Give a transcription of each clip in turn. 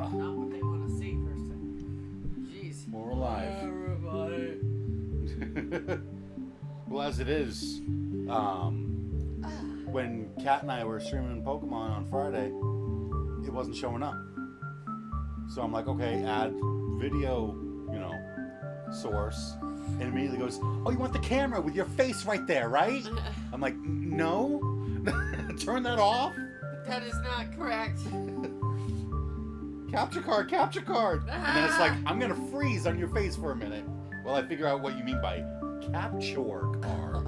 Not what they want to see first time. Jeez. We're alive. Everybody. Well, as it is, when Kat and I were streaming Pokemon on Friday, it wasn't showing up. So I'm like, okay, add video, source. And immediately goes, oh, you want the camera with your face right there, right? I'm like, no. Turn that off. That is not correct. Capture card. And then it's like, I'm going to freeze on your face for a minute while I figure out what you mean by capture card.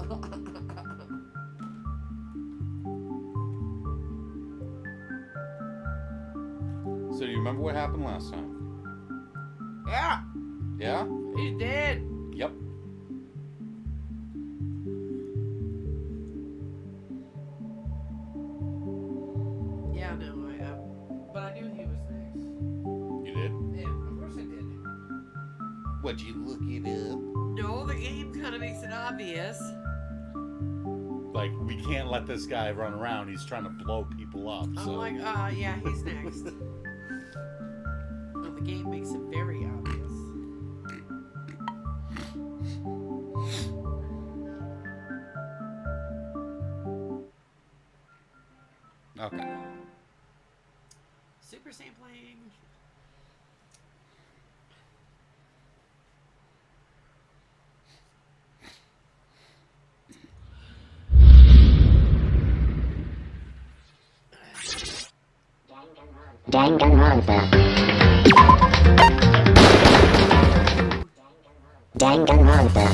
So do you remember what happened last time? Yeah. Yeah? He's dead. Yep. Yeah, no, but I knew he was next. You did? Yeah, of course I did. What'd you look it up? No, the game kind of makes it obvious. Like, we can't let this guy run around. He's trying to blow people up. I'm So. like, yeah, he's next. No, the game makes it very obvious. Okay. Super sampling. Danganronpa. Danganronpa.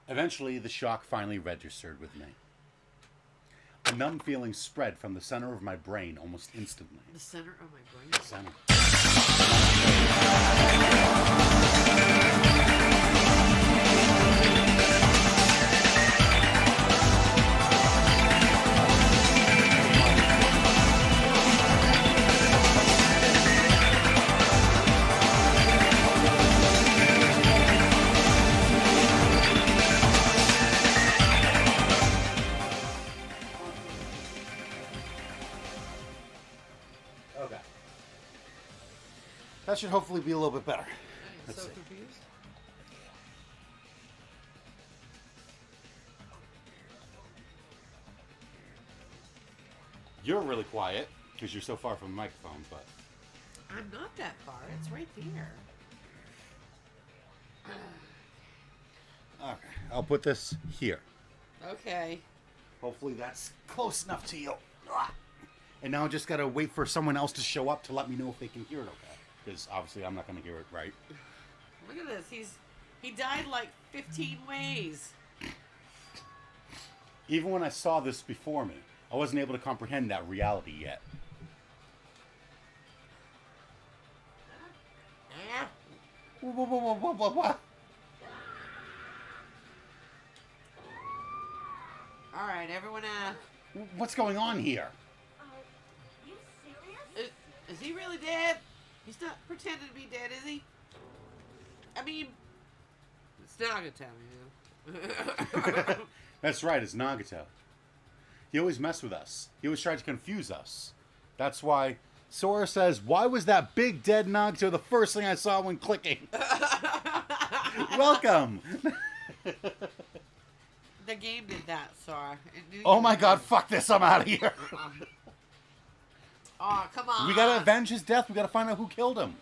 Eventually, the shock finally registered with me. A numb feeling spread from the center of my brain almost instantly. The center of my brain. The center. Okay. That should hopefully be a little bit better. I'm Let's so see. confused. You're really quiet because you're so far from the microphone, but I'm not that far. It's right there. okay. I'll put this here. Okay. Hopefully that's close enough to you. And now I just gotta wait for someone else to show up to let me know if they can hear it okay. Because obviously I'm not gonna hear it right. Look at this. He died like 15 ways. Even when I saw this before me, I wasn't able to comprehend that reality yet. Ah. What? All right, everyone. What's going on here? You serious? Is he really dead? He's not pretending to be dead, is he? I mean, it's Nagato, That's right, it's Nagato. He always messed with us. He always tried to confuse us. That's why Sora says, why was that big dead Nagato the first thing I saw when clicking? Welcome! The game did that, Sora. Oh my god, fuck this, I'm out of here. Oh, come on. We gotta avenge his death, we gotta find out who killed him.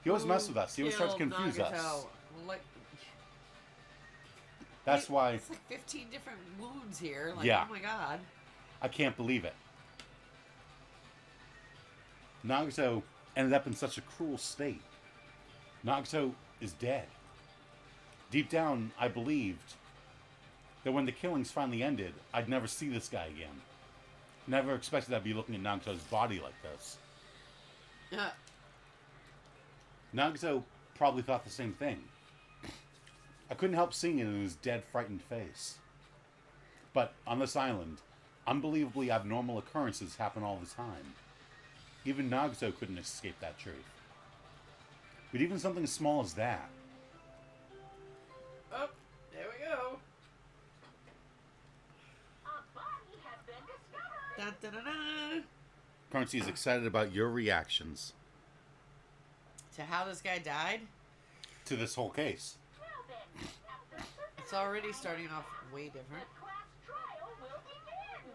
He always messed with us, he always tries to Killed confuse Nagato. us. Like, That's why it's like 15 different wounds here. Like, Yeah. oh my god. I can't believe it. Nagato ended up in such a cruel state. Nagato is dead. Deep down, I believed that when the killings finally ended, I'd never see this guy again. Never expected I'd be looking at Nagato's body like this. Nagato probably thought the same thing. I couldn't help seeing it in his dead, frightened face. But on this island, unbelievably abnormal occurrences happen all the time. Even Nagato couldn't escape that truth. But even something as small as that. Oh, there we go. A body has been discovered. Dun, dun, dun, dun. Currency is excited about your reactions To how this guy died? to this whole case. Well then, after It's already starting off way different. the class trial will begin.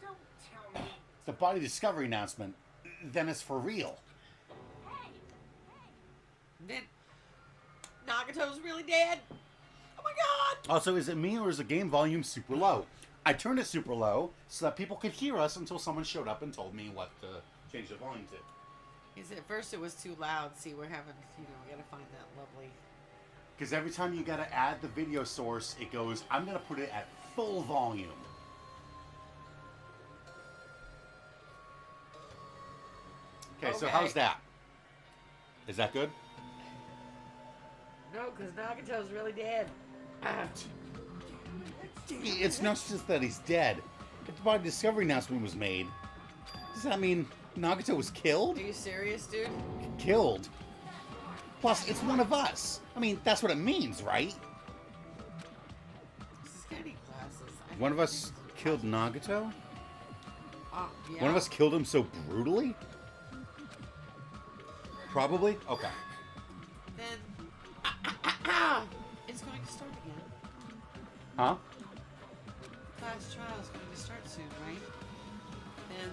Don't tell me. The body discovery announcement, then it's for real. Hey, Then Nagato's really dead. Oh my god! Also, is it me or is the game volume super low? I turned it super low so that people could hear us until someone showed up and told me what to change the volume to. Is at first it was too loud. See, we're having, we gotta find that lovely. Because every time you gotta add the video source, it goes, I'm gonna put it at full volume. Okay, so Okay. how's that? Is that good? No, because Nagato's really dead. It's not just that he's dead. If the body discovery announcement was made, does that mean Nagato was killed? Are you serious, dude? Killed? Plus, it's one of us. I mean, that's what it means, right? This is getting classes. One of us killed Nagato? Yeah. One of us killed him so brutally? Probably? Okay. Then it's going to start again. Huh? Class trial is going to start soon, right? Then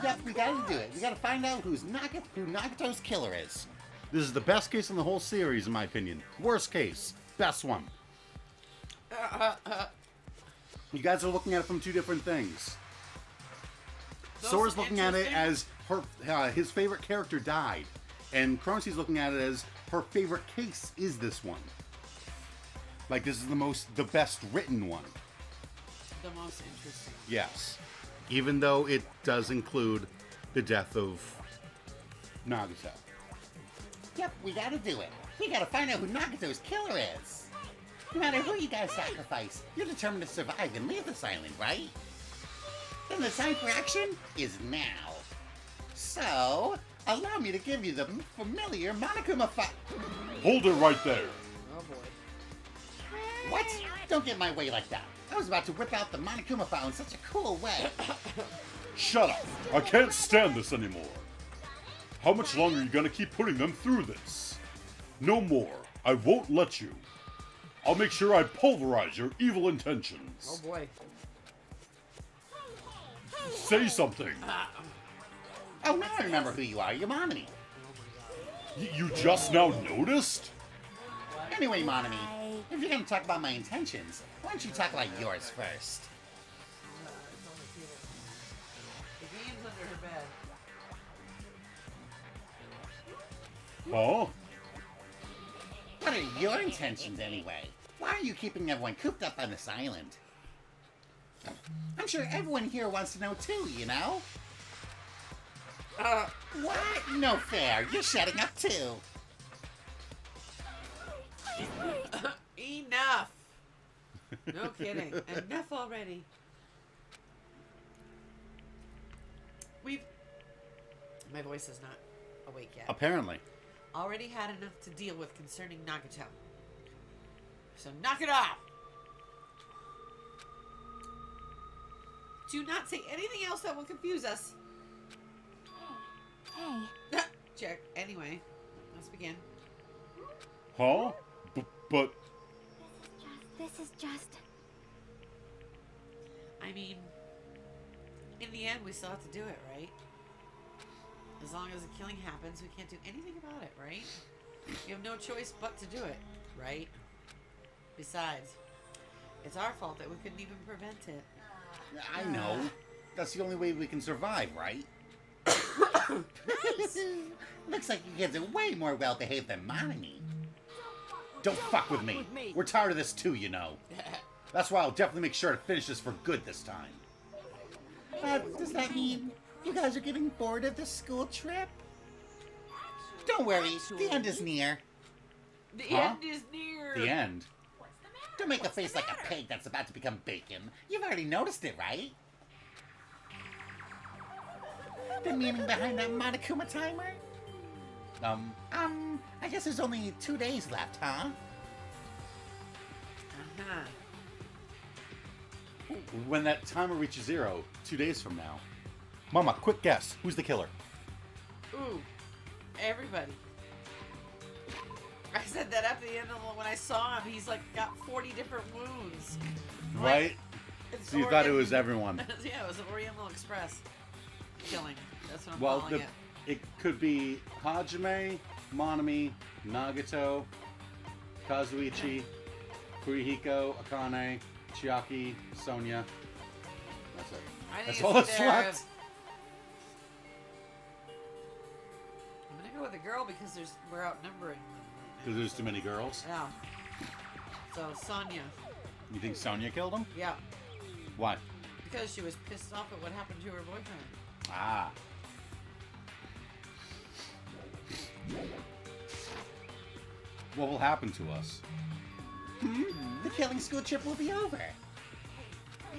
Yep, we gotta do it. We gotta find out who Nagato's killer is. This is the best case in the whole series, in my opinion. Worst case, best one. You guys are looking at it from two different things. Those Sora's looking at it interesting. as his favorite character died, and Chronosy's looking at it as her favorite case is this one. Like this is the best written one. the most interesting. Yes, even though it does include the death of Nagato. Yep, we gotta do it. We gotta find out who Nagato's killer is. No matter who you guys sacrifice, you're determined to survive and leave this island, right? Then the time for action is now. So, allow me to give you the familiar Monokuma Hold it right there. Oh boy. What? Don't get in my way like that. I was about to whip out the Monokuma file in such a cool way. Shut up! I can't stand this anymore. How much longer are you gonna keep putting them through this? No more. I won't let you. I'll make sure I pulverize your evil Oh intentions. boy. Say something. Oh, now I remember who you are. You're Monomi. You just now noticed? Anyway, Monomi, if you're gonna talk about my intentions, why don't you talk about yours first? The game's under her bed. Huh? What are your intentions, anyway? Why are you keeping everyone cooped up on this island? I'm sure everyone here wants to know too, you know? What? No fair. You're shutting up too. Enough. No kidding. Enough already. My voice is not awake yet. Apparently. Already had enough to deal with concerning Nagato. So knock it off. Do not say anything else that will confuse us. Hey, Check. Anyway, let's begin. Huh? But this is just... I mean, in the end, we still have to do it, right? As long as the killing happens, we can't do anything about it, right? We have no choice but to do it, right? Besides, it's our fault that we couldn't even prevent it. I know. That's the only way we can survive, right? Nice. Looks like you kids are way more well-behaved than Monomi. Don't fuck with me. We're tired of this too, you know. That's why I'll definitely make sure to finish this for good this time. Does that mean you guys are getting bored of this school trip? Don't worry, the end is near. The Huh? end is near. The end? What's the matter? Don't make a face like a pig that's about to become bacon. You've already noticed it, right? The meaning behind that Monokuma timer? I guess there's only 2 days left, huh? Uh-huh. When that timer reaches 0, 2 days from now. Mama, quick guess. Who's the killer? Ooh, everybody. I said that at the end of when I saw him. He's like got 40 different wounds. Right? It's So you thought it was everyone. Yeah, it was an Oriental Express killing. That's what I'm Well, calling it. it could be Hajime, Monami, Nagato, Kazuichi, Kurihiko, Akane, Chiaki, Sonya. That's it. I think That's it's all that's either- left. I'm gonna go with the girl because we're outnumbering them. Because there's too many girls. Yeah. So Sonya. You think Sonya killed him? Yeah. Why? Because she was pissed off at what happened to her boyfriend. Ah. What will happen to us? The killing school trip will be over.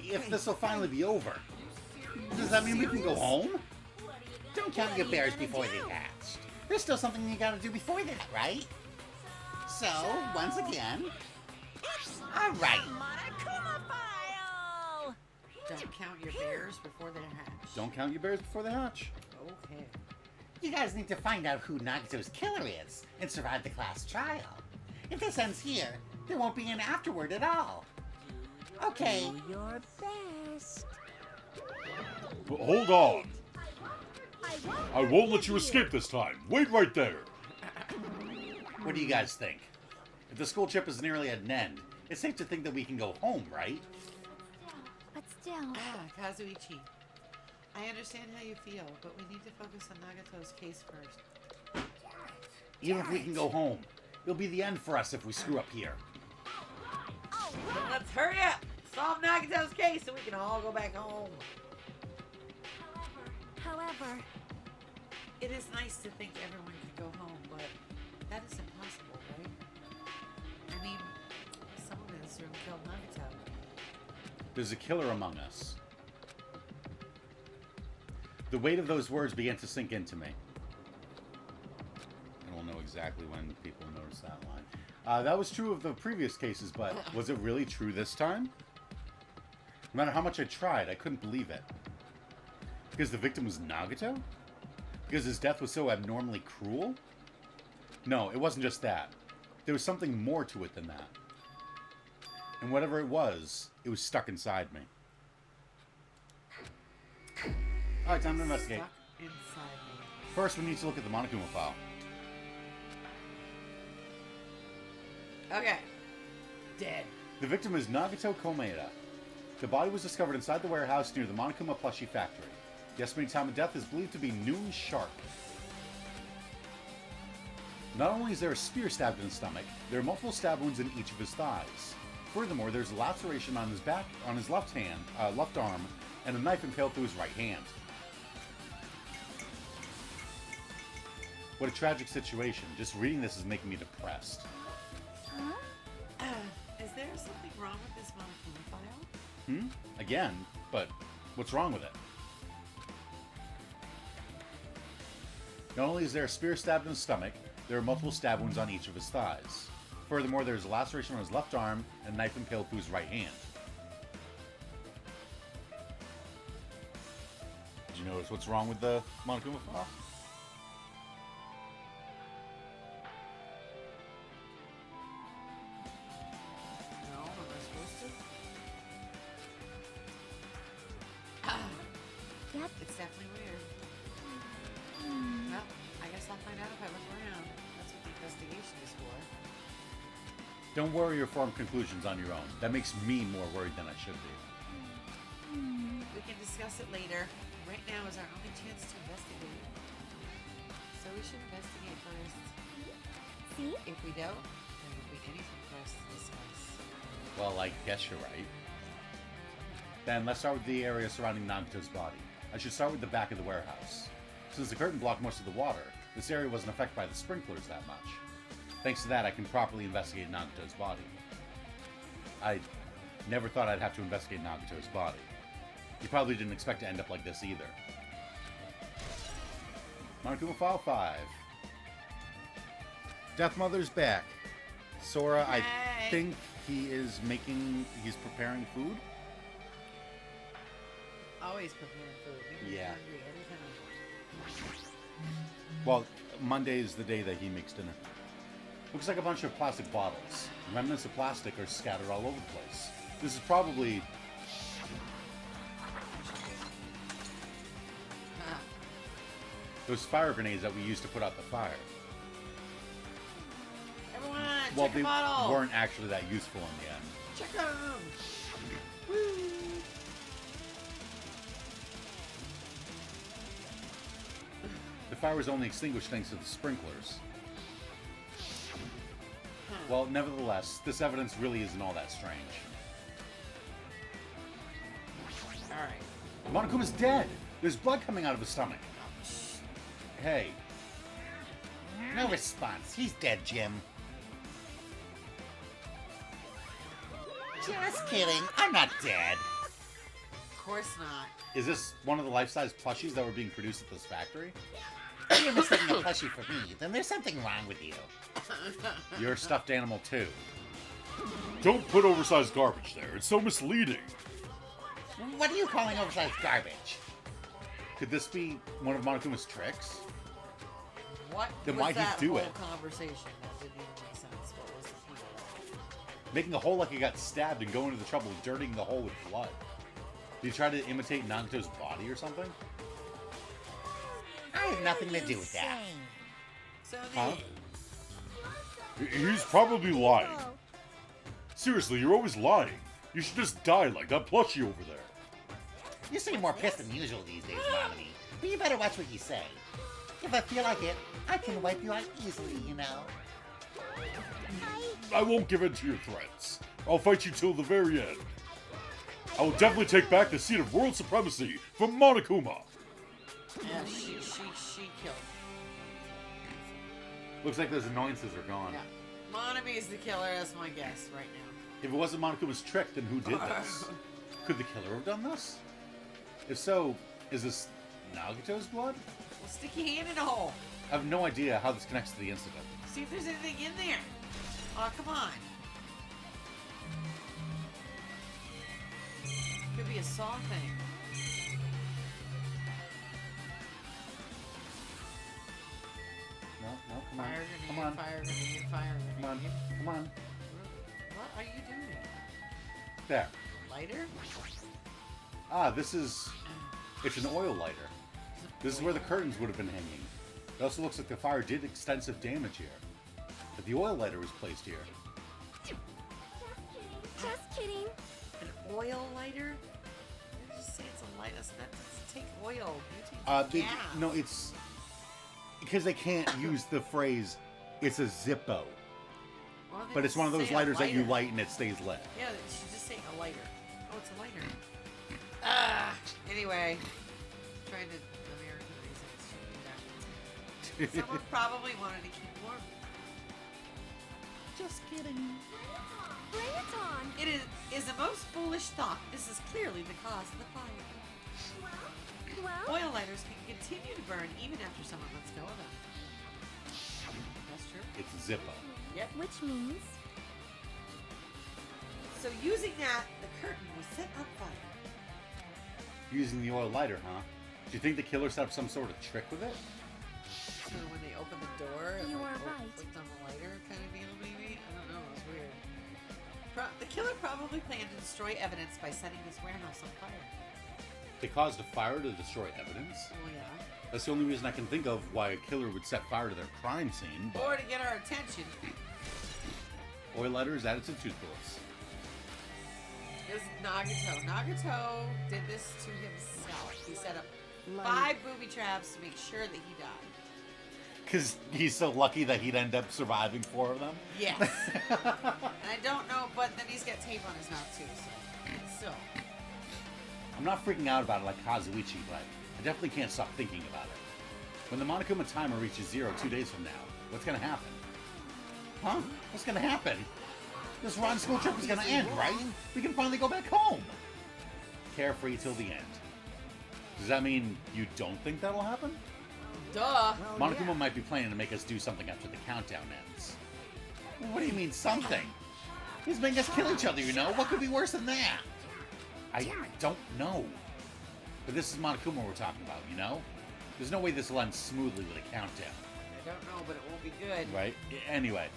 If this will finally be over, does that mean we can go home? Don't count your bears before they hatched. There's still something you gotta do before that, right? So, once again, alright. Don't count your bears before they're hatched. Don't count your bears before they hatch. Okay. You guys need to find out who Nagato's killer is and survive the class trial. If this ends here, there won't be an afterward at all. Okay. Do your best. But hold on. I won't let you escape this time. Wait right there. What do you guys think? If the school trip is nearly at an end, it's safe to think that we can go home, right? But still, Kazuichi. I understand how you feel, but we need to focus on Nagato's case first. Even if we can go home, it'll be the end for us if we screw up here. Let's hurry up! Solve Nagato's case so we can all go back home. however, It is nice to think everyone can go home, but that is impossible, right? I mean, someone in this room killed Nagato. There's a killer among us. The weight of those words began to sink into me. And we'll know exactly when people notice that line. That was true of the previous cases, but was it really true this time? No matter how much I tried, I couldn't believe it. Because the victim was Nagato? Because his death was so abnormally cruel? No, it wasn't just that. There was something more to it than that. And whatever it was stuck inside me. Alright, time to investigate. Stuck inside me. First, we need to look at the Monokuma file. Okay. Dead. The victim is Nagato Komaeda. The body was discovered inside the warehouse near the Monokuma plushie factory. The estimated time of death is believed to be noon sharp. Not only is there a spear stabbed in the stomach, there are multiple stab wounds in each of his thighs. Furthermore, there's a laceration on his back, on his left arm, and a knife impaled through his right hand. What a tragic situation. Just reading this is making me depressed. Is there something wrong with this Monokuma file? Again, but what's wrong with it? Not only is there a spear stabbed in the stomach, there are multiple stab wounds on each of his thighs. Furthermore, there's a laceration on his left arm and a knife impaled through his right hand. Did you notice what's wrong with the Monokuma file? No, am I supposed to? Yep. It's definitely weird. Well, I guess I'll find out if I look around. That's what the investigation is for. Don't worry or form conclusions on your own. That makes me more worried than I should be. We can discuss it later. Right now is our only chance to investigate. So we should investigate first. See? If we don't, there won't be anything for us to discuss. Well, I guess you're right. Then let's start with the area surrounding Nagato's body. I should start with the back of the warehouse. Since the curtain blocked most of the water, this area wasn't affected by the sprinklers that much. Thanks to that, I can properly investigate Nagato's body. I never thought I'd have to investigate Nagato's body. You probably didn't expect to end up like this either. Monokuma File 5. Death Mother's back. Sora, I Hey. think he's preparing food? Always preparing food. Make me Yeah. hungry every time. Well, Monday is the day that he makes dinner. Looks like a bunch of plastic bottles. Remnants of plastic are scattered all over the place. This is probably... Ah, those fire grenades that we used to put out the fire. everyone, Well, check they a bottle. weren't actually that useful in the end. Check them. Woo. The fire was only extinguished thanks to the sprinklers. Huh. Well, nevertheless, this evidence really isn't all that strange. All right. Monokuma's dead! There's blood coming out of his stomach. Hey. No response. He's dead, Jim. Just kidding. I'm not dead. Of course not. Is this one of the life-size plushies that were being produced at this factory? You're mistaking a plushie for me. Then there's something wrong with you. You're a stuffed animal, too. Don't put oversized garbage there. It's so misleading. What are you calling oversized garbage? Could this be one of Monokuma's tricks? What Then was why'd he that do whole it? conversation? That didn't even make sense. What was the key? Making a hole like he got stabbed and going to the trouble of dirtying the hole with blood. Did he try to imitate Nagato's body or something? I have nothing to do with that. So the Huh? He's probably lying. Seriously, you're always lying. You should just die like that plushie over there. You seem more pissed than usual these days, Mommy. But you better watch what you say. If I feel like it, I can wipe you out easily, you know. I won't give in to your threats. I'll fight you till the very end. I will definitely take back the seat of world supremacy from Monokuma. yeah, she killed. Looks like those annoyances are gone. Yeah, Monami is the killer. That's my guess right now. If it wasn't Monokuma's trick, then who did this? Could the killer have done this? If so, is this Nagato's blood? Well, stick your hand in a hole. I have no idea how this connects to the incident. See if there's anything in there. Oh, come on. Could be a saw thing. No, come on. Fire grenade, Come on. fire grenade, fire grenade. Come on. Come on. What are you doing? There. Lighter? Ah, this is... It's an oil lighter. This is where the curtains would have been hanging. It also looks like the fire did extensive damage here. But the oil lighter was placed here. Just kidding. An oil lighter? You just say it's a light. That doesn't take oil. They, no, it's... Because they can't use the phrase, it's a Zippo. But it's one of those lighters that you light and it stays lit. Yeah, you should just say a lighter. Oh, it's a lighter. Ah! Anyway. Trying to Americanize it. Someone probably wanted to keep warm. Just kidding. Bring it on. It is a most foolish thought. This is clearly the cause of the fire. Well, Oil lighters can continue to burn even after someone lets go of them. That's true. It's a Zippo. Yep. which means So using that, the curtain was set on fire. Using the oil lighter, huh? Do you think the killer set up some sort of trick with it? So when they opened the door, and You like, are right. flicked on the lighter kind of deal, maybe? I don't know. It was weird. The killer probably planned to destroy evidence by setting this warehouse on fire. They caused a fire to destroy evidence? Oh, yeah. That's the only reason I can think of why a killer would set fire to their crime scene, Or but to get our attention. oil lighters added to toothpicks. This is Nagato. Nagato did this to himself. He set up Light. 5 booby traps to make sure that he died. Because he's so lucky that he'd end up surviving 4 of them? Yes. And I don't know, but then he's got tape on his mouth too, so. Still. I'm not freaking out about it like Kazuichi, but I definitely can't stop thinking about it. When the Monokuma timer reaches 0 2 days from now, what's gonna happen? Huh? What's gonna happen? This rotten school trip is gonna end, right? We can finally go back home. Carefree till the end. Does that mean you don't think that'll happen? Duh. Monokuma might be planning to make us do something after the countdown ends. What do you mean, something? He's making us kill each other, you know? What could be worse than that? I don't know. But this is Monokuma we're talking about, you know? There's no way this will end smoothly with a countdown. I don't know, but it won't be good. Right? Anyway.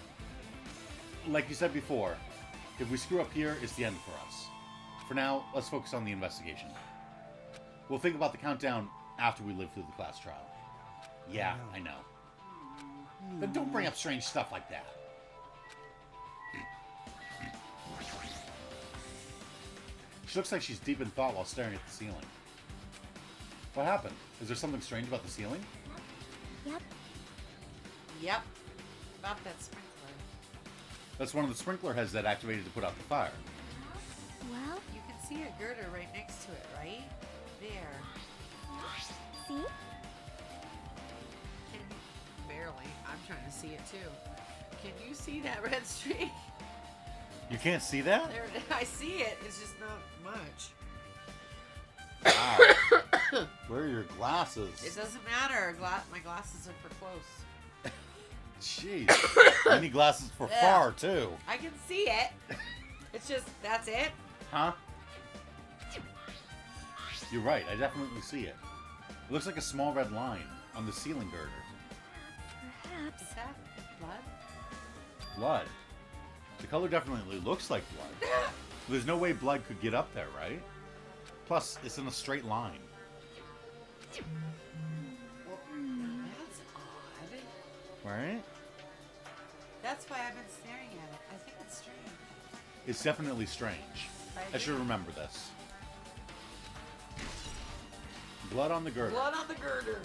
Like you said before, if we screw up here, it's the end for us. For now, let's focus on the investigation. We'll think about the countdown after we live through the class trial. Yeah, I know. Then don't bring up strange stuff like that. She looks like she's deep in thought while staring at the ceiling. What happened? Is there something strange about the ceiling? Yep. Yep. About that sprinkler. That's one of the sprinkler heads that activated to put out the fire. Well, You can see a girder right next to it, right? There. see? Can barely. I'm trying to see it too. Can you see that red streak? You can't see that? There, I see it. It's just not much. Wow. Where are your glasses? It doesn't matter. My glasses are for close. Jeez. I need glasses for Yeah. far, too. I can see it. It's just, that's it. Huh? You're right. I definitely see it. It looks like a small red line on the ceiling girder. Perhaps. Is that blood? Blood. The color definitely looks like blood. There's no way blood could get up there, right? Plus, it's in a straight line. Well, that's odd. Right? That's why I've been staring at it. I think it's strange. It's definitely strange. I should remember this. Blood on the girder. Blood on the girder.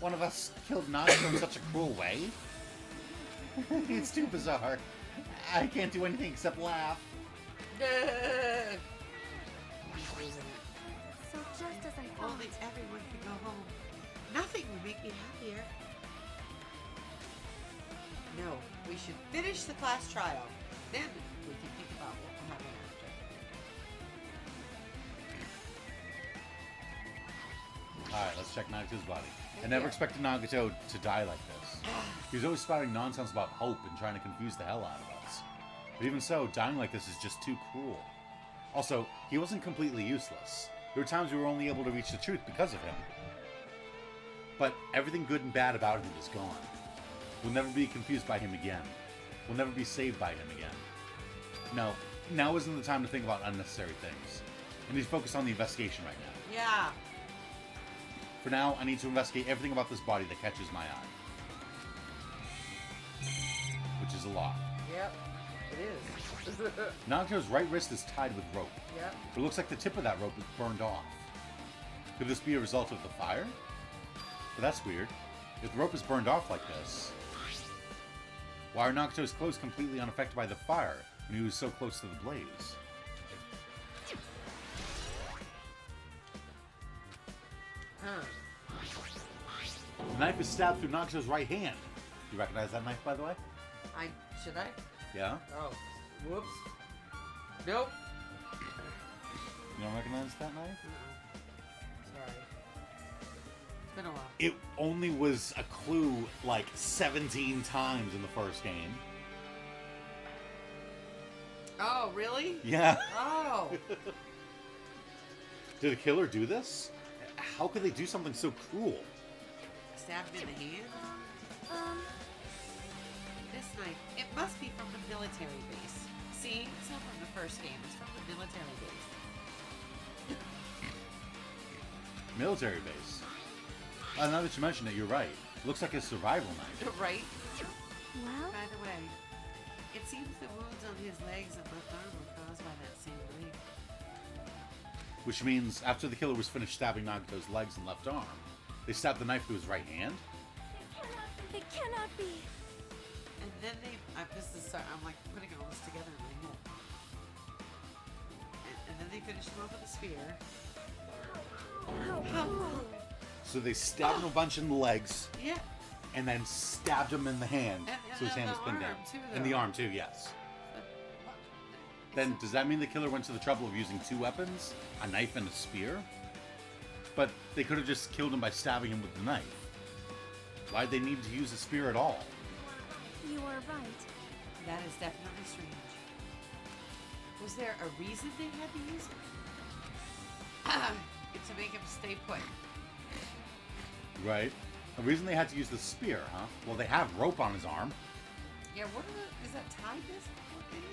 One of us killed Nacho in such a cruel way? It's too bizarre. I can't do anything except laugh. So just as I thought. Only everyone can go home. Nothing would make me happier. No, we should finish the class trial. Then we can think about what will happen after. Alright, let's check Nagato's body. I never expected Nagato to die like this. He was always spouting nonsense about hope and trying to confuse the hell out of us. But even so, dying like this is just too cruel. Also, he wasn't completely useless. There were times we were only able to reach the truth because of him. But everything good and bad about him is gone. We'll never be confused by him again. We'll never be saved by him again. No, now isn't the time to think about unnecessary things. I need to focus on the investigation right now. Yeah. For now, I need to investigate everything about this body that catches my eye. Which is a lot. Yep. It is. Nagato's right wrist is tied with rope. Yep. But it looks like the tip of that rope is burned off. Could this be a result of the fire? But that's weird. If the rope is burned off like this, why are Nagato's clothes completely unaffected by the fire when he was so close to the blaze? Huh. The knife is stabbed through Nagato's right hand. You recognize that knife, by the way? Should I? Yeah? Oh. Whoops. Nope. You don't recognize that knife? Sorry. It's been a while. It only was a clue like 17 times in the first game. Oh, really? Yeah. Oh. Did the killer do this? How could they do something so cruel? Stabbed in the hand? This knife, it must be from the military base. See? It's not from the first game. It's from the military base. Military base. Now that you mention it, you're right. Looks like a survival knife. Right? Well, By the way, it seems the wounds on his legs and left arm were caused by that same knife. Which means after the killer was finished stabbing Nagato's legs and left arm, they stabbed the knife through his right hand? it cannot be. And then I'm like putting all this together in my head. And then they finished him off with a spear. How cruel. So they stabbed him a bunch in the legs, Yeah. and then stabbed him in the hand, And so his hand the was pinned down. arm, too, And though. the arm too, yes. But what? Then does that mean the killer went to the trouble of using two weapons, a knife and a spear? But they could have just killed him by stabbing him with the knife. Why'd they need to use a spear at all? You are right. That is definitely strange. Was there a reason they had to use it? To make him stay put. Right. The reason they had to use the spear, huh? Well, they have rope on his arm. Yeah, is that tied this or anything?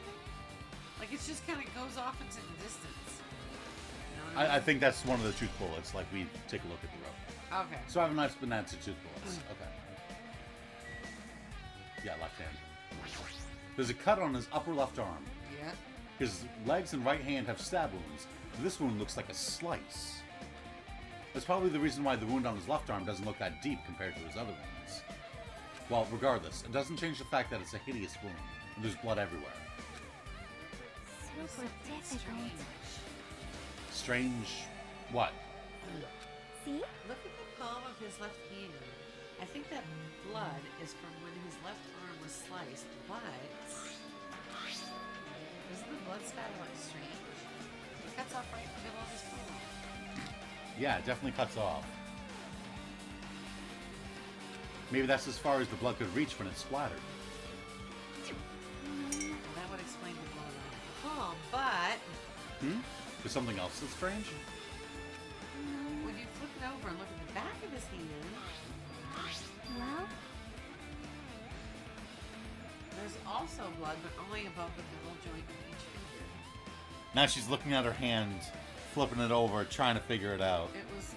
Like it just kind of goes off into the distance. You know what I think that's one of the tooth bullets. Like, we take a look at the rope. Okay. So I have a nice bonanza tooth bullets. Okay. Yeah, left hand. There's a cut on his upper left arm. Yeah. His legs and right hand have stab wounds. This wound looks like a slice. That's probably the reason why the wound on his left arm doesn't look that deep compared to his other wounds. Well, regardless, it doesn't change the fact that it's a hideous wound, and there's blood everywhere. Super difficult. Strange... what? See? Look at the palm of his left hand. I think that blood is from when his left arm was sliced, but isn't the blood spatter like strange? It cuts off right in the middle of his palm. Yeah, it definitely cuts off. Maybe that's as far as the blood could reach when it splattered. Well, that would explain the blood on the palm, but There's something else that's strange? when you flip it over and look at the back of his hand, Well, there's also blood, but only above the middle joint of each finger. Now she's looking at her hand, flipping it over, trying to figure it out. It was.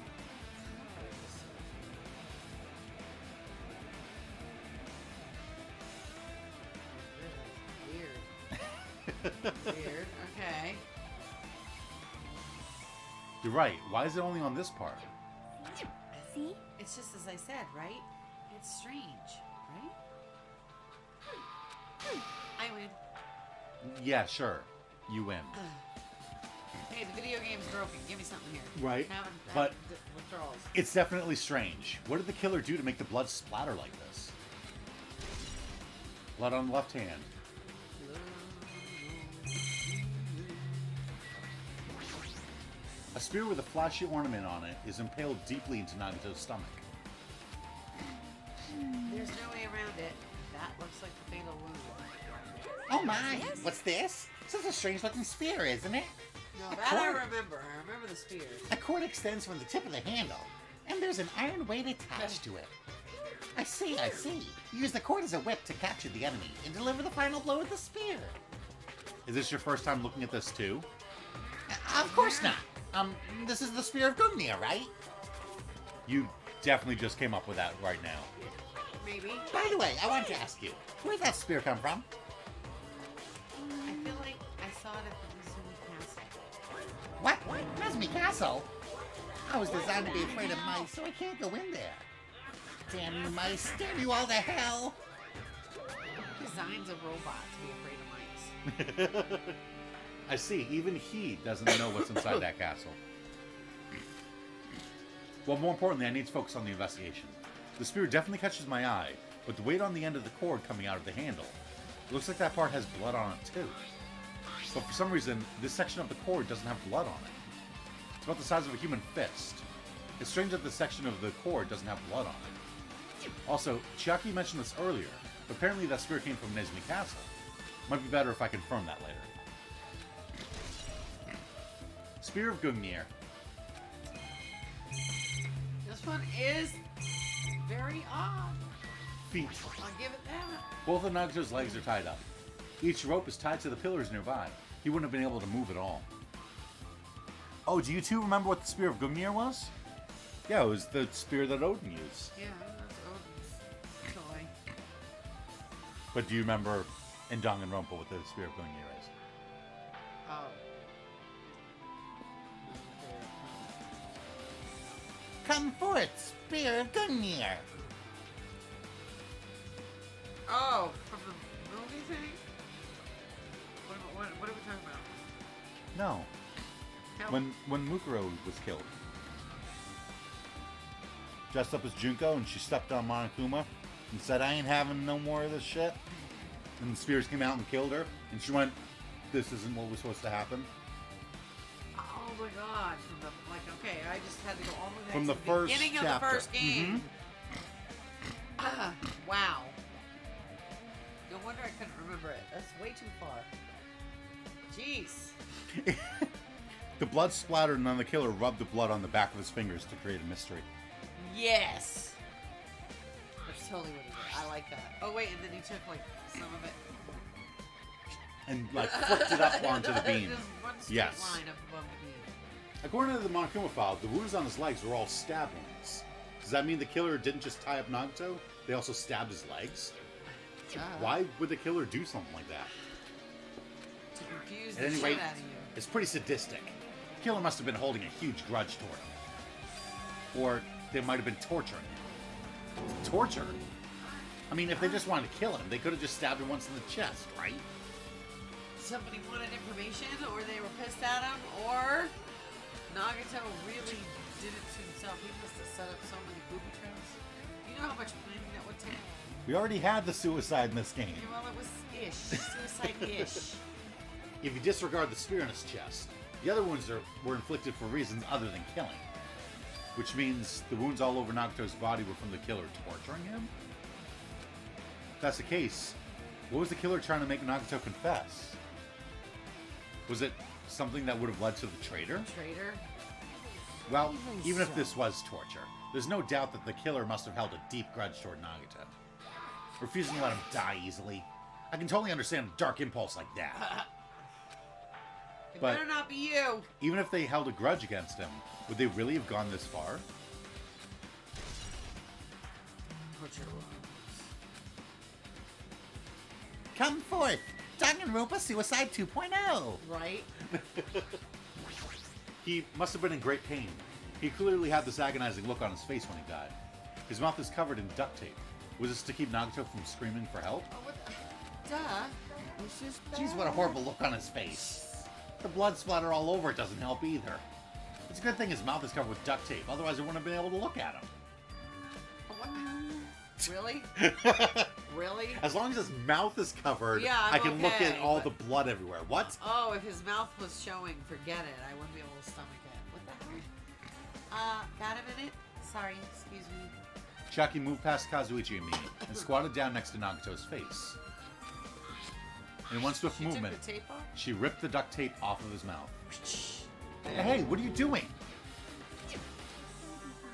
Weird. Weird. Okay. You're right. Why is it only on this part? see? It's just as I said, right? It's strange, right? I win. Yeah, sure. You win. Hey, the video game's broken. Give me something here. Right, Having but- withdrawals. It's definitely strange. What did the killer do to make the blood splatter like this? Blood on the left hand. A spear with a flashy ornament on it is impaled deeply into Nagato's stomach. There's no way around it. That looks like the fatal wound. Oh my, what's this? This is a strange looking spear, isn't it? No, A that I cord. remember. I remember the spear. A cord extends from the tip of the handle, and there's an iron weight attached to it. I see, I see. Use the cord as a whip to capture the enemy and deliver the final blow with the spear. Is this your first time looking at this too? Of course not. This is the Spear of Gungnir, right? You definitely just came up with that right now. Maybe. By the way, I wanted to ask you, where'd that spear come from? I feel like I saw it at the Mizumi Castle. What? Nazmi Castle? I was designed to be afraid of mice, so I can't go in there. Damn you mice, damn you all to hell! Design's a robot to be afraid of mice. I see, even he doesn't know what's inside that castle. Well, more importantly, I need to focus on the investigation. The spear definitely catches my eye, but the weight on the end of the cord coming out of the handle, it looks like that part has blood on it too. But for some reason, this section of the cord doesn't have blood on it. It's about the size of a human fist. It's strange that this section of the cord doesn't have blood on it. Also, Chiaki mentioned this earlier, but apparently that spear came from Nezumi Castle. Might be better if I confirm that later. Spear of Gungnir. This one is very odd. Feet. I'll give it that. Both of Nagato's legs are tied up. Each rope is tied to the pillars nearby. He wouldn't have been able to move at all. Oh, do you two remember what the Spear of Gungnir was? Yeah, it was the spear that Odin used. Yeah, that's Odin's toy. But do you remember in Danganronpa what the Spear of Gungnir is? Oh. Come forth, Spear of Gungnir! Oh, from the movie thing? What are we talking about? No. Help. When Mukuro was killed. dressed up as Junko, and she stepped on Monokuma and said, "I ain't having no more of this shit." And the spirits came out and killed her, and she went, "This isn't what was supposed to happen." Oh my god! From the okay, I just had to go all the way back From to the first beginning chapter. of the first game. Wow. No wonder I couldn't remember it. That's way too far. Jeez. The blood splattered, and then the killer rubbed the blood on the back of his fingers to create a mystery. Yes. That's totally what he did. I like that. Oh wait, and then he took like some of it And like flipped it up onto the beam. Just one straight Yes. line up above the beam. According to the Monokuma file, the wounds on his legs were all stab wounds. Does that mean the killer didn't just tie up Nagato? They also stabbed his legs? Why would the killer do something like that? To confuse At the any shit rate, out of you. it's pretty sadistic. The killer must have been holding a huge grudge toward him. Or they might have been torturing him. Torture? I mean, if they just wanted to kill him, they could have just stabbed him once in the chest, right? Somebody wanted information, or they were pissed at him, or Nagato really did it to himself. He must have set up so many booby traps. You know how much planning that would take? We already had the suicide in this game. Yeah, well, it was ish. Suicide-ish. If you disregard the spear in his chest, the other wounds were inflicted for reasons other than killing. Which means the wounds all over Nagato's body were from the killer torturing him? If that's the case, what was the killer trying to make Nagato confess? Was it something that would have led to the traitor? Traitor? Well, even if this was torture, there's no doubt that the killer must have held a deep grudge toward Nagato. Refusing to let him die easily. I can totally understand a dark impulse like that. It But- better not be you. Even if they held a grudge against him, would they really have gone this far? Torture wounds. Come forth! Danganronpa Suicide 2.0! Right? He must have been in great pain. He clearly had this agonizing look on his face when he died. His mouth is covered in duct tape. Was this to keep Nagato from screaming for help? Oh, what the... Duh. This is Jeez, what a horrible look on his face. The blood splatter all over it doesn't help either. It's a good thing his mouth is covered with duct tape, otherwise I wouldn't have been able to look at him. What? Really? Really? As long as his mouth is covered, Yeah, I'm I can look okay, at all but- the blood everywhere. What? Oh, if his mouth was showing, forget it. I wouldn't be able to stomach it. What the hell? Got a minute? Sorry, excuse me. Chucky moved past Kazuichi and me and squatted down next to Nagato's face. In one swift She movement, took the tape off? she ripped the duct tape off of his mouth. Hey, what are you doing?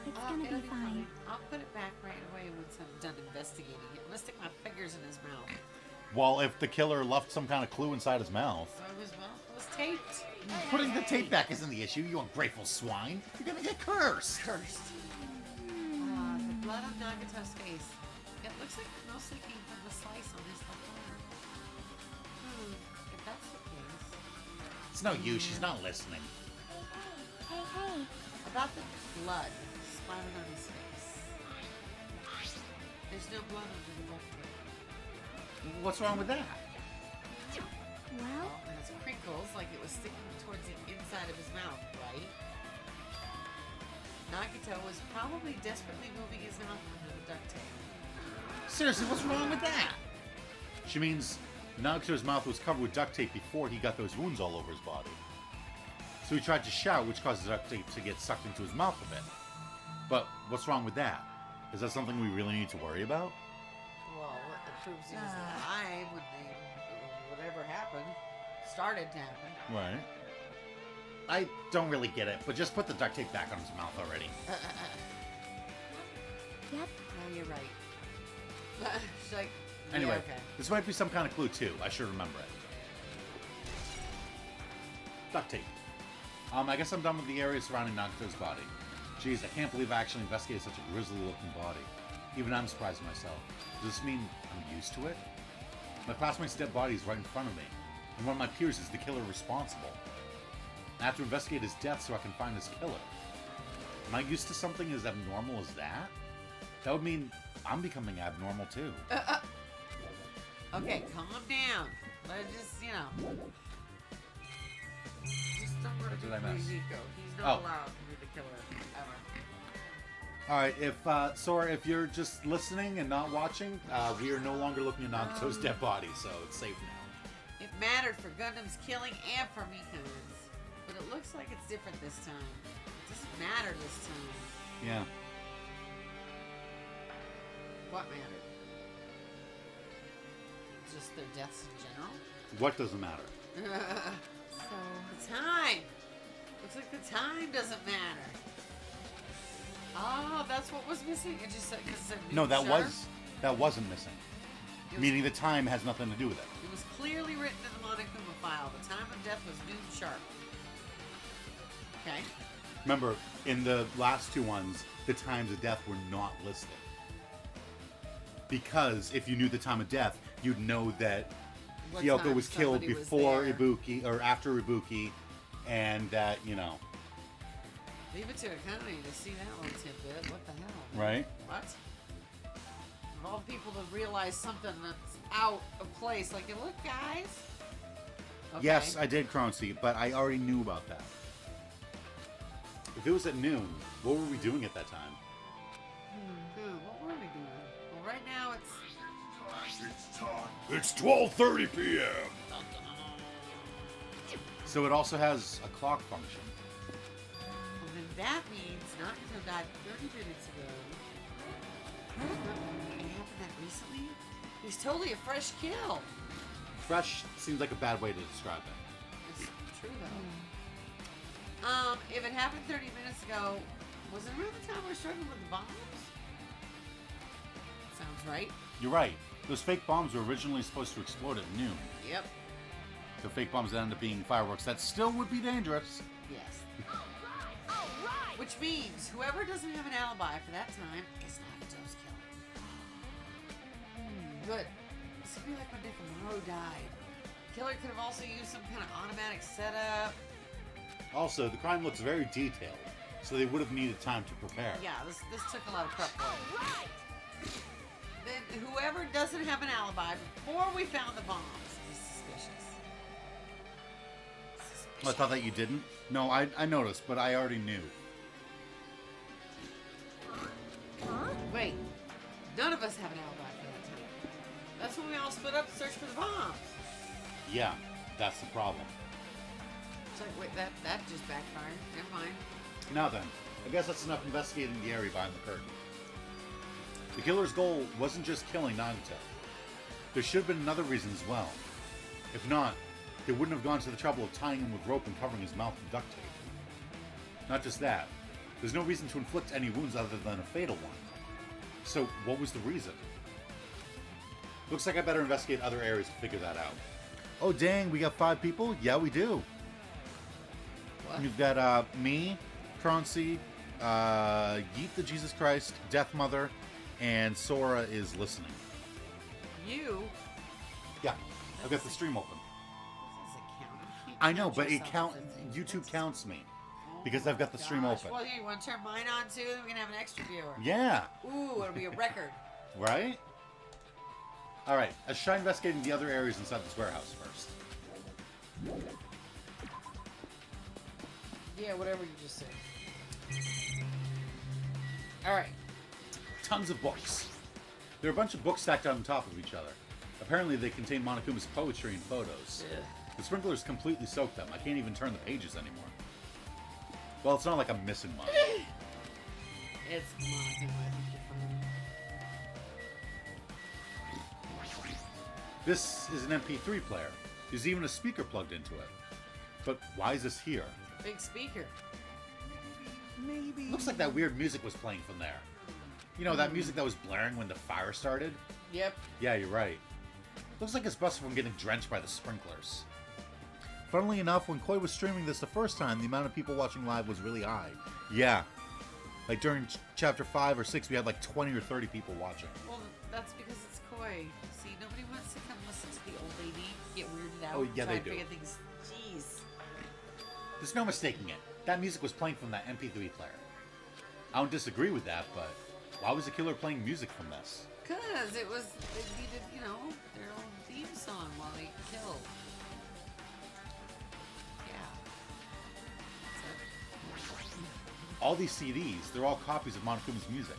It's gonna it'll be fine. I'll put it back right away once I'm done investigating it. I'm gonna stick my fingers in his mouth. Well, if the killer left some kind of clue inside his mouth. So his mouth was taped. Putting the tape back isn't the issue, you ungrateful swine. You're gonna get cursed. Cursed. The blood on Nagato's face. It looks like it mostly came from the slice on his left arm. If that's the case. It's no use, she's not listening. Hey, hey. About the blood splattered on his face. There's no blood under the duct tape. What's wrong with that? Well, And it's crinkles like it was sticking towards the inside of his mouth, right? Nagato was probably desperately moving his mouth under the duct tape. Seriously, what's wrong with that? She means Nagato's mouth was covered with duct tape before he got those wounds all over his body. So he tried to shout, which caused the duct tape to get sucked into his mouth a bit. But what's wrong with that? Is that something we really need to worry about? Well, it proves he was alive when whatever happened started to happen. Right. I don't really get it, but just put the duct tape back on his mouth already. yep. No, you're right. She's like, Anyway, yeah, okay. this might be some kind of clue too. I should remember it. Duct tape. I guess I'm done with the area surrounding Nagato's body. Jeez, I can't believe I actually investigated such a grisly looking body. Even I'm surprised myself. Does this mean I'm used to it? My classmate's dead body is right in front of me, and one of my peers is the killer responsible. I have to investigate his death so I can find his killer. Am I used to something as abnormal as that? That would mean I'm becoming abnormal too. Okay, calm down. Let's just, just don't let What did I him miss? be Nico. He's not Oh. allowed to be the killer ever. All right, if Sora, if you're just listening and not watching, we are no longer looking at Nagato's dead body, so it's safe now. It mattered for Gundam's killing and for Miku's. But it looks like it's different this time. It doesn't matter this time. Yeah. What mattered? Just their deaths in general? What doesn't matter? So, the time. Looks like the time doesn't matter. Oh, that's what was missing? It just said, because it said No, that sharp. wasn't missing. It was- Meaning the time has nothing to do with it. It was clearly written in the Monokuma file. The time of death was noon sharp. Okay. Remember, in the last two ones, the times of death were not listed. Because if you knew the time of death, you'd know that What Kyoko time was killed somebody was before there. Ibuki, or after Ibuki, and that, you know, Leave it to Akane to see that little tidbit. What the hell? right? What? Of all the people to realize something that's out of place. Like, look, guys. Okay. Yes, I did Croncy, but I already knew about that. If it was at noon, what were we doing at that time? What were we doing? Well, right now it's... It's time. It's 12:30 p.m. So it also has a clock function. Well, then that means Nagato died 30 minutes ago. It happened that recently? He's totally a fresh kill. Fresh seems like a bad way to describe it. It's true, though. If it happened 30 minutes ago, was it around the time we were struggling with the bombs? Sounds right. You're right. Those fake bombs were originally supposed to explode at noon. Yep. The fake bombs that end up being fireworks that still would be dangerous. Yes. Which means whoever doesn't have an alibi for that time is Nagato's killer. Good. This could be like when Nekamaru died. Killer could have also used some kind of automatic setup. Also, the crime looks very detailed, so they would have needed time to prepare. Yeah, this took a lot of prep work. Then whoever doesn't have an alibi before we found the bombs is suspicious. I thought that you didn't? No, I noticed, but I already knew. Wait, none of us have an alibi for that time. That's when we all split up to search for the bombs. Yeah, that's the problem. It's like, wait, that just backfired. Never mind. Now then, I guess that's enough investigating the area behind the curtain. The killer's goal wasn't just killing Nagato. There should have been another reason as well. If not, they wouldn't have gone to the trouble of tying him with rope and covering his mouth with duct tape. Not just that, there's no reason to inflict any wounds other than a fatal one. So, what was the reason? Looks like I better investigate other areas to figure that out. Oh dang, we got 5 people? Yeah, we do. What? You've got me, Croncy, Yeet the Jesus Christ, Death Mother, and Sora is listening. You? Yeah, I've got the stream open. This is a count. You can't I know, count but it yourself count as a thing. YouTube That's- counts me Oh because I've got the my stream gosh. open. Well, here, you want to turn mine on too? Then we can have an extra viewer. Yeah, Ooh, it'll be a record. right? All right, let's try investigating the other areas inside this warehouse first. Yeah, whatever you just said. All right. Tons of books. There are a bunch of books stacked on top of each other. Apparently, they contain Monokuma's poetry and photos. The sprinklers completely soaked them. I can't even turn the pages anymore. Well, it's not like I'm missing much. It's Monokuma. I think you're fine. This is an MP3 player. There's even a speaker plugged into it. But why is this here? Big speaker. Looks like that weird music was playing from there. You know, that music that was blaring when the fire started? Yep. Yeah, you're right. Looks like it's busted from getting drenched by the sprinklers. Funnily enough, when Koi was streaming this the first time, the amount of people watching live was really high. Yeah. Like during chapter 5 or 6, we had like 20 or 30 people watching. Well, that's because it's Koi. See, nobody wants to come listen to the old lady get weirded out. Oh, yeah, try they to do. figure things. Jeez. There's no mistaking it. That music was playing from that MP3 player. I don't disagree with that, but why was the killer playing music from this? Because it was, they needed, you know, their own theme song while they killed. Yeah. all these CDs, they're all copies of Monokuma's music.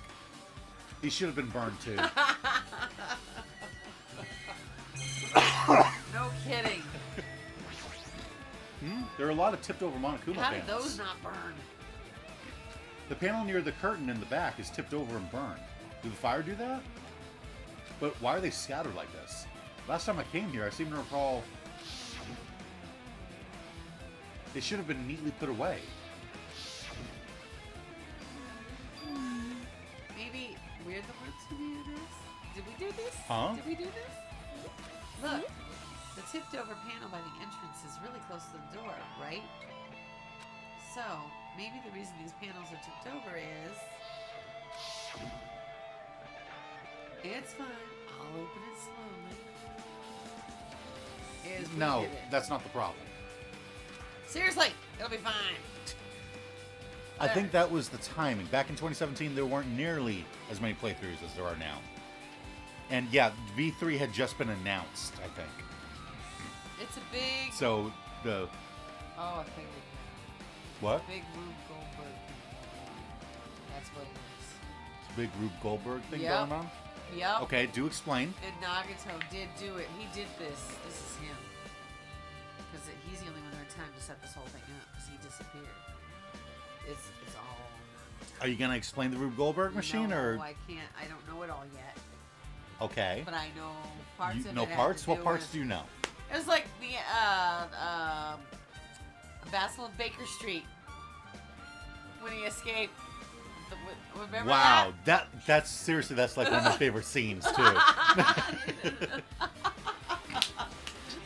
These should have been burned too. No kidding. There are a lot of tipped over Monokuma How did panels. those not burn? The panel near the curtain in the back is tipped over and burned. Did the fire do that? But why are they scattered like this? Last time I came here, I seem to recall they should have been neatly put away. Maybe we're the ones who do this? Did we do this? Huh? Did we do this? Look, the tipped over panel by the entrance is really close to the door, right? So, maybe the reason these panels are tipped over is... It's fine. I'll open it slowly. Is we No, did it. that's not the problem. Seriously, it'll be fine. I think that was the timing. Back in 2017, there weren't nearly as many playthroughs as there are now. And yeah, V3 had just been announced, I think. It's a big... So the Oh, a big, what? big Rube Goldberg. That's what it is. Big Rube Goldberg thing Yep. going on? Yep. Okay, do explain. And Nagato did do it. He did this. This is him. Because he's the only one who had time to set this whole thing up. Because he disappeared. It's all Nagato. Are you gonna explain the Rube Goldberg machine, no, or I can't. I don't know it all yet. okay? But I know parts You of know it. had parts? to What do parts with- do you know? It was like the Vassal of Baker Street when he escaped. Remember Wow, that's seriously, that's like one of my favorite scenes too.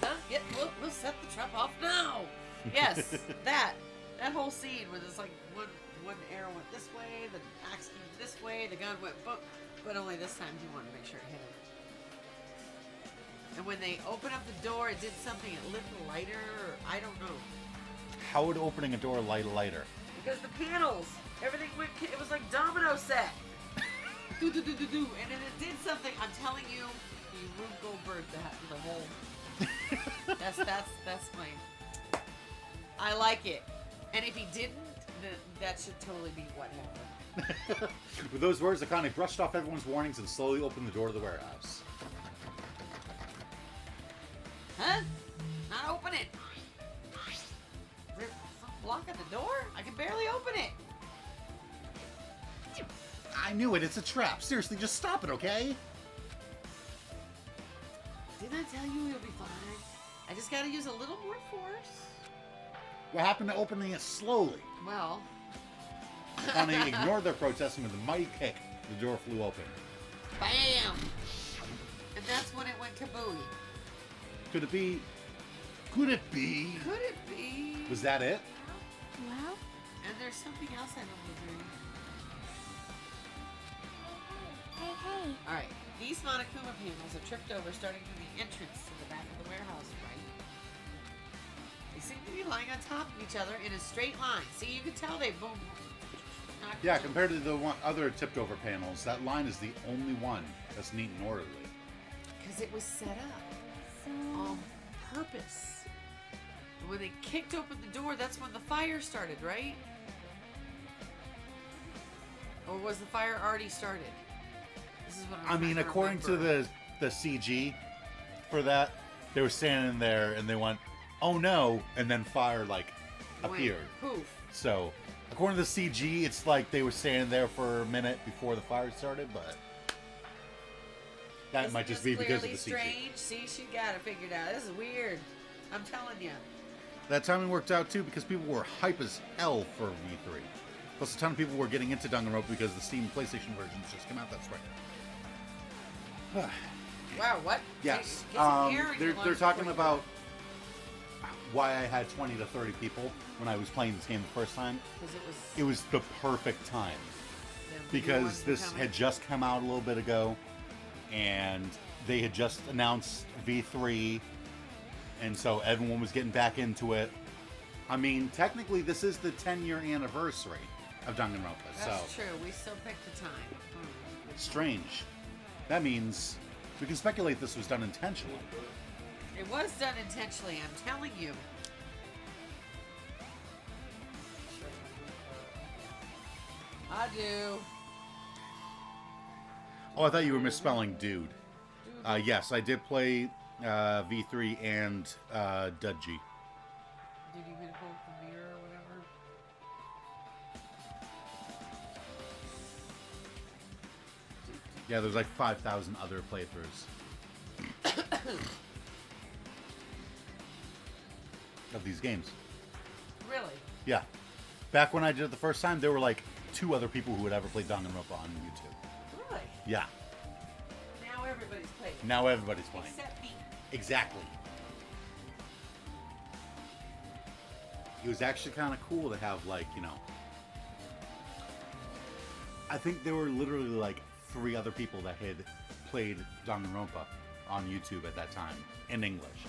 Huh? Yeah, we'll set the trap off now. Yes, that whole scene where there's like one arrow went this way, the axe came this way, the gun went boom, but only this time he wanted to make sure it hit him. And when they opened up the door, it did something. It lit the lighter. Or I don't know. How would opening a door light a lighter? Because the panels, everything went. It was like domino set. Do do do do do, and then it did something. I'm telling you, he Rube Goldberg the whole. That's my. I like it, and if he didn't, then that should totally be what happened. With those words, Akane brushed off everyone's warnings and slowly opened the door to the warehouse. Huh? Not open it. Rip some block at the door? I can barely open it. I knew it. It's a trap. Seriously, just stop it, okay? Didn't I tell you it'll be fine? I just gotta use a little more force. What happened to opening it slowly? Well, Akane ignored their protest and with a mighty kick, the door flew open. bam! And that's when it went kabooey. Could it be? Could it be? Could it be? Was that it? Well, And there's something else I don't agree. hey. Alright, these Monokuma panels are tripped over starting from the entrance to the back of the warehouse, right? They seem to be lying on top of each other in a straight line. See, you can tell they boom. knocked Yeah, each compared to the other tipped over panels, that line is the only one that's neat and orderly. Because it was set up So, on purpose. And when they kicked open the door, that's when the fire started, right? Or was the fire already started? This is what I'm I trying mean, to according to remember. the CG for that, they were standing there and they went, "Oh no!" and then fire like Went appeared. Poof. So, according to the CG, it's like they were standing there for a minute before the fire started, but that Isn't might just this be because of clearly the CG. strange? See, she got it figured out. This is weird. I'm telling you. That timing worked out too because people were hype as hell for V3. Plus, a ton of people were getting into Danganronpa because the Steam PlayStation versions just came out. That's right. Wow, what? Yes. Get some air in your They're lungs talking before you about why I had 20 to 30 people when I was playing this game the first time. go. 'Cause It was the perfect time the new because ones were this coming. had just come out a little bit ago, and they had just announced V3, and so everyone was getting back into it. I mean, technically, this is the 10-year anniversary of Danganronpa, That's so true. We still picked a time. strange. That means we can speculate this was done intentionally. It was done intentionally, I'm telling you. I do. Oh, I thought you were misspelling dude. Yes, I did play V3 and Dudgy. Did you hit hold the mirror or whatever? Yeah, there's like 5,000 other playthroughs of these games. Really? Yeah. Back when I did it the first time, there were like 2 other people who had ever played Danganronpa on YouTube. Really? Yeah. Now everybody's playing. Now everybody's playing. Except me. Exactly. It was actually kind of cool to have, like, you know, I think there were literally like 3 other people that had played Danganronpa on YouTube at that time in English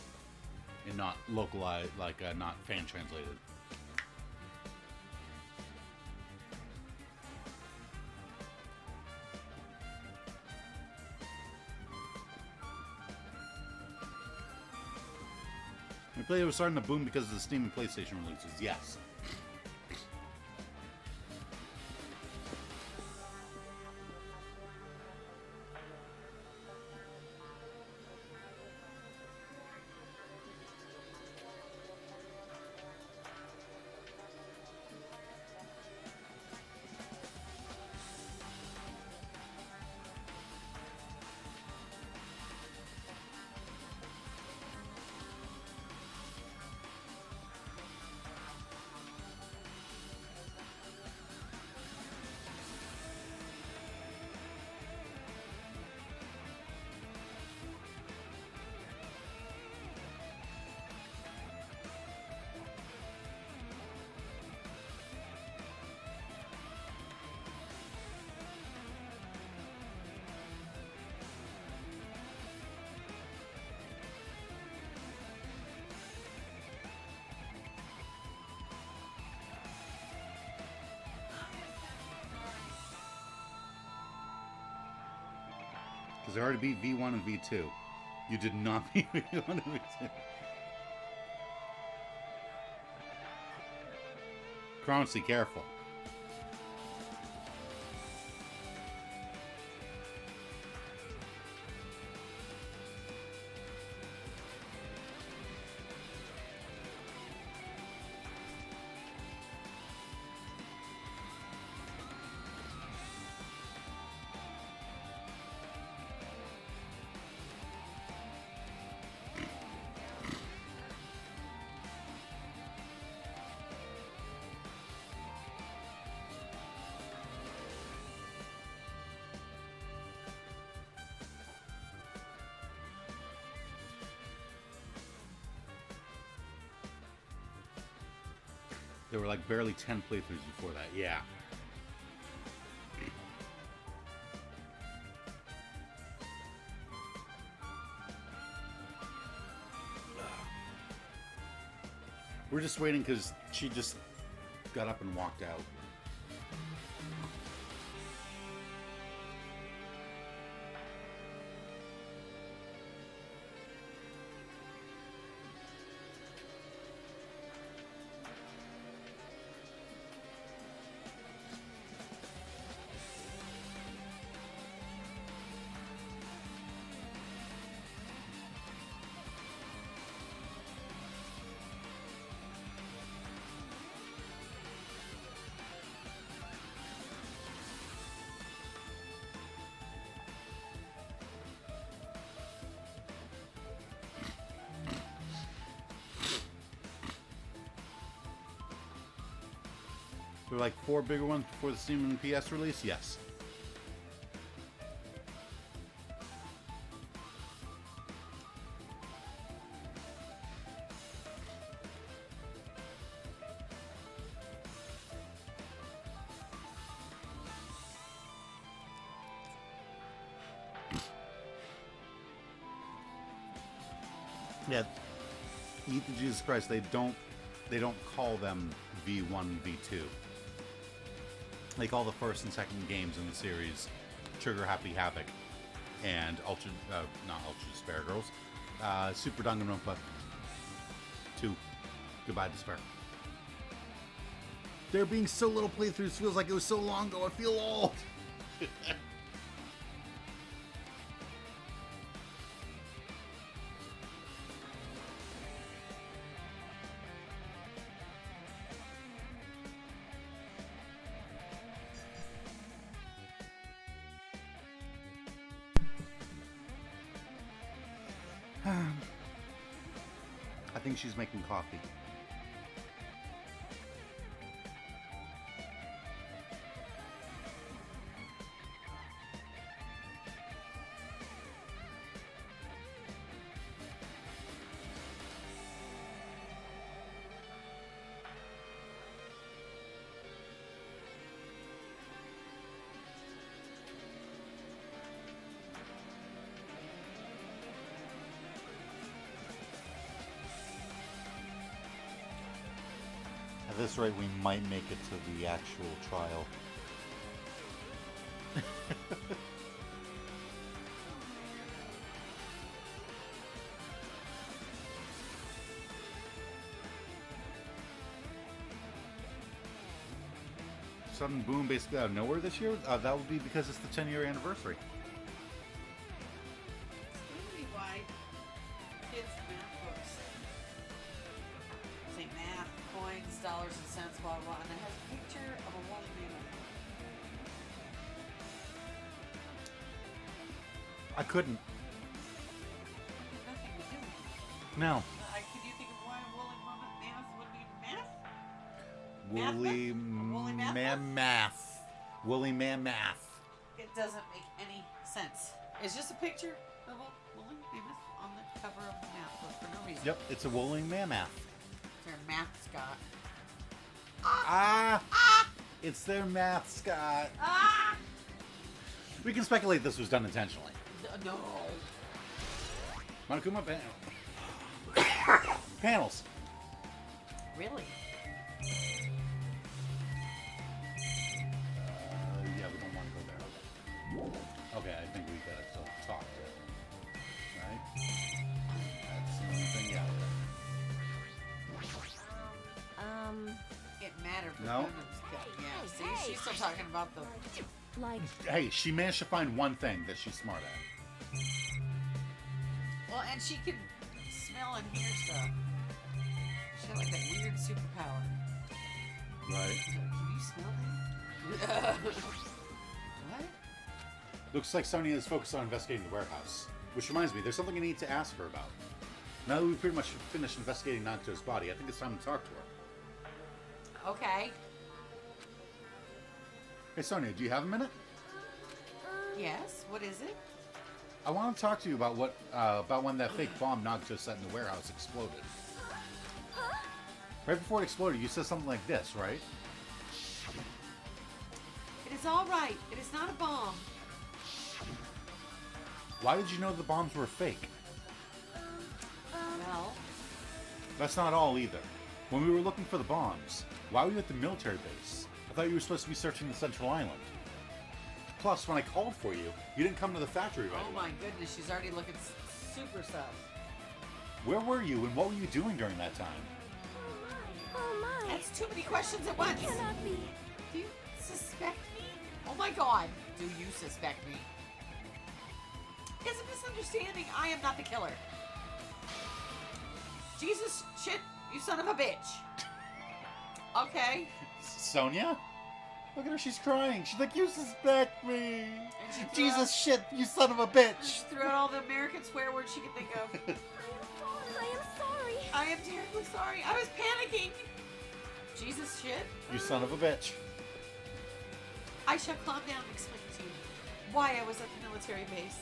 and not localized, like not fan translated. The player was starting to boom because of the Steam and PlayStation releases. Yes. Because they already beat V1 and V2. You did not beat V1 and V2. Chronically careful. There were like barely 10 playthroughs before that. Yeah. We're just waiting because she just got up and walked out. There were like 4 bigger ones before the Steam and PS release? Yes. Yeah. Eat the Jesus Christ, they don't call them V1, V2. They call the first and second games in the series Trigger Happy Havoc and not Ultra Despair Girls, Super Danganronpa 2, Goodbye Despair. There being so little playthroughs feels like it was so long ago. I feel old. I think she's making coffee. At this rate, we might make it to the actual trial. Sudden boom basically out of nowhere this year? That would be because it's the 10-year anniversary. Maybe why kids' math books say math, coins, dollars and cents, blah blah, and it has a picture of a woolly mammoth. I couldn't. Nothing to do with it. No. Can you think of why a woolly mammoth would be math? Woolly Woolly mammoth? mammoth. Woolly mammoth. It doesn't make any sense. It's just a picture of a woolly mammoth on the cover of the math book for no reason. Yep, it's a woolly mammoth. It's their mascot. It's their mascot. Ah! We can speculate this was done intentionally. No. Monokuma panels. Really? Yeah, we don't want to go there. Okay, I think we gotta still talk to it. Right? That's the only thing, yeah. It mattered for No. Yeah, see, she's still talking about the... Like, Hey, she managed to find one thing that she's smart at. Well, and she could smell and hear stuff. She had like that weird superpower. Right. Can you smell that? What? Looks like Sonya is focused on investigating the warehouse. Which reminds me, there's something I need to ask her about. Now that we've pretty much finished investigating Nagito's body, I think it's time to talk to her. Okay. Hey Sonya, do you have a minute? Yes, what is it? I want to talk to you about about when that fake bomb Nagito set in the warehouse exploded. Right before it exploded, you said something like this, right? It is all right. It is not a bomb. Why did you know the bombs were fake? Well, That's not all either. When we were looking for the bombs, why were you at the military base? I thought you were supposed to be searching the Central Island. Plus, when I called for you, you didn't come to the factory right oh away. my goodness, she's already looking super stuff. Where were you and what were you doing during that time? oh my. That's too many questions at once. Cannot be. Do you suspect me? Oh my god, do you suspect me? It's a misunderstanding. I am not the killer. Jesus shit, you son of a bitch. Okay. Sonya? Look at her, she's crying. She's like, you suspect me. And she threw Jesus out, shit, you son of a and bitch. she threw out all the American swear words she could think of. I am sorry. I am terribly sorry. I was panicking. Jesus shit. You son of a bitch. I shall calm down and explain to you why I was at the military base.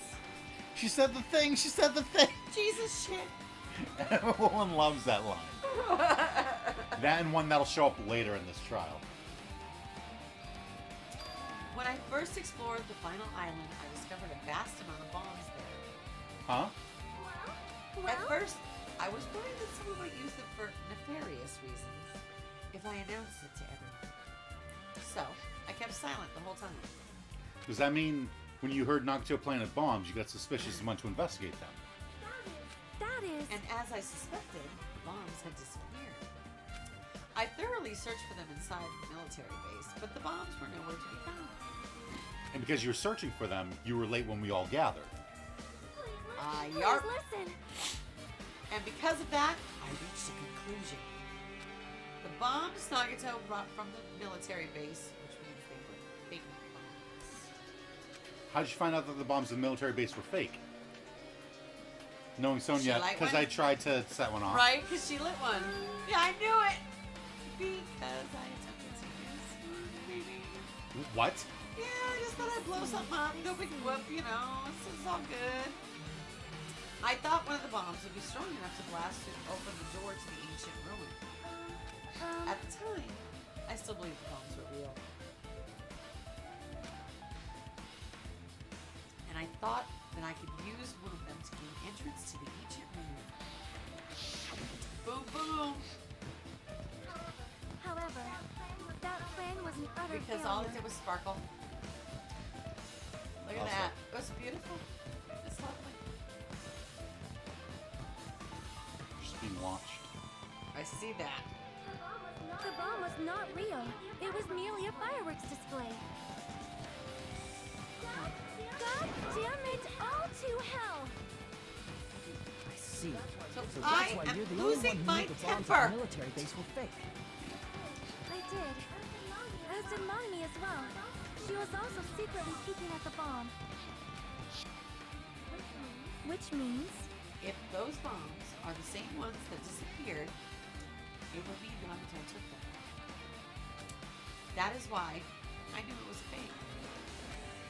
She said the thing, she said the thing. Jesus shit. Everyone loves that line. That and one that'll show up later in this trial. When I first explored the final island, I discovered a vast amount of bombs there. Huh? At first, I was worried that someone might use them for nefarious reasons if I announced it to everyone. So, I kept silent the whole time. Does that mean when you heard Nagito planted bombs, you got suspicious and went to investigate them? That is. And as I suspected, the bombs had disappeared. I thoroughly searched for them inside the military base, but the bombs were nowhere to be found. And because you were searching for them, you were late when we all gathered. Yarp. Please listen. And because of that, I reached a conclusion. The bombs Nagato brought from the military base, which means they were fake bombs. How did you find out that the bombs in the military base were fake? Knowing Sonia, She light because one? I tried to set one off. Right? Because she lit one. Yeah, I knew it! Because I attempted to use one, maybe. What? Yeah, I just thought I'd blow something up, no big whoop, you know, it's all good. I thought one of the bombs would be strong enough to blast and open the door to the ancient ruin. At the time, I still believed the bombs were real. And I thought that I could use one of them to gain entrance to the ancient ruin. Boom, boom! However, that plan was an utter Because failure. all it did was sparkle. Look at Also- that. It was beautiful. It's lovely. Just being watched. I see that. The bomb was not real. It was merely a fireworks display. God damn it all to hell! I see. So So I that's why am you're the only losing one who my knew the bombs temper. at the military base were fake. I did. As did Mommy as well. She was also secretly peeking at the bomb. Which means If those bombs are the same ones that disappeared, it would mean Nagato took them. That is why I knew it was fake.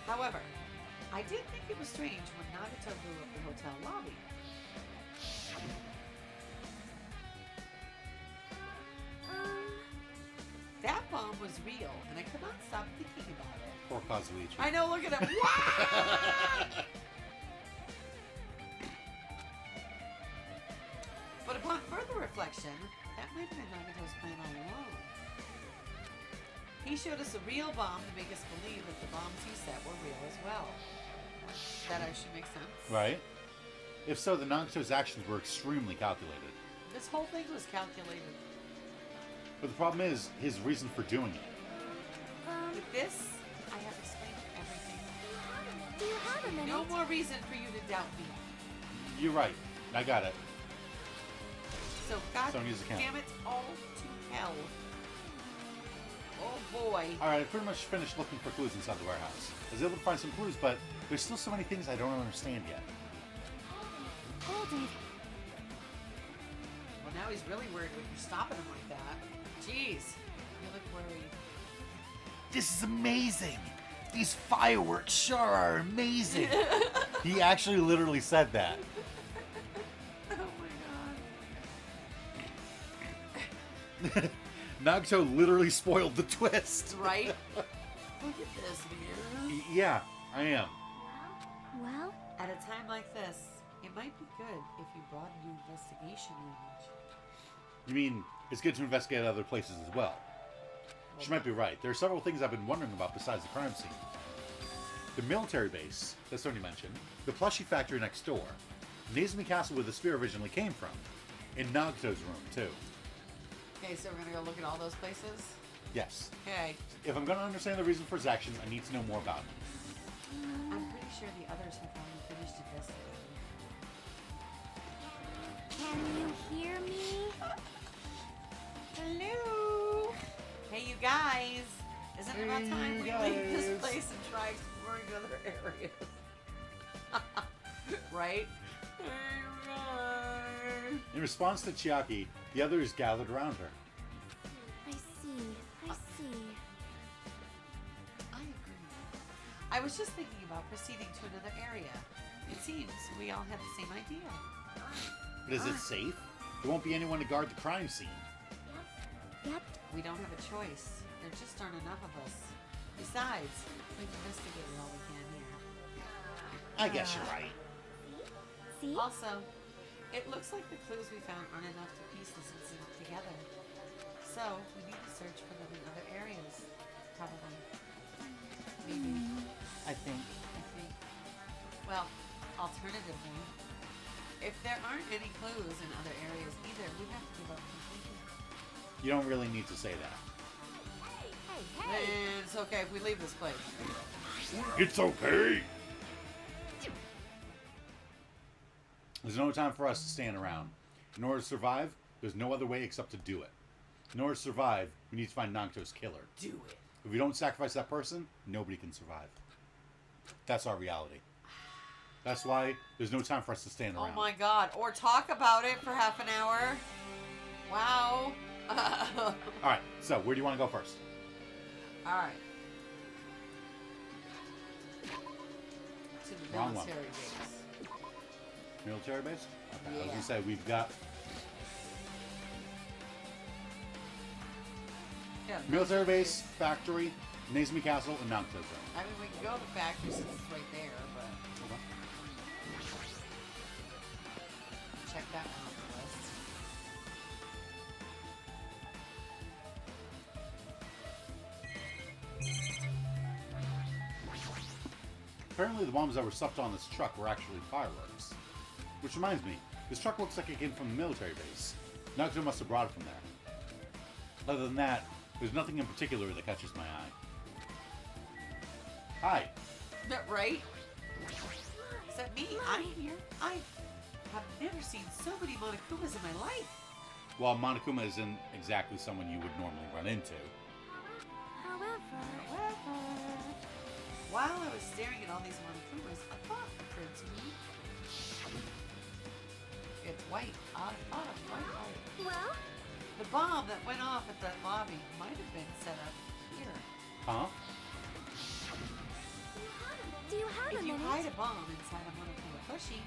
However, I did think it was strange when Nagato blew up the hotel lobby. That bomb was real, and I could not stop thinking about it. Poor Kazuichi. I know, look at him. Wow! But upon further reflection, that might have been Nagato's plan all along. He showed us a real bomb to make us believe that the bombs he set were real as well. That actually makes sense. Right? If so, the Nagato's actions were extremely calculated. This whole thing was calculated. But the problem is his reason for doing it. With this, I have explained everything. do you have a minute? No more reason for you to doubt me. You're right. I got it. So, God Sonya's account. damn it, all to hell. Oh boy. Alright, I pretty much finished looking for clues inside the warehouse. I was able to find some clues, but there's still so many things I don't understand yet. Hold it. Well, now he's really worried when you're stopping him like that. Jeez. You look worried. This is amazing! These fireworks sure are amazing! He actually literally said that. Oh my god. Nagato literally spoiled the twist. Right? Look at this, man. Yeah, I am. Well, At a time like this, it might be good if you broaden your investigation range. You mean it's good to investigate other places as well? She might be right. There are several things I've been wondering about besides the crime scene. The military base that Sonya mentioned, the plushie factory next door, Nezumi Castle where the spear originally came from, and Nagato's room too. Okay, so we're gonna go look at all those places? Yes. Okay. If I'm going to understand the reason for his actions, I need to know more about him. I'm pretty sure the others have already finished investigating. can you hear me? Hello! Hey, you guys! Isn't it about time we leave this guys. place and try exploring other areas? Right? Hey, you guys! In response to Chiaki, the others gathered around her. I see. I see. I agree. I was just thinking about proceeding to another area. It seems we all have the same idea. But is it safe? There won't be anyone to guard the crime scene. Yep. We don't have a choice. There just aren't enough of us. Besides, we've investigated all we can here. I guess you're right. See? Also, it looks like the clues we found aren't enough to piece this incident together. So, we need to search for them in other areas. Probably. Maybe. I think. I think. Well, alternatively, if there aren't any clues in other areas either, we have to give up completely. You don't really need to say that. Hey, It's okay if we leave this place. It's okay. There's no time for us to stand around. In order to survive, there's no other way except to do it. In order to survive, we need to find Nagato's killer. Do it. If we don't sacrifice that person, nobody can survive. That's our reality. That's why there's no time for us to stand Oh around. my god. Or talk about it for half an hour. Wow. Alright, so where do you want to go first? Alright. To the Wrong one. military base. Military base? Okay, I was Yeah. going to say, we've got Yeah, military base, factory, Nezumi Castle, and Nagato's room. I mean, we can go to the factory since it's right there, but check that one off the list. Apparently the bombs that were stuffed on this truck were actually fireworks. Which reminds me, this truck looks like it came from the military base. Nagato must have brought it from there. Other than that, there's nothing in particular that catches my eye. Hi. Right? Is that me? I'm here. I have never seen so many Monokumas in my life. Well, Monokuma isn't exactly someone you would normally run into. however, While I was staring at all these Monokumas, a thought occurred to me. It's white. I thought of white light. well, The bomb that went off at that lobby might have been set up here. Huh? do you have If a you minute? hide a bomb inside a Monokuma plushie,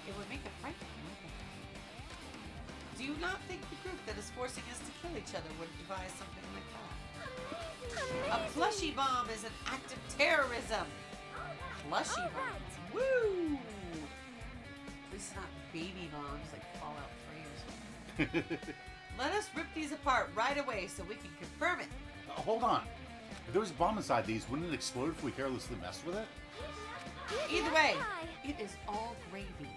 it would make a frightening weapon. Do you not think the group that is forcing us to kill each other would devise something like that? A plushie bomb is an act of terrorism. Plushie bombs. Woo! At least it's not baby bombs like Fallout 3 or something. Let us rip these apart right away so we can confirm it. Hold on. If there was a bomb inside these, wouldn't it explode if we carelessly messed with it? Either way, it is all gravy.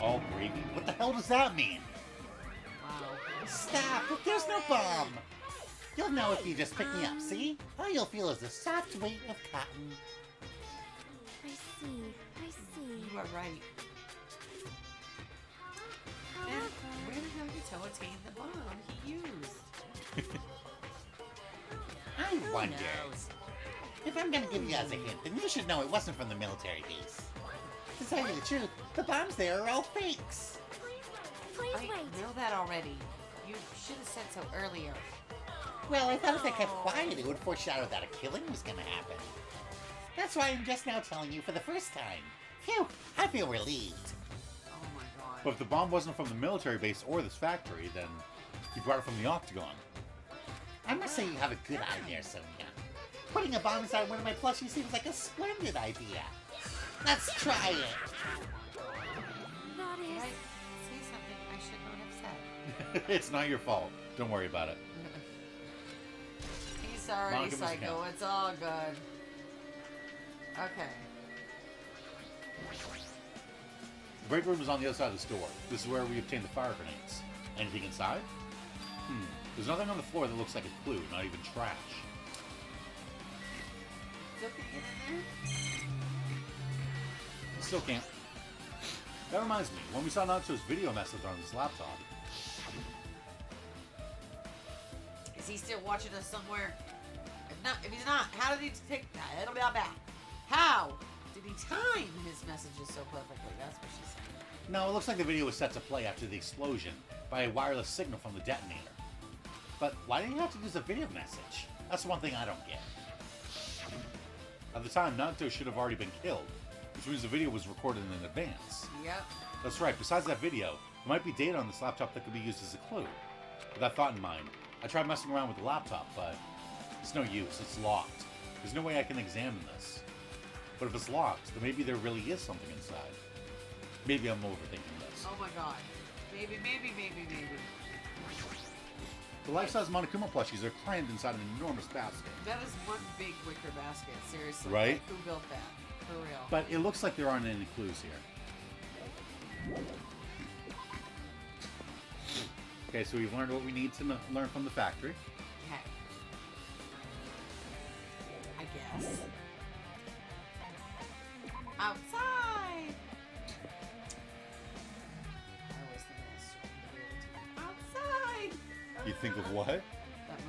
All gravy? What the hell does that mean? Wow. Stop! There's no bomb! You'll know if you just pick me up, see? All you'll feel is the soft weight of cotton. I see. You are right. Then However, where did Nagito attain the bomb he used? I wonder. If I'm gonna give you guys a hint, then you should know it wasn't from the military base. To tell you the truth, the bombs there are all fakes. please I wait. know that already. You should have said so earlier. Well, I thought if I kept quiet, it would foreshadow that a killing was gonna happen. That's why I'm just now telling you for the first time. Phew, I feel relieved. Oh my god. But if the bomb wasn't from the military base or this factory, then you brought it from the Octagon. I must say you have a good eye there, Sonia. Putting a bomb inside one of my plushies seems like a splendid idea. Let's try it. That Did I is, say something I should not have said? It's not your fault. Don't worry about it. He's already Monica must psycho. count. It's all good. Okay. The break room is on the other side of the store. This is where we obtain the fire grenades. Anything inside? There's nothing on the floor that looks like a clue, not even trash. Still can get in there? Still can't. That reminds me, when we saw Nacho's video message on his laptop, Is he still watching us somewhere? If he's not, how did he take that? It'll be all back. How did he time his messages so perfectly? That's what she's saying. no, it looks like the video was set to play after the explosion by a wireless signal from the detonator. But why did he have to use a video message? That's one thing I don't get. At the time, Naruto should have already been killed, which means the video was recorded in advance. Yep. That's right, besides that video, there might be data on this laptop that could be used as a clue. With that thought in mind, I tried messing around with the laptop, but it's no use, it's locked. There's no way I can examine this. But if it's locked, then maybe there really is something inside. Maybe I'm overthinking this. Oh my god. Maybe. The life-size Monokuma plushies are crammed inside an enormous basket. That is one big wicker basket. Seriously. Right? Like, who built that? For real. But it looks like there aren't any clues here. Okay, so we've learned what we need to learn from the factory. Okay. I guess. Outside! I always think of outside! You think of what? That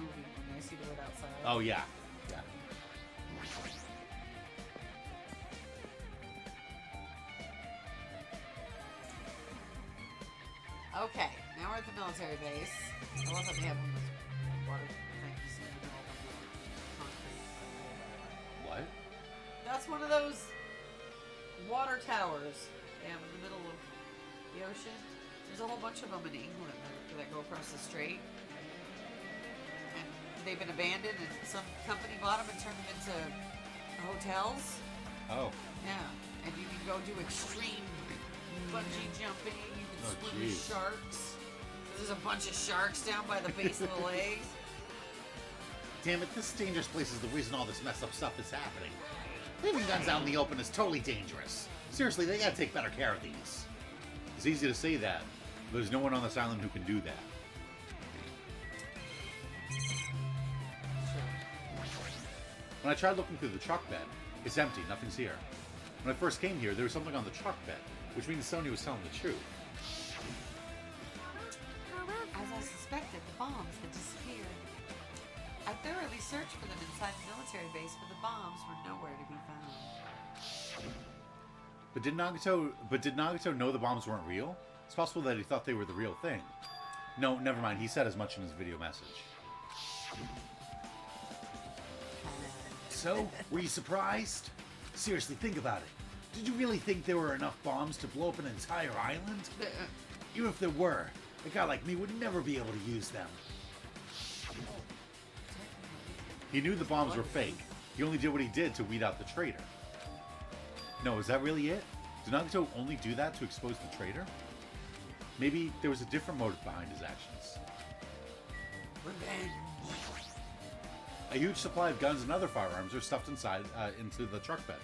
movie, when I see the word outside. Oh, yeah. Yeah. Okay, now we're at the military base. I love that they have one of those water things. You know, concrete. What? That's one of those water towers in the middle of the ocean. There's a whole bunch of them in England that go across the strait. And they've been abandoned, and some company bought them and turned them into hotels. Oh. Yeah, and you can go do extreme bungee jumping. You can Oh, swim with jeez. sharks. There's a bunch of sharks down by the base of the legs. Damn it, this dangerous place is the reason all this messed up stuff is happening. Leaving guns out in the open is totally dangerous. Seriously, they gotta take better care of these. It's easy to say that. But there's no one on this island who can do that. When I tried looking through the truck bed, it's empty, nothing's here. When I first came here, there was something on the truck bed, which means Sony was telling the truth. However, As I suspected, the bombs had disappeared. I thoroughly searched for them inside the military base, but the bombs were nowhere to be found. But did Nagato know the bombs weren't real? It's possible that he thought they were the real thing. No, never mind. He said as much in his video message. So, were you surprised? Seriously, think about it. Did you really think there were enough bombs to blow up an entire island? Even if there were, a guy like me would never be able to use them. He knew the bombs were fake. He only did what he did to weed out the traitor. No, is that really it? Did Nagato only do that to expose the traitor? Maybe there was a different motive behind his actions. Revenge. A huge supply of guns and other firearms are stuffed inside into the truck bed.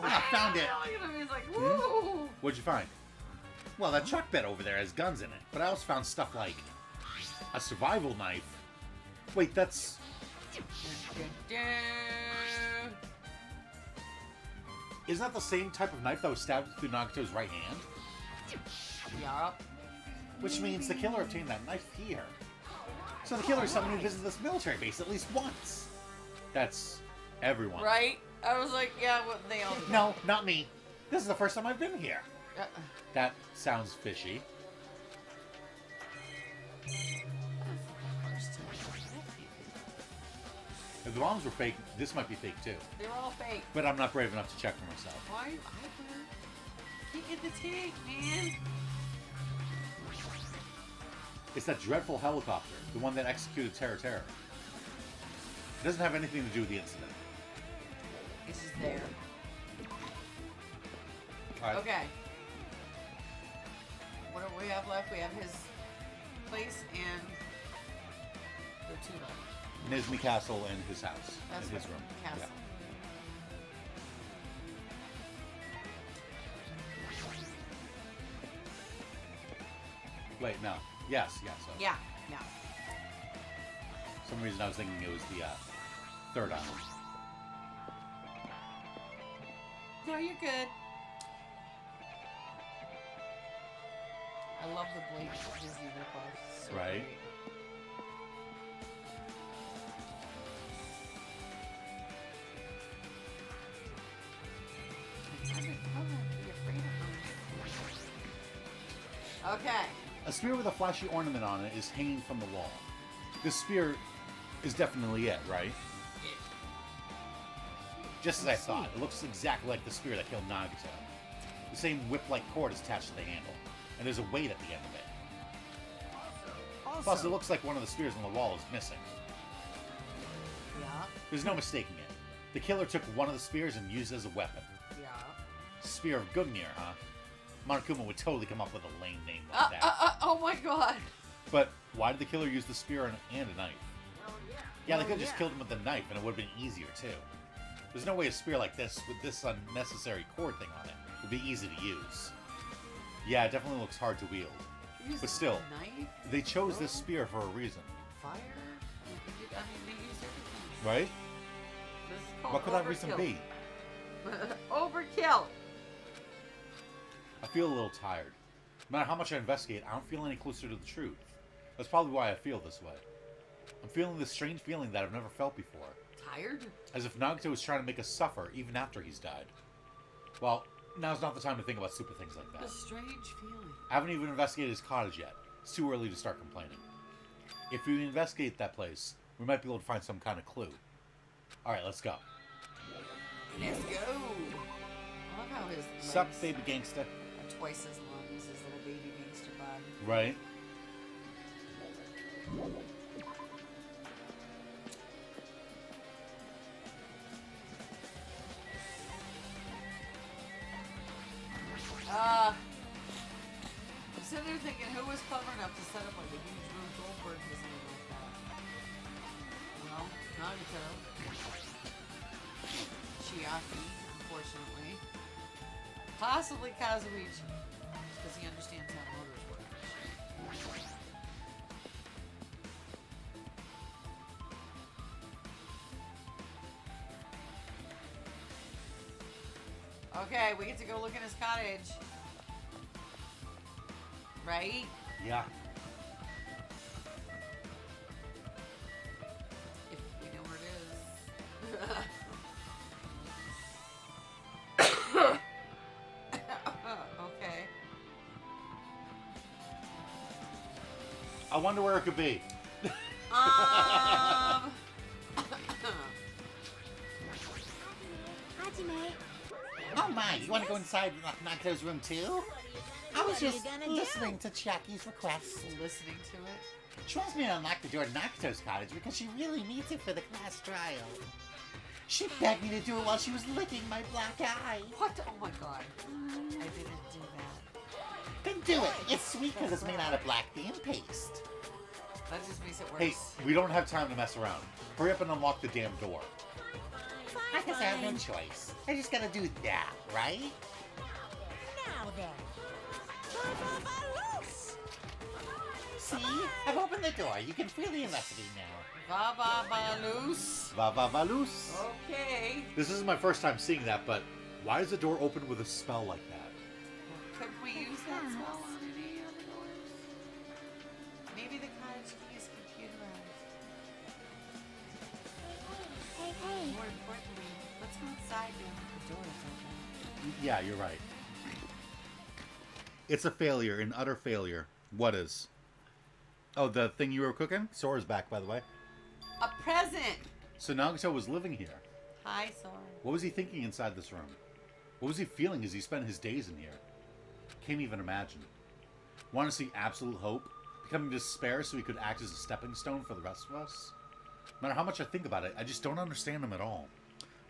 I found it! Look at him, he's like, woo! What'd you find? Well, that truck bed over there has guns in it, but I also found stuff like a survival knife. Wait, that's... Isn't that the same type of knife that was stabbed through Nagato's right hand? Yup. Which means the killer obtained that knife here. So the killer is someone who visits this military base at least once. That's everyone. Right? I was like, yeah, well, they all do. No, not me. This is the first time I've been here. That sounds fishy. If the bombs were fake, this might be fake too. They're all fake. But I'm not brave enough to check for myself. Why? I can't get the tank, man. It's that dreadful helicopter, the one that executed Terror. It doesn't have anything to do with the incident. It's just there. Alright. Okay. What do we have left? We have his place and the two left. Nizmi Castle and his house. That's and his right. room. Castle. Yeah. Wait, no. Yes. So. Yeah. Yeah. For some reason I was thinking it was the third island. No, you're good. I love the Blake Disney ripoffs. So Right. great. Okay. A spear with a flashy ornament on it is hanging from the wall. This spear is definitely it, right? Just as I thought. It looks exactly like the spear that killed Nagato. The same whip-like cord is attached to the handle, and there's a weight at the end of it. Plus, it looks like one of the spears on the wall is missing. Yeah. There's no mistaking it. The killer took one of the spears and used it as a weapon. Yeah. Spear of Gungnir, huh? Monokuma would totally come up with a lame name like that. Oh my god. But why did the killer use the spear and a knife? Yeah, they could have just killed him with the knife and it would have been easier too. There's no way a spear like this, with this unnecessary cord thing on it, would be easy to use. Yeah, it definitely looks hard to wield. Used But still, a knife, they chose this spear for a reason, fire. I mean, they used everything. right? This is called What could that reason overkill. be? Overkill. I feel a little tired. No matter how much I investigate, I don't feel any closer to the truth. That's probably why I feel this way. I'm feeling this strange feeling that I've never felt before. Tired? As if Nagato was trying to make us suffer even after he's died. Well, now's not the time to think about stupid things like A that. strange feeling. I haven't even investigated his cottage yet. It's too early to start complaining. If we investigate that place, we might be able to find some kind of clue. Alright, let's go. Let's go. I love how his legs Sup, baby gangsta. are twice as long as his little baby gangster body. Right? I'm sitting there thinking, who was clever enough to set up like a huge Rube Goldberg design like that? Well, Nagato. Chiaki, unfortunately. Possibly Kazuichi, because he understands how motors work. Okay, we get to go look in his cottage. Right? Yeah. If we know where it is. Okay. I wonder where it could be. Hajime, Oh my, you want to go inside Nagato's room too? I was just listening to Chiaki's request. Listening to it. She wants me to unlock the door to Nagato's cottage because she really needs it for the class trial. She begged me to do it while she was licking my black eye. What? Oh my god. I didn't do that. Then do it. It's sweet because it's made out of black bean paste. That just makes it worse. Hey, we don't have time to mess around. Hurry up and unlock the damn door. I guess I have no choice. I just gotta do that, right? now then. See? I've opened the door. You can freely investigate now. Va va va loose. Va va va loose. Okay. This is my first time seeing that, but why is the door open with a spell like that? Couldn't we use that spell on any other doors? Maybe the cottage key is computerized. Hey, More importantly, let's go inside now. The door is open. Yeah, you're right. It's a failure, an utter failure. What is? Oh, the thing you were cooking? Sora's back, by the way. A present! So Nagato was living here. Hi, Sora. What was he thinking inside this room? What was he feeling as he spent his days in here? Can't even imagine. Want to see absolute hope? Becoming despair so he could act as a stepping stone for the rest of us? No matter how much I think about it, I just don't understand him at all.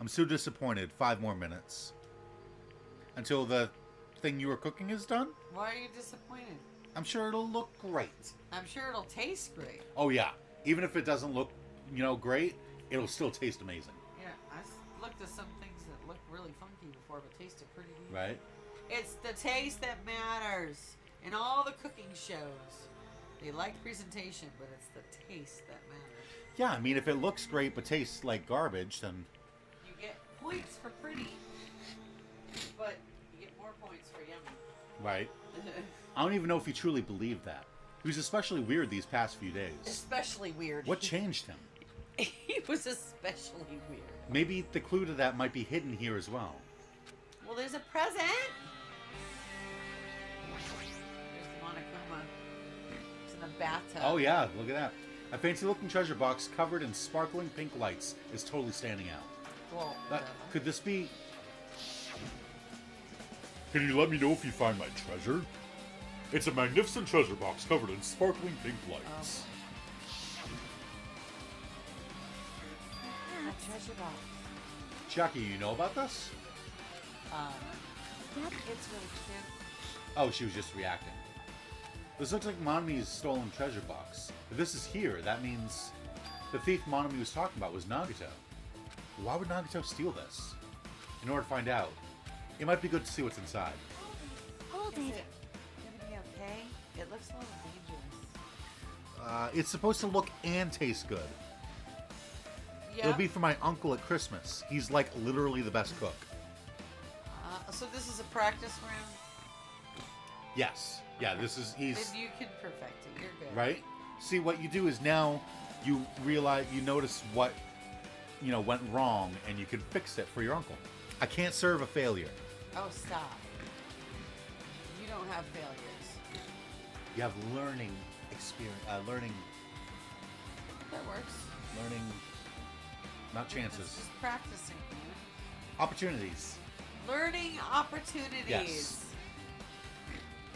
I'm so disappointed. 5 more minutes. Until the thing you were cooking is done? Why are you disappointed? I'm sure it'll look great. I'm sure it'll taste great. Oh yeah. Even if it doesn't look, great, it'll still taste amazing. Yeah, looked at some things that looked really funky before, but tasted pretty good. Right? It's the taste that matters. In all the cooking shows, they like presentation, but it's the taste that matters. Yeah, I mean, if it looks great but tastes like garbage, then... You get points for pretty, but you get more points for yummy. Right. I don't even know if he truly believed that. He was especially weird these past few days. Especially weird. What changed him? He was especially weird. Maybe the clue to that might be hidden here as well. Well, there's a present. There's the Monokuma. It's in the bathtub. Oh yeah, look at that. A fancy-looking treasure box covered in sparkling pink lights is totally standing out. Well, Could this be... Can you let me know if you find my treasure? It's a magnificent treasure box covered in sparkling pink lights. a treasure box. Jackie, you know about this? Yep. It's really cute. Oh, she was just reacting. This looks like Monomi's stolen treasure box. If this is here, that means the thief Monomi was talking about was Nagato. Why would Nagato steal this? In order to find out, it might be good to see what's inside. Hold Is it. it gonna be okay? It looks a little It's supposed to look and taste good. Yeah. It'll be for my uncle at Christmas. He's like literally the best cook. So this is a practice round. Yes. Yeah, he's Then you can perfect it. You're good. right. See, what you do is now you notice what, went wrong, and you can fix it for your uncle. I can't serve a failure. Oh, stop. You don't have failures. You have learning experience, learning, That works. not It's chances, just practicing. opportunities. Learning opportunities. Yes.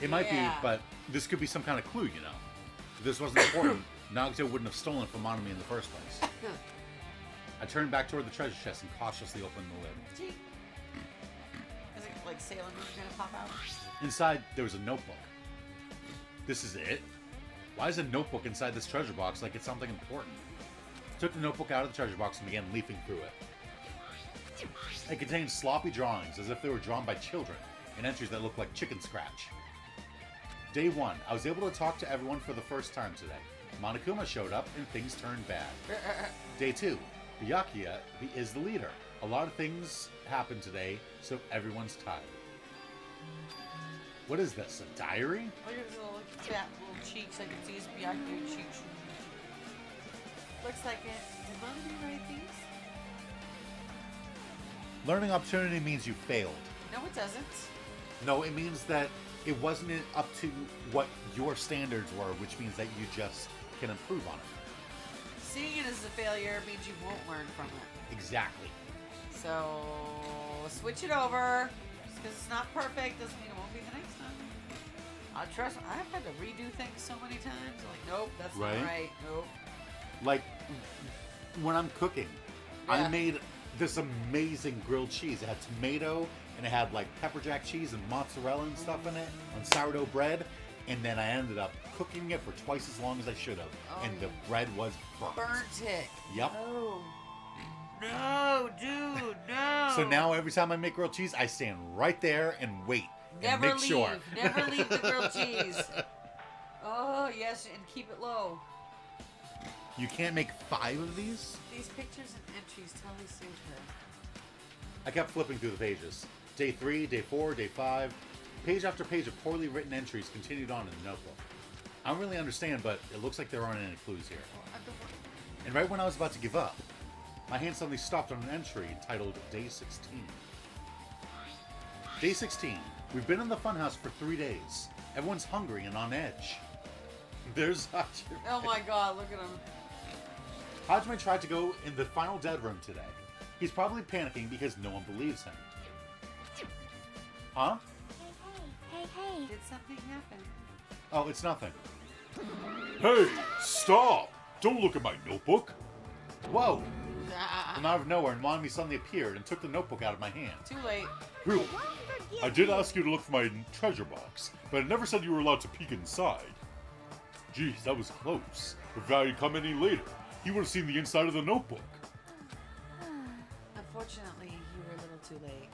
It might be, Yeah. but this could be some kind of clue, If this wasn't important, Nagato wouldn't have stolen from Monami in the first place. I turned back toward the treasure chest and cautiously opened the lid. Gee. Is it like Sailor Moon gonna pop out? Inside, there was a notebook. This is it? Why is a notebook inside this treasure box like it's something important? I took the notebook out of the treasure box and began leafing through it. It contained sloppy drawings, as if they were drawn by children, and entries that looked like chicken scratch. Day 1, I was able to talk to everyone for the first time today. Monokuma showed up, and things turned bad. Day 2, Byakuya is the leader. A lot of things happened today, so everyone's tired. What is this, a diary? Look at his little fat little cheeks. I can see his Byakuya cheeks. Looks like it. Did Mommy write these? Learning opportunity means you failed. No, it doesn't. No, it means that it wasn't up to what your standards were, which means that you just can improve on it. Seeing it as a failure means you won't learn from it. Exactly. So, switch it over. Just because it's not perfect doesn't mean it won't be the next time. Trust me, I've had to redo things so many times. I'm like, nope, that's Right? not right. Nope. Like, when I'm cooking, Yeah. I made this amazing grilled cheese. It had tomato, and it had like pepper jack cheese and mozzarella and stuff in it on sourdough bread. And then I ended up cooking it for twice as long as I should have. Oh, and the bread was burnt. Burnt it. Yep. No. No, dude, no. So now every time I make grilled cheese, I stand right there and wait. Never and make leave. sure. Never leave the grilled cheese. Oh, yes, and keep it low. You can't make 5 of these? These pictures and entries totally suit her. I kept flipping through the pages. Day 3, day 4, day 5. Page after page of poorly written entries continued on in the notebook. I don't really understand, but it looks like there aren't any clues here. And right when I was about to give up, my hand suddenly stopped on an entry titled Day 16. Day 16. We've been in the funhouse for 3 days. Everyone's hungry and on edge. There's Hajime. Oh my god, look at him. Hajime tried to go in the final dead room today. He's probably panicking because no one believes him. Huh? Hey. Did something happen? Oh, it's nothing. Hey, stop! Don't look at my notebook. Whoa! From out of nowhere, Mommy suddenly appeared and took the notebook out of my hand. Too late. Phew. I did ask you to look for my treasure box, but I never said you were allowed to peek inside. Geez, that was close. If I had come any later, he would have seen the inside of the notebook. Unfortunately, you were a little too late.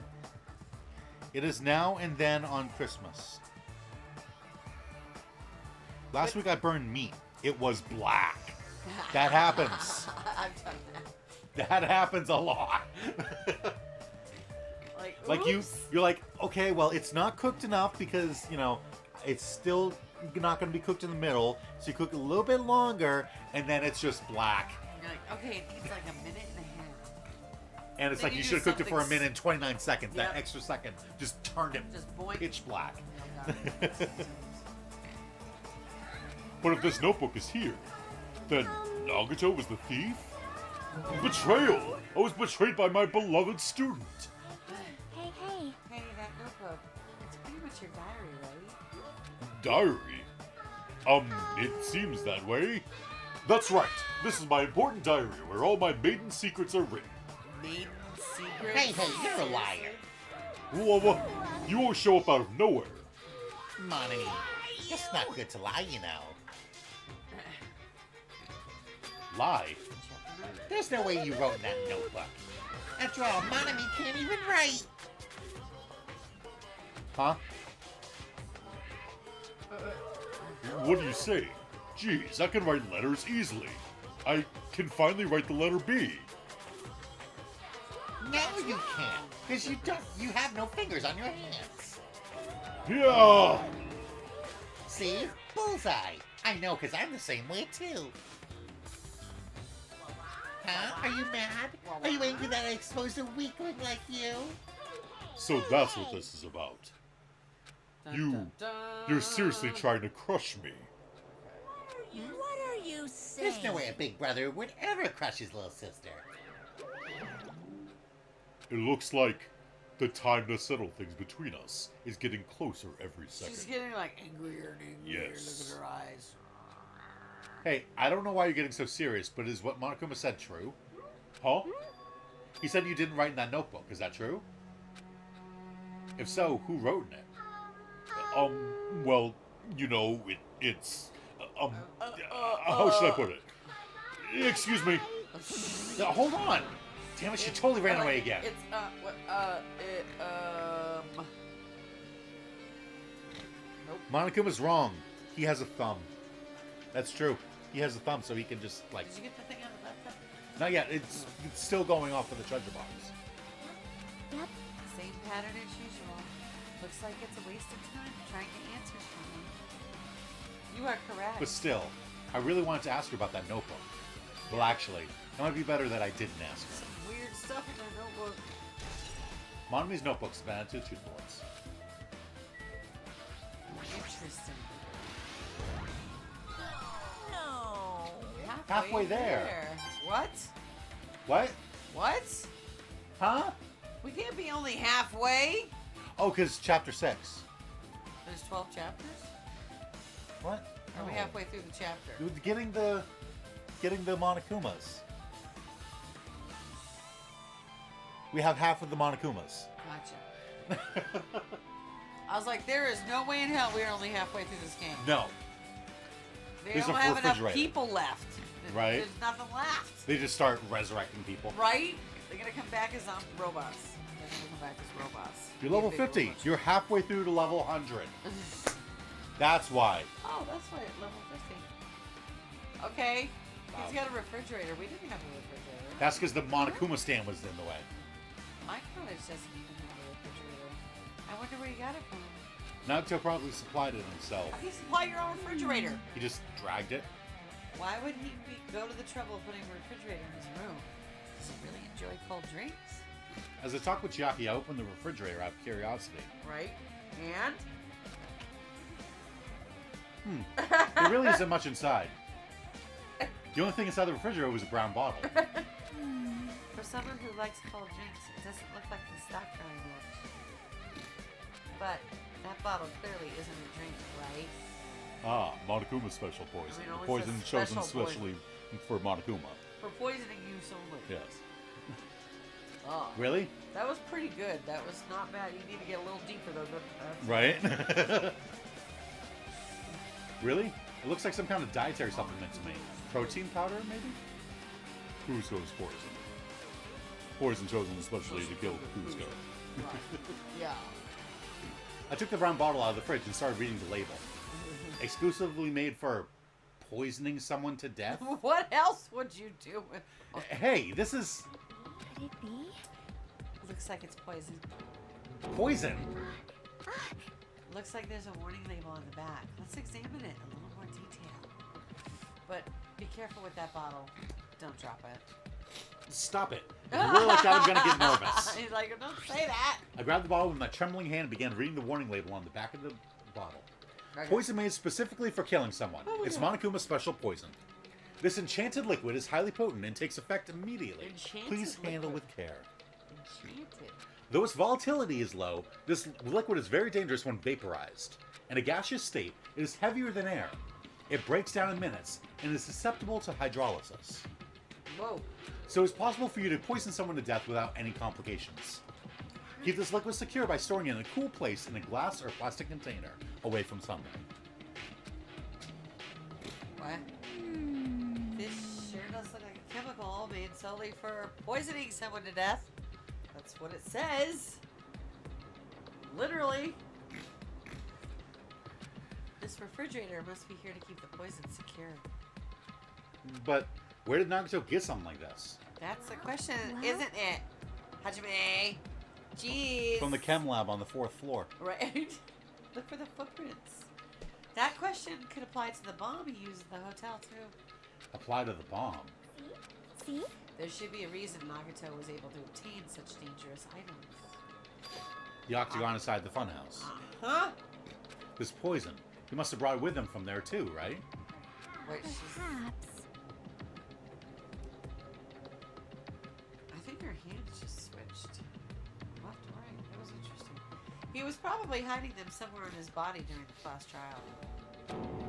It is now and then on Christmas. Last week I burned meat. It was black. That happens. I've done that. That happens a lot. Like oops. you're like, okay, well, it's not cooked enough because, it's still not going to be cooked in the middle. So you cook it a little bit longer, and then it's just black. You're like, okay, it needs like a minute and a half. And it's Then like you you do should have cooked it for a something minute and 29 seconds. Yep. That extra second just turned it Just boink. pitch black. Oh, God. But if this notebook is here, then Nagato was the thief? Betrayal! I was betrayed by my beloved student. Hey. Hey, that notebook. It's pretty much your diary, right? Diary? It seems that way. That's right. This is my important diary where all my maiden secrets are written. Maiden secret. Hey, you're a liar. Whoa. You always show up out of nowhere. Money. It's not good to lie, Lie. There's no way you wrote in that notebook. After all, Monami can't even write. Huh? What do you say? Geez, I can write letters easily. I can finally write the letter B. No, you can't. Because you have no fingers on your hands. Yeah. See? Bullseye. I know, because I'm the same way, too. Huh? Are you mad? Are you angry that I exposed a weakling like you? So that's what this is about. You're seriously trying to crush me. What are you saying? There's no way a big brother would ever crush his little sister. It looks like the time to settle things between us is getting closer every second. She's getting like angrier and angrier. Yes. Look at her eyes. Hey, I don't know why you're getting so serious, but is what Monokuma said true? Huh? He said you didn't write in that notebook. Is that true? If so, who wrote in it? Well, you know, it's how should I put it? Excuse me. Hold on. Damn it, she totally ran away again. It's Nope. Monokuma's wrong. He has a thumb. That's true. He has a thumb, so he can just, like... Did you get the thing on the laptop? Not yet. It's still going off of the treasure box. Yep. Same pattern as usual. Looks like it's a waste of time trying to get answers from them. You are correct. But still, I really wanted to ask her about that notebook. Well, actually, it might be better that I didn't ask her. Some weird stuff in their notebook. Monomi's notebook's been added to the truth bullets. Interesting. No. Halfway there. What? What? What? Huh? We can't be only halfway. Oh, because chapter 6. There's 12 chapters? What? Are we halfway through the chapter? Getting the Monokumas. We have half of the Monokumas. Gotcha. I was like, there is no way in hell we're only halfway through this game. No. They There's don't a have enough refrigerator. people left. Right. There's nothing left. They just start resurrecting people. Right? They're gonna come back as robots. They're gonna come back as robots. You're level Big 50. robots. You're halfway through to level 100. That's why. Oh, that's why at level 50. Okay. He's got a refrigerator. We didn't have a refrigerator. That's because the Monokuma stand was in the way. My cottage doesn't even have a refrigerator. I wonder where you got it from. Naruto probably supplied it himself. How do you supply your own refrigerator? He just dragged it. Why would he go to the trouble of putting a refrigerator in his room? Does he really enjoy cold drinks? As I talked with Chiaki, I opened the refrigerator out of curiosity. Right? And? There really isn't much inside. The only thing inside the refrigerator was a brown bottle. For someone who likes cold drinks, it doesn't look like the stock very much. But that bottle clearly isn't a drink, right? Ah, Monokuma special poison. I mean, it only Poison says chosen special especially for Monokuma. For poisoning you solely. Yes. Oh, Really? that was pretty good. That was not bad. You need to get a little deeper though. That's Right? Really? It looks like some kind of dietary supplement to me. Protein powder, maybe? Cusco's poison. Poison chosen especially to kill Cusco. right. Yeah. I took the brown bottle out of the fridge and started reading the label. Exclusively made for poisoning someone to death? What else would you do with? Oh, Hey, this is Could it be? looks like it's poison. poison. Looks like there's a warning label on the back. Let's examine it in a little more detail. But be careful with that bottle. Don't drop it. Stop it. If you really like that, I'm gonna get nervous. He's like, don't say that. I grabbed the bottle with my trembling hand and began reading the warning label on the back of the bottle. Okay. Poison made specifically for killing someone. Oh, It's yeah. Monokuma's special poison. This enchanted liquid is highly potent and takes effect immediately. Enchanted Please handle liquid. with care. Enchanted. Though its volatility is low, this liquid is very dangerous when vaporized. In a gaseous state, it is heavier than air. It breaks down in minutes and is susceptible to hydrolysis. Whoa. So it's possible for you to poison someone to death without any complications. Keep this liquid secure by storing it in a cool place in a glass or plastic container, away from sunlight. What? This sure does look like a chemical made solely for poisoning someone to death. That's what it says. Literally. This This refrigerator must be here to keep the poison secure. But where did Nagato get something like this? That's the question, What? isn't it? Hajime. Jeez. From the chem lab on the 4th floor. Right. Look for the footprints. That question could apply to the bomb he used in the hotel, too. Apply to the bomb. See? There should be a reason Nagato was able to obtain such dangerous items. The octagon inside the funhouse. Huh? This poison. He must have brought it with him from there too, right? Wait, she's... Perhaps. I think her hands just switched left to right. That was interesting. He was probably hiding them somewhere in his body during the class trial.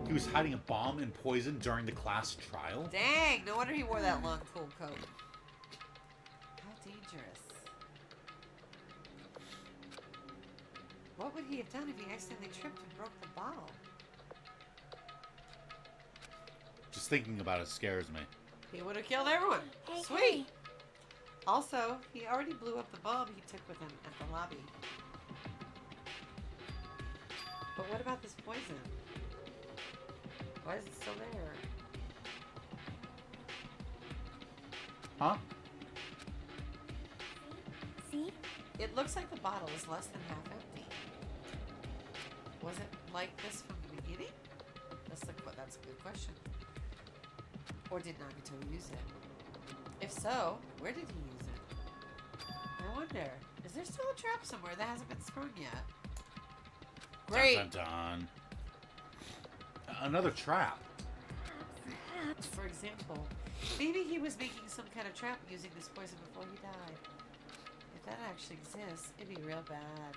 He was hiding a bomb and poison during the class trial? Dang! No wonder he wore that long, cool coat. How dangerous. What would he have done if he accidentally tripped and broke the bottle? Just thinking about it scares me. He would have killed everyone. Hey, Sweet. hey. Also, he already blew up the bomb he took with him at the lobby. But what about this poison? Why is it still there? Huh? See? It looks like the bottle is less than half empty. Was it like this from the beginning? That's a good question. Or did Nagato use it? If so, where did he use it? I wonder. Is there still a trap somewhere that hasn't been sprung yet? Great. Dun, dun, dun. Another trap. Perhaps. For example, maybe he was making some kind of trap using this poison before he died. If that actually exists, it'd be real bad.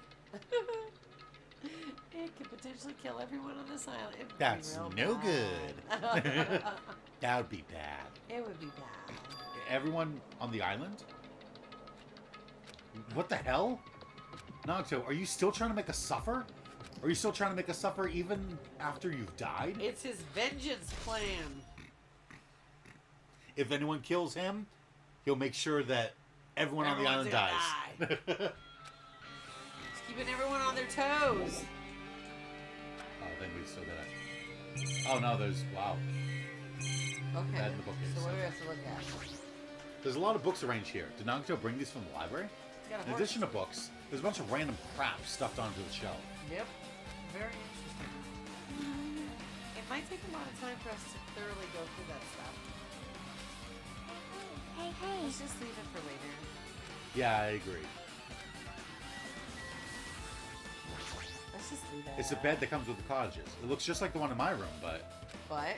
It could potentially kill everyone on this island. It would That's be real no bad. good. That would be bad. It would be bad. Everyone on the island? What the hell? Nagato, are you still trying to make us suffer? Are you still trying to make us suffer even after you've died? It's his vengeance plan. If anyone kills him, he'll make sure that everyone on the island Everyone's dies. gonna die. He's keeping everyone on their toes. Oh, I think we still got it. Oh no, there's wow. Okay. Bad in the bookcase. So what do we have to look at? There's a lot of books arranged here. Did Nagato bring these from the library? He's got a In horse. addition to books, there's a bunch of random crap stuffed onto the shelf. Yep. Very interesting. It might take a lot of time for us to thoroughly go through that stuff. Hey, hey. Let's just leave it for later. Yeah, I agree. Let's just leave it. It's a bed that comes with the cottages. It looks just like the one in my room, but But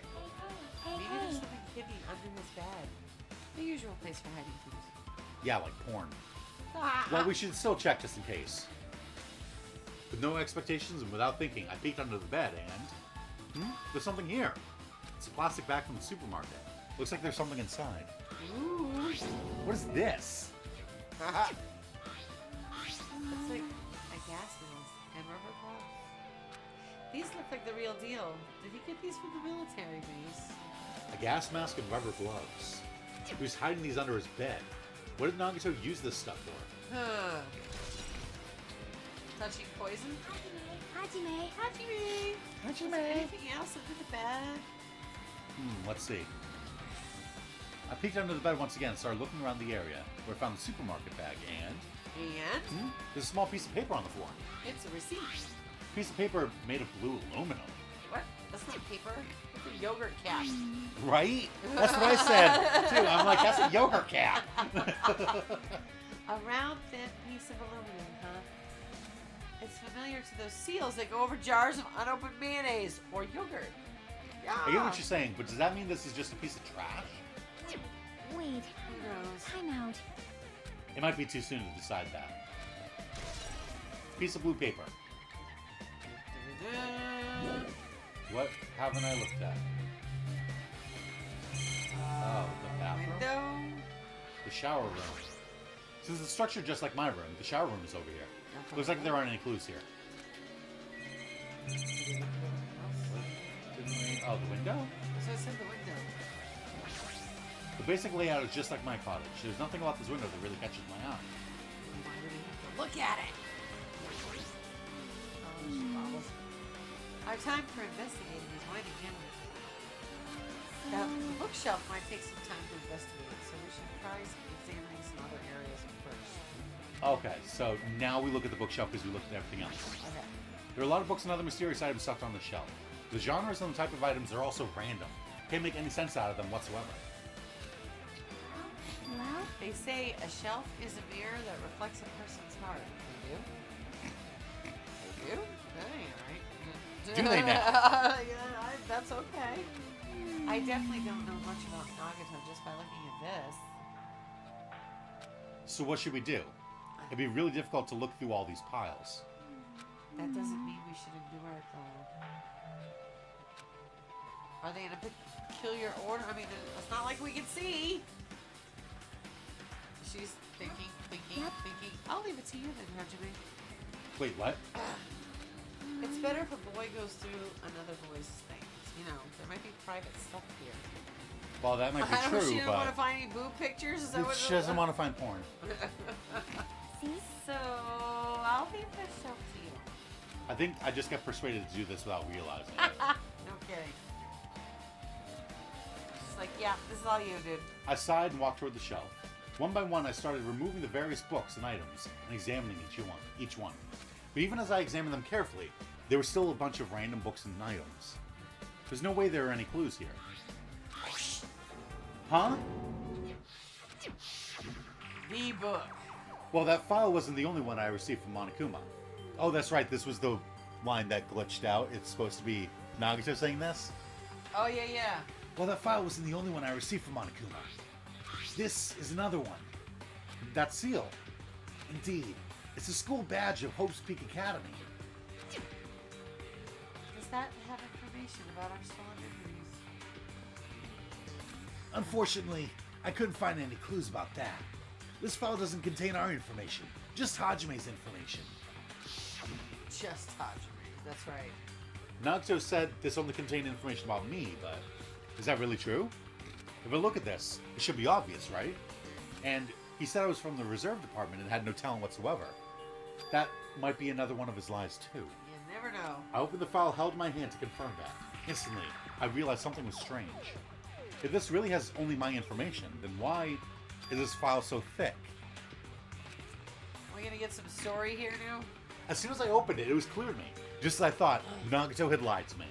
Hey, maybe hey. there's something hidden under his bed. The usual place for hiding things. yeah, like porn. Well, we should still check just in case. With no expectations and without thinking, I peeked under the bed and... there's something here. It's a plastic bag from the supermarket. Looks like there's something inside. Ooh. What is this? Looks like a gas mask and rubber gloves. These look like the real deal. Did he get these from the military base? A gas mask and rubber gloves. He was hiding these under his bed. What did Nagato use this stuff for? Huh. Touching poison? Hajime. Hajime! Is there anything else under the bed? Let's see. I peeked under the bed once again and started looking around the area, where I found the supermarket bag, and And there's a small piece of paper on the floor. it's a receipt. Piece of paper made of blue aluminum. What? That's not paper. It's a yogurt cap. Right? That's what I said, too. I'm like, that's a yogurt cap. A round, thin piece of aluminum, huh? It's familiar to those seals that go over jars of unopened mayonnaise or yogurt. Yeah. I get what you're saying, but does that mean this is just a piece of trash? Wait. Who knows? Time out. It might be too soon to decide that. Piece of blue paper. Da-da-da. What haven't I looked at? Oh, the bathroom? Window. The shower room. Since it's structured just like my room, the shower room is over here. Looks like there aren't any clues here. Oh, the window? So it said the window. The basic layout is just like my cottage. There's nothing about this window that really catches my eye. Why would he have to look at it? Oh, she bobbles. Our time for investigating is winding down. The bookshelf might take some time to investigate, so we should try examining some other areas first. Okay, so now we look at the bookshelf because we looked at everything else. Okay. There are a lot of books and other mysterious items stuffed on the shelf. The genres and the type of items are also random. Can't make any sense out of them whatsoever. Well, They say a shelf is a mirror that reflects a person's heart. They do? They do? That ain't right. Do they now? Yeah, that's okay. I definitely don't know much about Nagato just by looking at this. So what should we do? It'd be really difficult to look through all these piles. That doesn't mean we should ignore it, though. Are they in a peculiar order? I mean, it's not like we can see. She's thinking. I'll leave it to you then, Hajime. Wait, what? It's better if a boy goes through another boy's things. You know, there might be private stuff here. Well, that might be I don't know, true, she doesn't want to but find any boob pictures? Is that what she doesn't want to find porn. see? So, I'll leave this shelf to you. I think I just got persuaded to do this without realizing it. No kidding. Just like, yeah, this is all you, dude. I sighed and walked toward the shelf. One by one, I started removing the various books and items and examining each one. But even as I examined them carefully, there were still a bunch of random books and items. There's no way there are any clues here. Huh? The book. Well, that file wasn't the only one I received from Monokuma. Oh, that's right. This was the line that glitched out. It's supposed to be Nagato saying this. Oh, yeah. Well, that file wasn't the only one I received from Monokuma. This is another one. That seal. Indeed. It's a school badge of Hope's Peak Academy. Does that have information about our stolen memories? Unfortunately, I couldn't find any clues about that. This file doesn't contain our information, just Hajime's information. Just Hajime. That's right. Nagato said this only contained information about me, but is that really true? If I look at this, it should be obvious, right? And he said I was from the reserve department and had no talent whatsoever. That might be another one of his lies, too. You never know. I opened the file, held in my hand to confirm that. Instantly, I realized something was strange. If this really has only my information, then why is this file so thick? Are we gonna get some story here now? As soon as I opened it, it was clear to me. Just as I thought, Nagato had lied to me.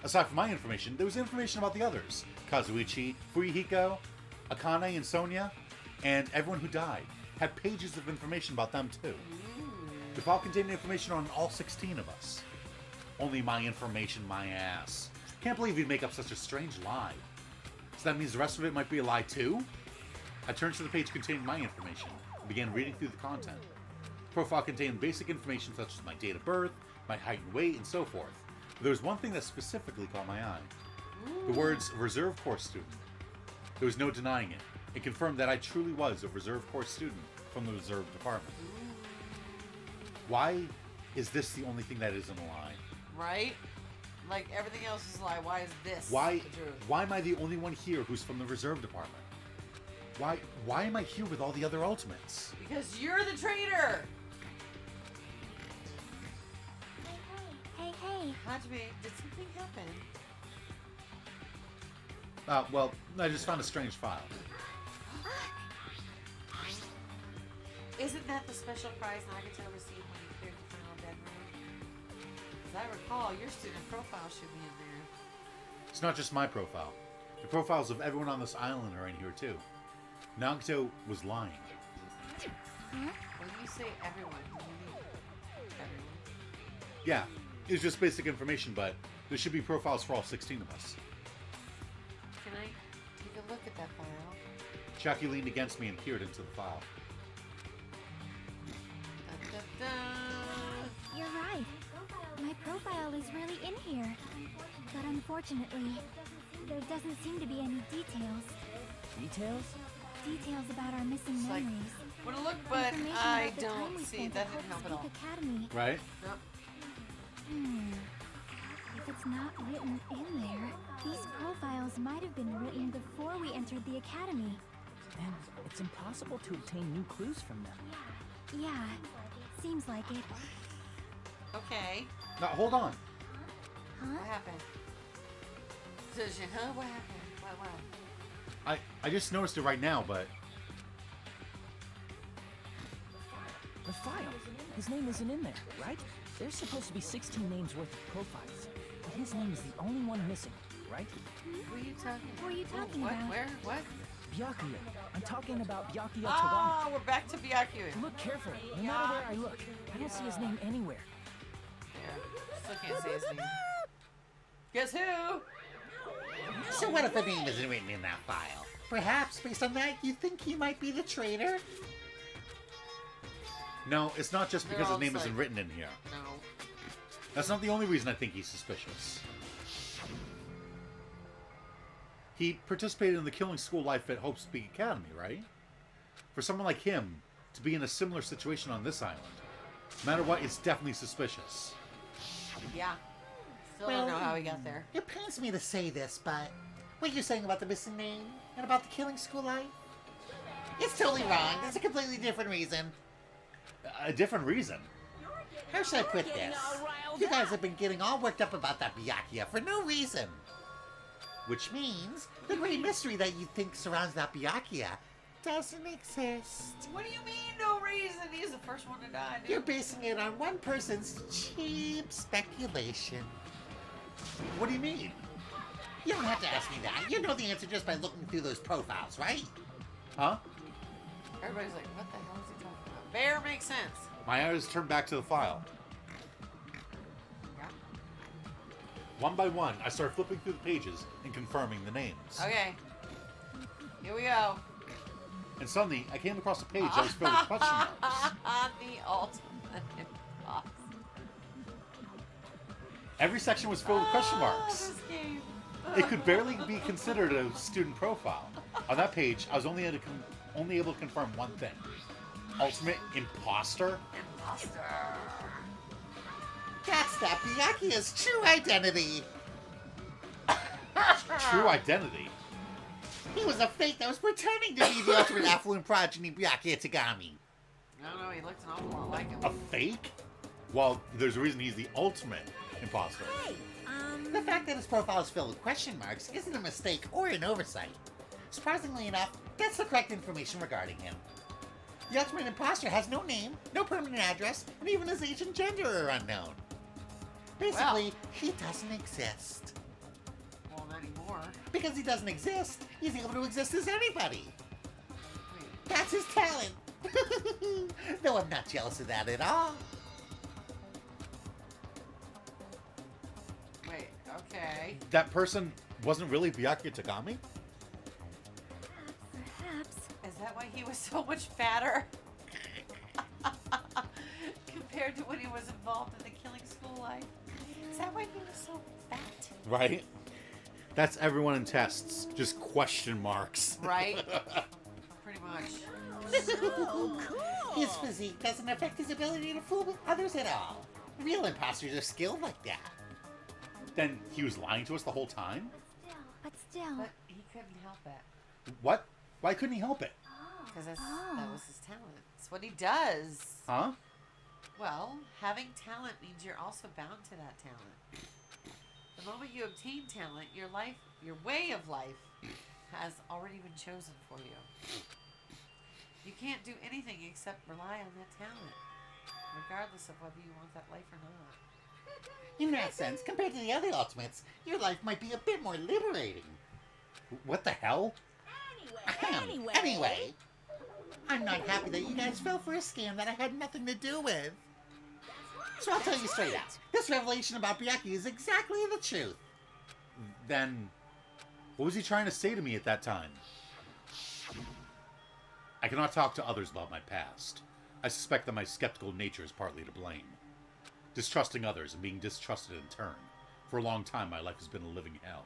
Aside from my information, there was information about the others. Kazuichi, Fuyuhiko, Akane and Sonia, and everyone who died. Had pages of information about them too. The file contained information on all 16 of us. Only my information, my ass. Can't believe you'd make up such a strange lie. So that means the rest of it might be a lie too? I turned to the page containing my information and began reading through the content. The profile contained basic information such as my date of birth, my height and weight, and so forth. But there was one thing that specifically caught my eye. The words Reserve Corps student. There was no denying it. It confirmed that I truly was a Reserve Corps student from the Reserve Department. Why is this the only thing that isn't a lie? Right? Like everything else is a lie. Why is this Why the truth? why am I the only one here who's from the Reserve Department? Why am I here with all the other Ultimates? Because you're the traitor! Hey. Hajime, did something happen? Well, I just found a strange file. Isn't that the special prize Nagato received when he cleared the final dead room? As I recall, your student profile should be in there. It's not just my profile. The profiles of everyone on this island are in here too. Nagato was lying. When you say everyone, do you mean everyone? Yeah, it's just basic information, but there should be profiles for all 16 of us. Can I take a look at that file? Chucky leaned against me and peered into the file. Dun, dun, dun. You're right. My profile is really in here. But unfortunately, there doesn't seem to be any details. Details? Details about our missing It's like, memories. wanna look, but Information I about the time don't we see. spent That at didn't help at Hope's all. Peak Academy. Right? Nope. If it's not written in there, these profiles might have been written before we entered the academy. And it's impossible to obtain new clues from them. Yeah, seems like it. Okay. Now, hold on. What happened? Huh? What happened? What? I just noticed it right now, but The file. His name isn't in there, right? There's supposed to be 16 names worth of profiles. But his name is the only one missing, right? Who are you talking? Who are you talking what? about? Where? What? Byakuya. I'm talking about Byakuya Togami. Oh, we're back to Byakuya. Look carefully. No matter where I look, I don't see his name anywhere. Yeah, still can't say his name. Guess who? So what if the name isn't written in that file? Perhaps, based on that, you think he might be the traitor? no, it's not just because They're his name all isn't like- written in here. No. That's not the only reason I think he's suspicious. He participated in the killing school life at Hope Peak Academy, right? For someone like him to be in a similar situation on this island, no matter what, it's definitely suspicious. Yeah. Still don't know how he got there. It pains me to say this, but what you're saying about the missing name and about the killing school life? It's totally wrong. There's a completely different reason. A different reason. How should I put this? You guys have been getting all worked up about that Byakuya for no reason. Which means the great mystery that you think surrounds that Byakuya doesn't exist. What do you mean, no reason? He's the first one to die, dude. You're basing it on one person's cheap speculation. What do you mean? You don't have to ask me that. You know the answer just by looking through those profiles, right? Huh? Everybody's like, what the hell is he talking about? Bear makes sense. My eyes turned back to the file. Yeah. One by one, I started flipping through the pages and confirming the names. Okay. Here we go. And suddenly, I came across a page that was filled with question marks. The ultimate imposter. Every section was filled with question marks. This game. It could barely be considered a student profile. On that page, I was only able to confirm one thing. Ultimate imposter? Imposter. That's that Byakuya's true identity. True identity. He was a fake that was pretending to be the ultimate affluent progeny Byakuya Tagami. I don't know, he looked an awful lot like him. A fake? Well, there's a reason he's the ultimate imposter. Hey, The fact that his profile is filled with question marks isn't a mistake or an oversight. Surprisingly enough, that's the correct information regarding him. The ultimate imposter has no name, no permanent address, and even his age and gender are unknown. Basically, he doesn't exist. Well, not anymore. Because he doesn't exist, he's able to exist as anybody. Wait, That's his talent. Though I'm not jealous of that at all. wait, okay. That person wasn't really Byakuya Tagami? Perhaps. Is that why he was so much fatter? Compared to when he was involved in the killing school life? Is that why he was so fat? Right? That's everyone in tests. Just question marks. Right? Pretty much. so cool. His physique doesn't affect his ability to fool with others at all. Real imposters are skilled like that. Then he was lying to us the whole time? But still. But he couldn't help it. What? Why couldn't he help it? Because that was his talent. It's what he does. Huh? Well, having talent means you're also bound to that talent. The moment you obtain talent, your life, your way of life, has already been chosen for you. You can't do anything except rely on that talent, regardless of whether you want that life or not. In that sense, compared to the other ultimates, your life might be a bit more liberating. What the hell? Anyway, I'm not happy that you guys fell for a scam that I had nothing to do with. So I'll tell you straight out, this revelation about Byakuya is exactly the truth. Then, what was he trying to say to me at that time? I cannot talk to others about my past. I suspect that my skeptical nature is partly to blame. Distrusting others and being distrusted in turn. For a long time, my life has been a living hell.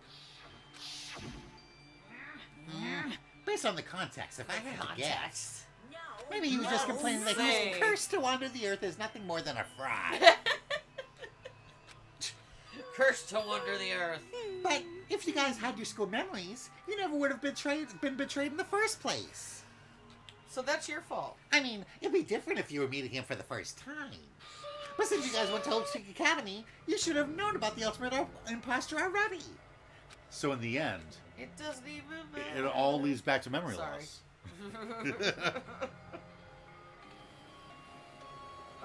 Based on the context, if I had to guess, Context. maybe he was just complaining that he say. was cursed to wander the earth as nothing more than a fraud. Cursed to wander the earth. But if you guys had your school memories, you never would have been betrayed in the first place. So that's your fault. I mean, it'd be different if you were meeting him for the first time. But since you guys went to Hope Peak Academy, you should have known about the ultimate imposter already. So in the end, It doesn't even it matter. all leads back to memory Sorry. loss.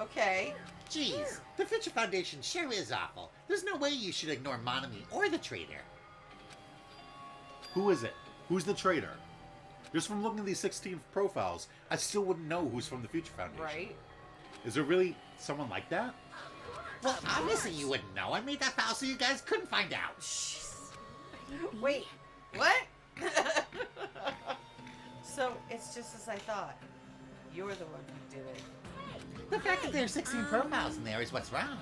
Okay. Jeez, the Future Foundation sure is awful. There's no way you should ignore Monami or the traitor. Who is it? Who's the traitor? Just from looking at these 16 profiles, I still wouldn't know who's from the Future Foundation. Right. Is there really someone like that? Well, obviously you wouldn't know. I made that file so you guys couldn't find out. Wait. What? So it's just as I thought. You're the one who did it. The fact that there's 16 profiles in there is what's wrong.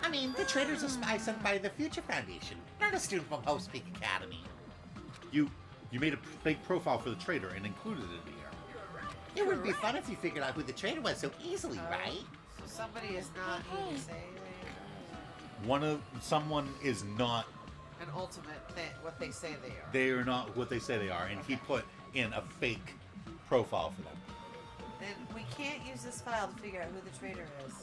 I mean, the traitor's a spy sent by the Future Foundation, not a student from Hope Peak Academy. You made a fake profile for the traitor and included it in here. It wouldn't be fun if you figured out who the traitor was so easily, right? So somebody is not who they say they Someone is not. are. An ultimate thing, what they say they are. They are not what they say they are, and he put in a fake profile for them. Then we can't use this file to figure out who the traitor is.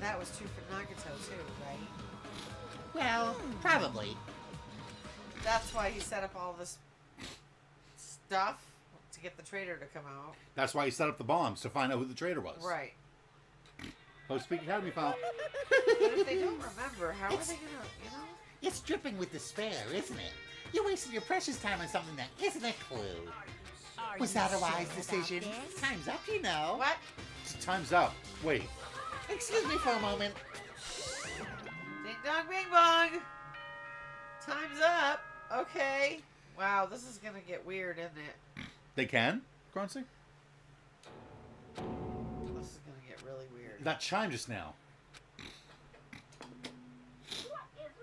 That was true for Nagato too, right? Well, probably. That's why he set up all this stuff to get the traitor to come out. That's why he set up the bombs, to find out who the traitor was. Right. Hope Peak Academy file. But if they don't remember, how are they gonna, you know? It's dripping with despair, isn't it? You wasted your precious time on something that isn't a clue. Was that a wise decision? Time's up, you know. What? Time's up. Wait. Excuse me for a moment. Ding dong bing bong! Time's up! Okay. Wow, this is gonna get weird, isn't it? They can? Gruncy? This is gonna get really weird. That chime just now.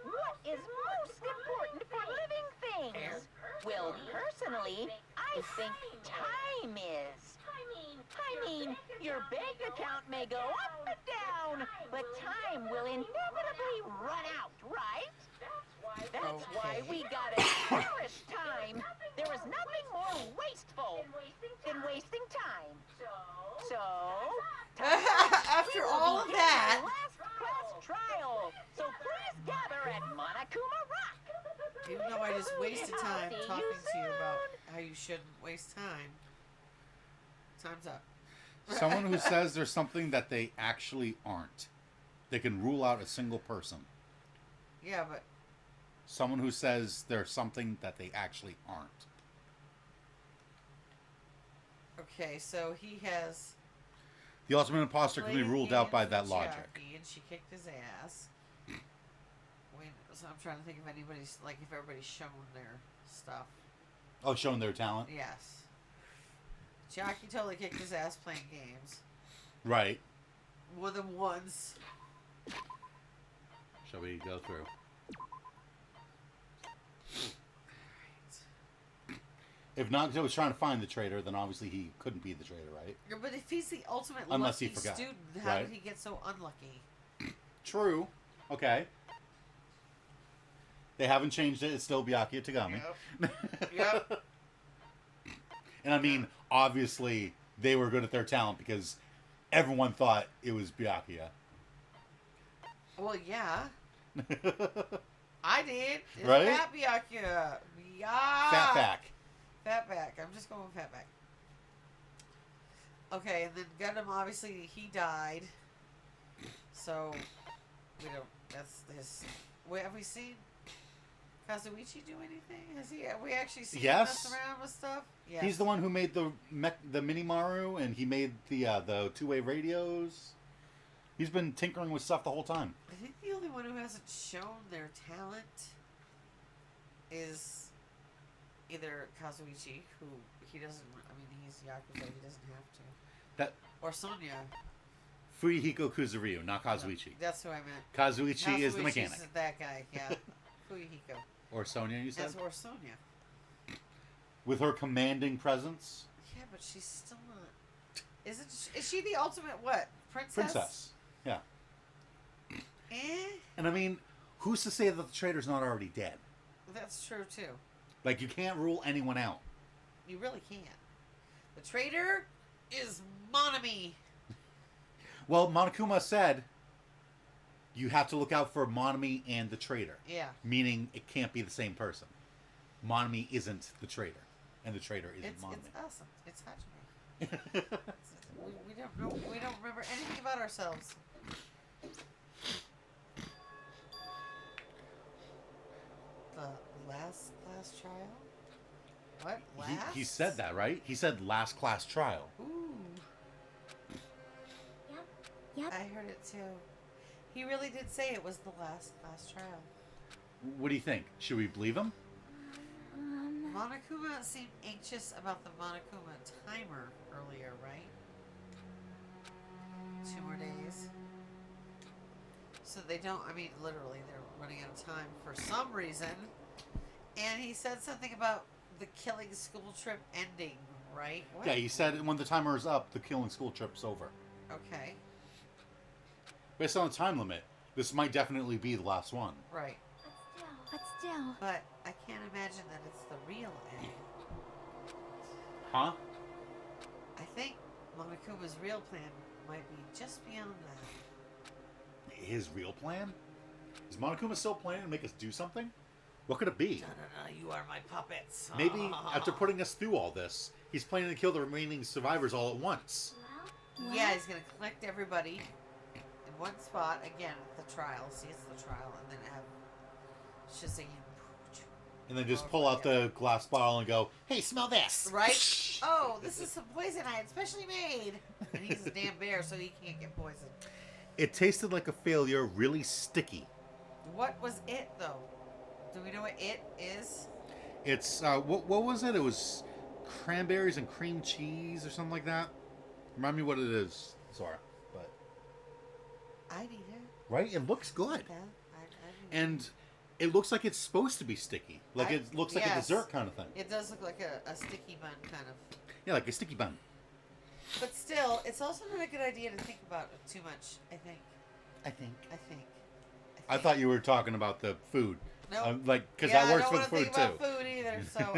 What is most important for living things? Well, personally, I think time is. I mean, your bank account may go up and down, but time will inevitably run out, right? That's why we gotta cherish time. There is nothing more wasteful than wasting time. So, After all of that, last class trial. So please gather at Monokuma Rock. even though I just wasted time See you talking to you about soon. how you shouldn't waste time, time's up. Someone who says there's something that they actually aren't. They can rule out a single person. Yeah, but Someone who says there's something that they actually aren't. okay, so he has. The ultimate imposter can be played ruled out games by with that logic. Jackie, and she kicked his ass. Wait, so I'm trying to think if anybody's like if everybody's shown their stuff. Oh, showing their talent? Yes. Jackie totally kicked his ass playing games. Right. More than once. Shall we go through? If Nagato was trying to find the traitor, then obviously he couldn't be the traitor, right? Yeah, but if he's the ultimate Unless he lucky forgot, student, how right? did he get so unlucky? True. Okay. They haven't changed it. It's still Byakuya Tagami. Yep. And I mean, obviously, they were good at their talent because everyone thought it was Byakuya. Well, yeah. I did. It's Right? Fat Byakuya. Yeah. Fatback. Fatback. I'm just going with Fatback. Okay, and then Gundam, obviously, he died. So, we don't. That's his. Wait, have we seen Kazuichi do anything? Has he? Have we actually seen him Yes. mess around with stuff? Yes. He's the one who made the Minimaru, and he made the two-way radios. He's been tinkering with stuff the whole time. I think the only one who hasn't shown their talent is either Kazuichi, who he doesn't. I mean, he's Yakuza. He doesn't have to. That Or Sonya. Fuyuhiko Kuzuryu, not Kazuichi. That's who I meant. Kazuichi is the Kazuichi's mechanic. That guy. Yeah. Fuyuhiko. Or Sonya, you said? That's or Sonya. With her commanding presence. Yeah, but she's still not. Is she the ultimate what? Princess. Yeah. Eh? And I mean, who's to say that the traitor's not already dead? That's true too. Like, you can't rule anyone out. You really can't. The traitor is Monami. Well, Monokuma said you have to look out for Monami and the traitor. Yeah. Meaning it can't be the same person. Monami isn't the traitor, and the traitor isn't Monami. It's awesome. It's Hajime. We don't know. We don't remember anything about ourselves. The last class trial. What? Last? He said that, right? He said last class trial. Ooh. Yep. I heard it too. He really did say it was the last class trial. What do you think? Should we believe him? Monokuma seemed anxious about the Monokuma timer earlier, right? 2 more days. So they don't, I mean, literally, they're running out of time for some reason. And he said something about the killing school trip ending, right? What? Yeah, he said when the timer is up, the killing school trip's over. Okay, Based on the time limit, this might definitely be the last one. right. But still. But I can't imagine that it's the real end. Huh? I think Monokuma's real plan might be just beyond that. His real plan? Is Monokuma still planning to make us do something? What could it be? No, you are my puppets. Maybe after putting us through all this, he's planning to kill the remaining survivors all at once. Yeah, he's gonna collect everybody in one spot again at the trial. See, it's the trial, and then have Shazam. And then just pull out the glass bottle and go, Hey, smell this. Right? Oh, this is some poison I had specially made. And he's a damn bear, so he can't get poisoned. it tasted like a failure, really sticky. What was it though? Do we know what it is? It's, what was it? It was cranberries and cream cheese or something like that. Remind me what it is, Zora. But I need it. right? It looks good. Yeah, I need And it looks like it's supposed to be sticky. Like it looks like a yes. dessert kind of thing. It does look like a sticky bun kind of. Yeah, like a sticky bun. But still, it's also not a good idea to think about it too much, I think. I think. I thought you were talking about the food. No. Because that works for the I food don't want to think too. about food either, so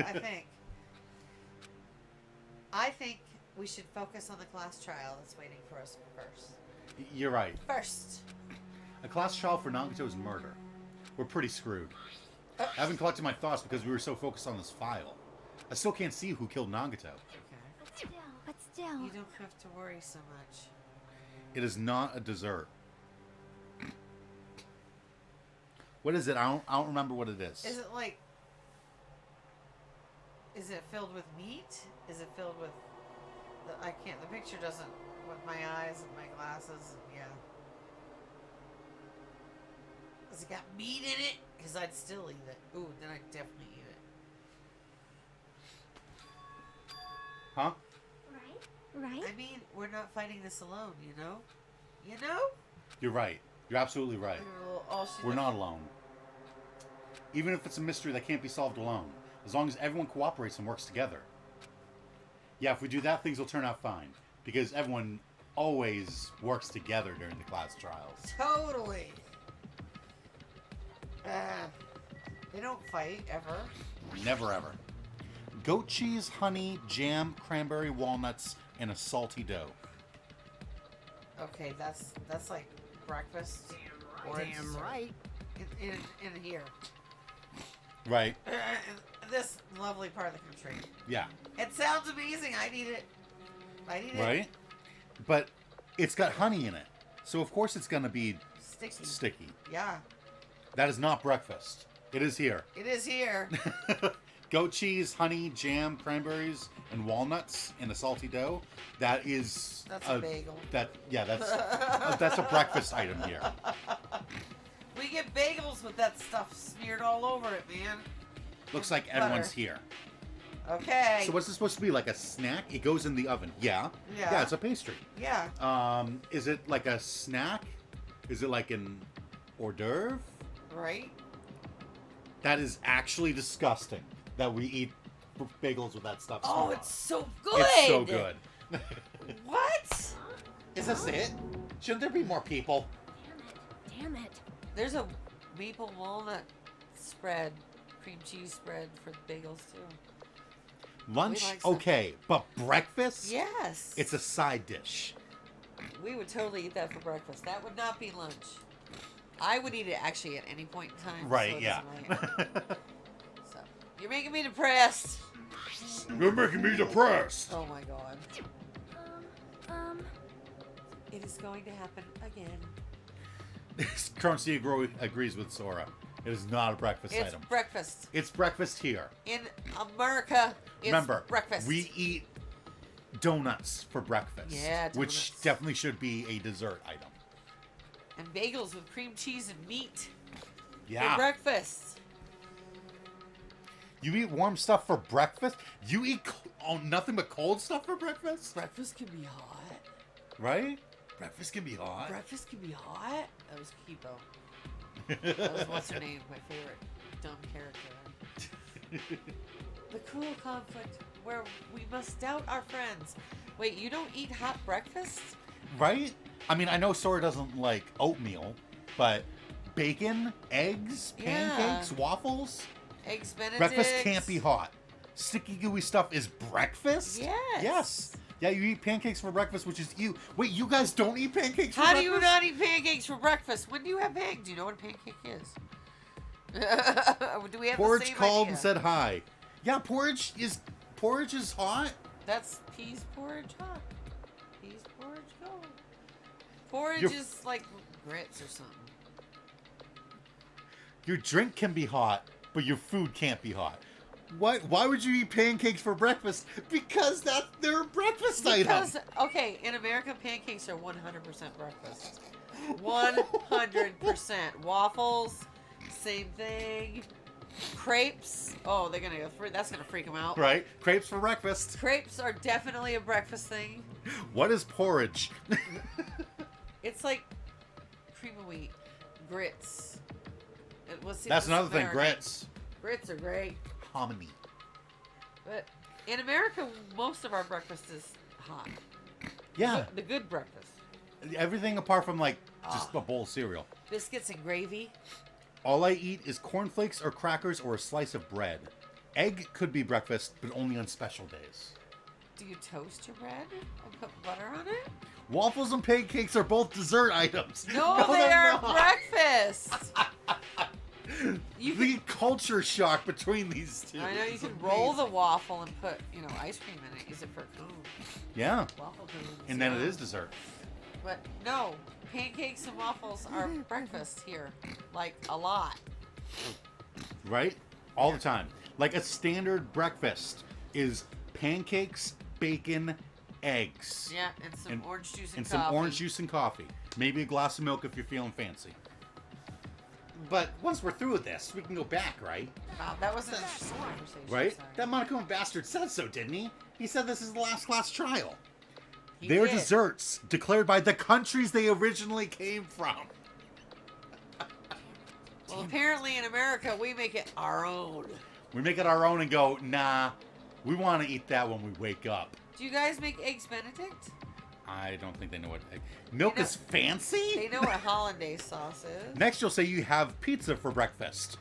I think we should focus on the class trial that's waiting for us first. You're right. First. A class trial for Nagato's murder. We're pretty screwed. I haven't collected my thoughts because we were so focused on this file. I still can't see who killed Nagato. Okay. But still. You don't have to worry so much. It is not a dessert. What is it? I don't remember what it is. Is it like... Is it filled with meat? Is it filled with... I can't... The picture doesn't... With my eyes and my glasses, yeah. Has it got meat in it? Because I'd still eat it. Ooh, then I'd definitely eat it. Huh? Right? I mean, we're not fighting this alone, you know? You know? You're right. You're absolutely right. We're not alone. Even if it's a mystery that can't be solved alone. As long as everyone cooperates and works together. Yeah, if we do that, things will turn out fine. Because everyone always works together during the class trials. Totally. They don't fight, ever. Never ever. Goat cheese, honey, jam, cranberry, walnuts, and a salty dough. Okay, that's like breakfast. Damn right. In here. Right. In this lovely part of the country. Yeah. It sounds amazing. I need it. Right? But it's got honey in it. So of course it's going to be Sticky. Yeah. That is not breakfast. It is here. It is here. Goat cheese, honey, jam, cranberries, and walnuts in a salty dough. That is... That's a bagel. That's a breakfast item here. We get bagels with that stuff smeared all over it, man. Looks like Butter. everyone's here. Okay. So what's this supposed to be? Like a snack? It goes in the oven. Yeah. Yeah. Yeah, it's a pastry. Yeah. Is it like a snack? Is it like an hors d'oeuvre? Right? That is actually disgusting that we eat bagels with that stuff. Oh, it's so good. It's so good. What? Is this it? Shouldn't there be more people? Damn it. There's a maple walnut spread, cream cheese spread for the bagels too. Lunch, We like some- okay, but breakfast? Yes. It's a side dish. We would totally eat that for breakfast. That would not be lunch. I would eat it actually at any point in time. Right, so it yeah. doesn't really- so, you're making me depressed. You're making me depressed. Oh my god. Um, It is going to happen again. Currency agrees with Sora. It is not a breakfast It's item. breakfast. It's breakfast here. In America, it's Remember, breakfast. we eat donuts for breakfast. Yeah, Which donuts. definitely should be a dessert item. And bagels with cream cheese and meat Yeah. for breakfast. You eat warm stuff for breakfast? You eat nothing but cold stuff for breakfast? Breakfast can be hot. Right? Breakfast can be hot. Breakfast can be hot. That was Kipo. That was what's her name? My favorite dumb character. The cruel conflict where we must doubt our friends. Wait, you don't eat hot breakfast? Right? I mean, I know Sora doesn't like oatmeal, but bacon, eggs, Yeah. pancakes, waffles? Eggs Benedict. Breakfast can't be hot. Sticky gooey stuff is breakfast? Yes. Yes. Yeah, you eat pancakes for breakfast, which is you. Wait, you guys don't eat pancakes for How do breakfast? you not eat pancakes for breakfast? When do you have pancakes? Do you know what a pancake is? Do we have Porridge the same called idea? and said hi. Yeah, porridge is hot. That's peas porridge hot. Peas porridge cold. Porridge You're- is like grits or something. Your drink can be hot, but your food can't be hot. Why would you eat pancakes for breakfast? Because they're a breakfast item. Because, okay, in America, pancakes are 100% breakfast. 100%. Waffles, same thing. Crepes, oh, that's gonna freak them out. Right? Crepes for breakfast. Crepes are definitely a breakfast thing. What is porridge? It's like cream of wheat, grits. Let's see, That's this is another thing. American. Grits. Grits are great. Hominy. But in America, most of our breakfast is hot. Yeah. The good breakfast. Everything apart from like just a bowl of cereal. Biscuits and gravy. All I eat is cornflakes or crackers or a slice of bread. Egg could be breakfast, but only on special days. Do you toast your bread and put butter on it? Waffles and pancakes are both dessert items. No, they they're are not. breakfast. The culture shock between these two. I know you is can roll the amazing. waffle and put, ice cream in it. Use it for food. Yeah. Waffle cones. And then it yeah. is dessert. But no, pancakes and waffles are breakfast here. Like, a lot. Right? All the time. Like a standard breakfast is pancakes, bacon, eggs. Yeah, and some orange juice and And coffee. some orange juice and coffee. Maybe a glass of milk if you're feeling fancy. But once we're through with this, we can go back, right? Wow, that was an interesting conversation. Right? Sorry. That Monochrome bastard said so, didn't he? He said this is the last class trial. He They're did. desserts declared by the countries they originally came from. Well, apparently in America, we make it our own. We make it our own and go, nah, we want to eat that when we wake up. Do you guys make eggs Benedict? I don't think they know what milk They know- is fancy. They know what hollandaise sauce is. Next, you'll say you have pizza for breakfast.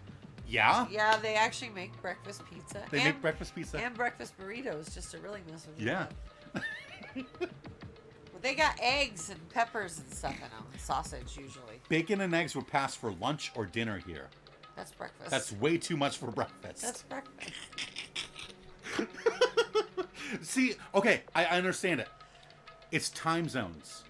Yeah, Yeah, they actually make breakfast pizza. they make breakfast pizza. And breakfast burritos just to really mess with you. Yeah. But they got eggs and peppers and stuff in them. Sausage, usually. Bacon and eggs would pass for lunch or dinner here. That's breakfast. That's way too much for breakfast. That's breakfast. See, okay, I understand it. It's time zones.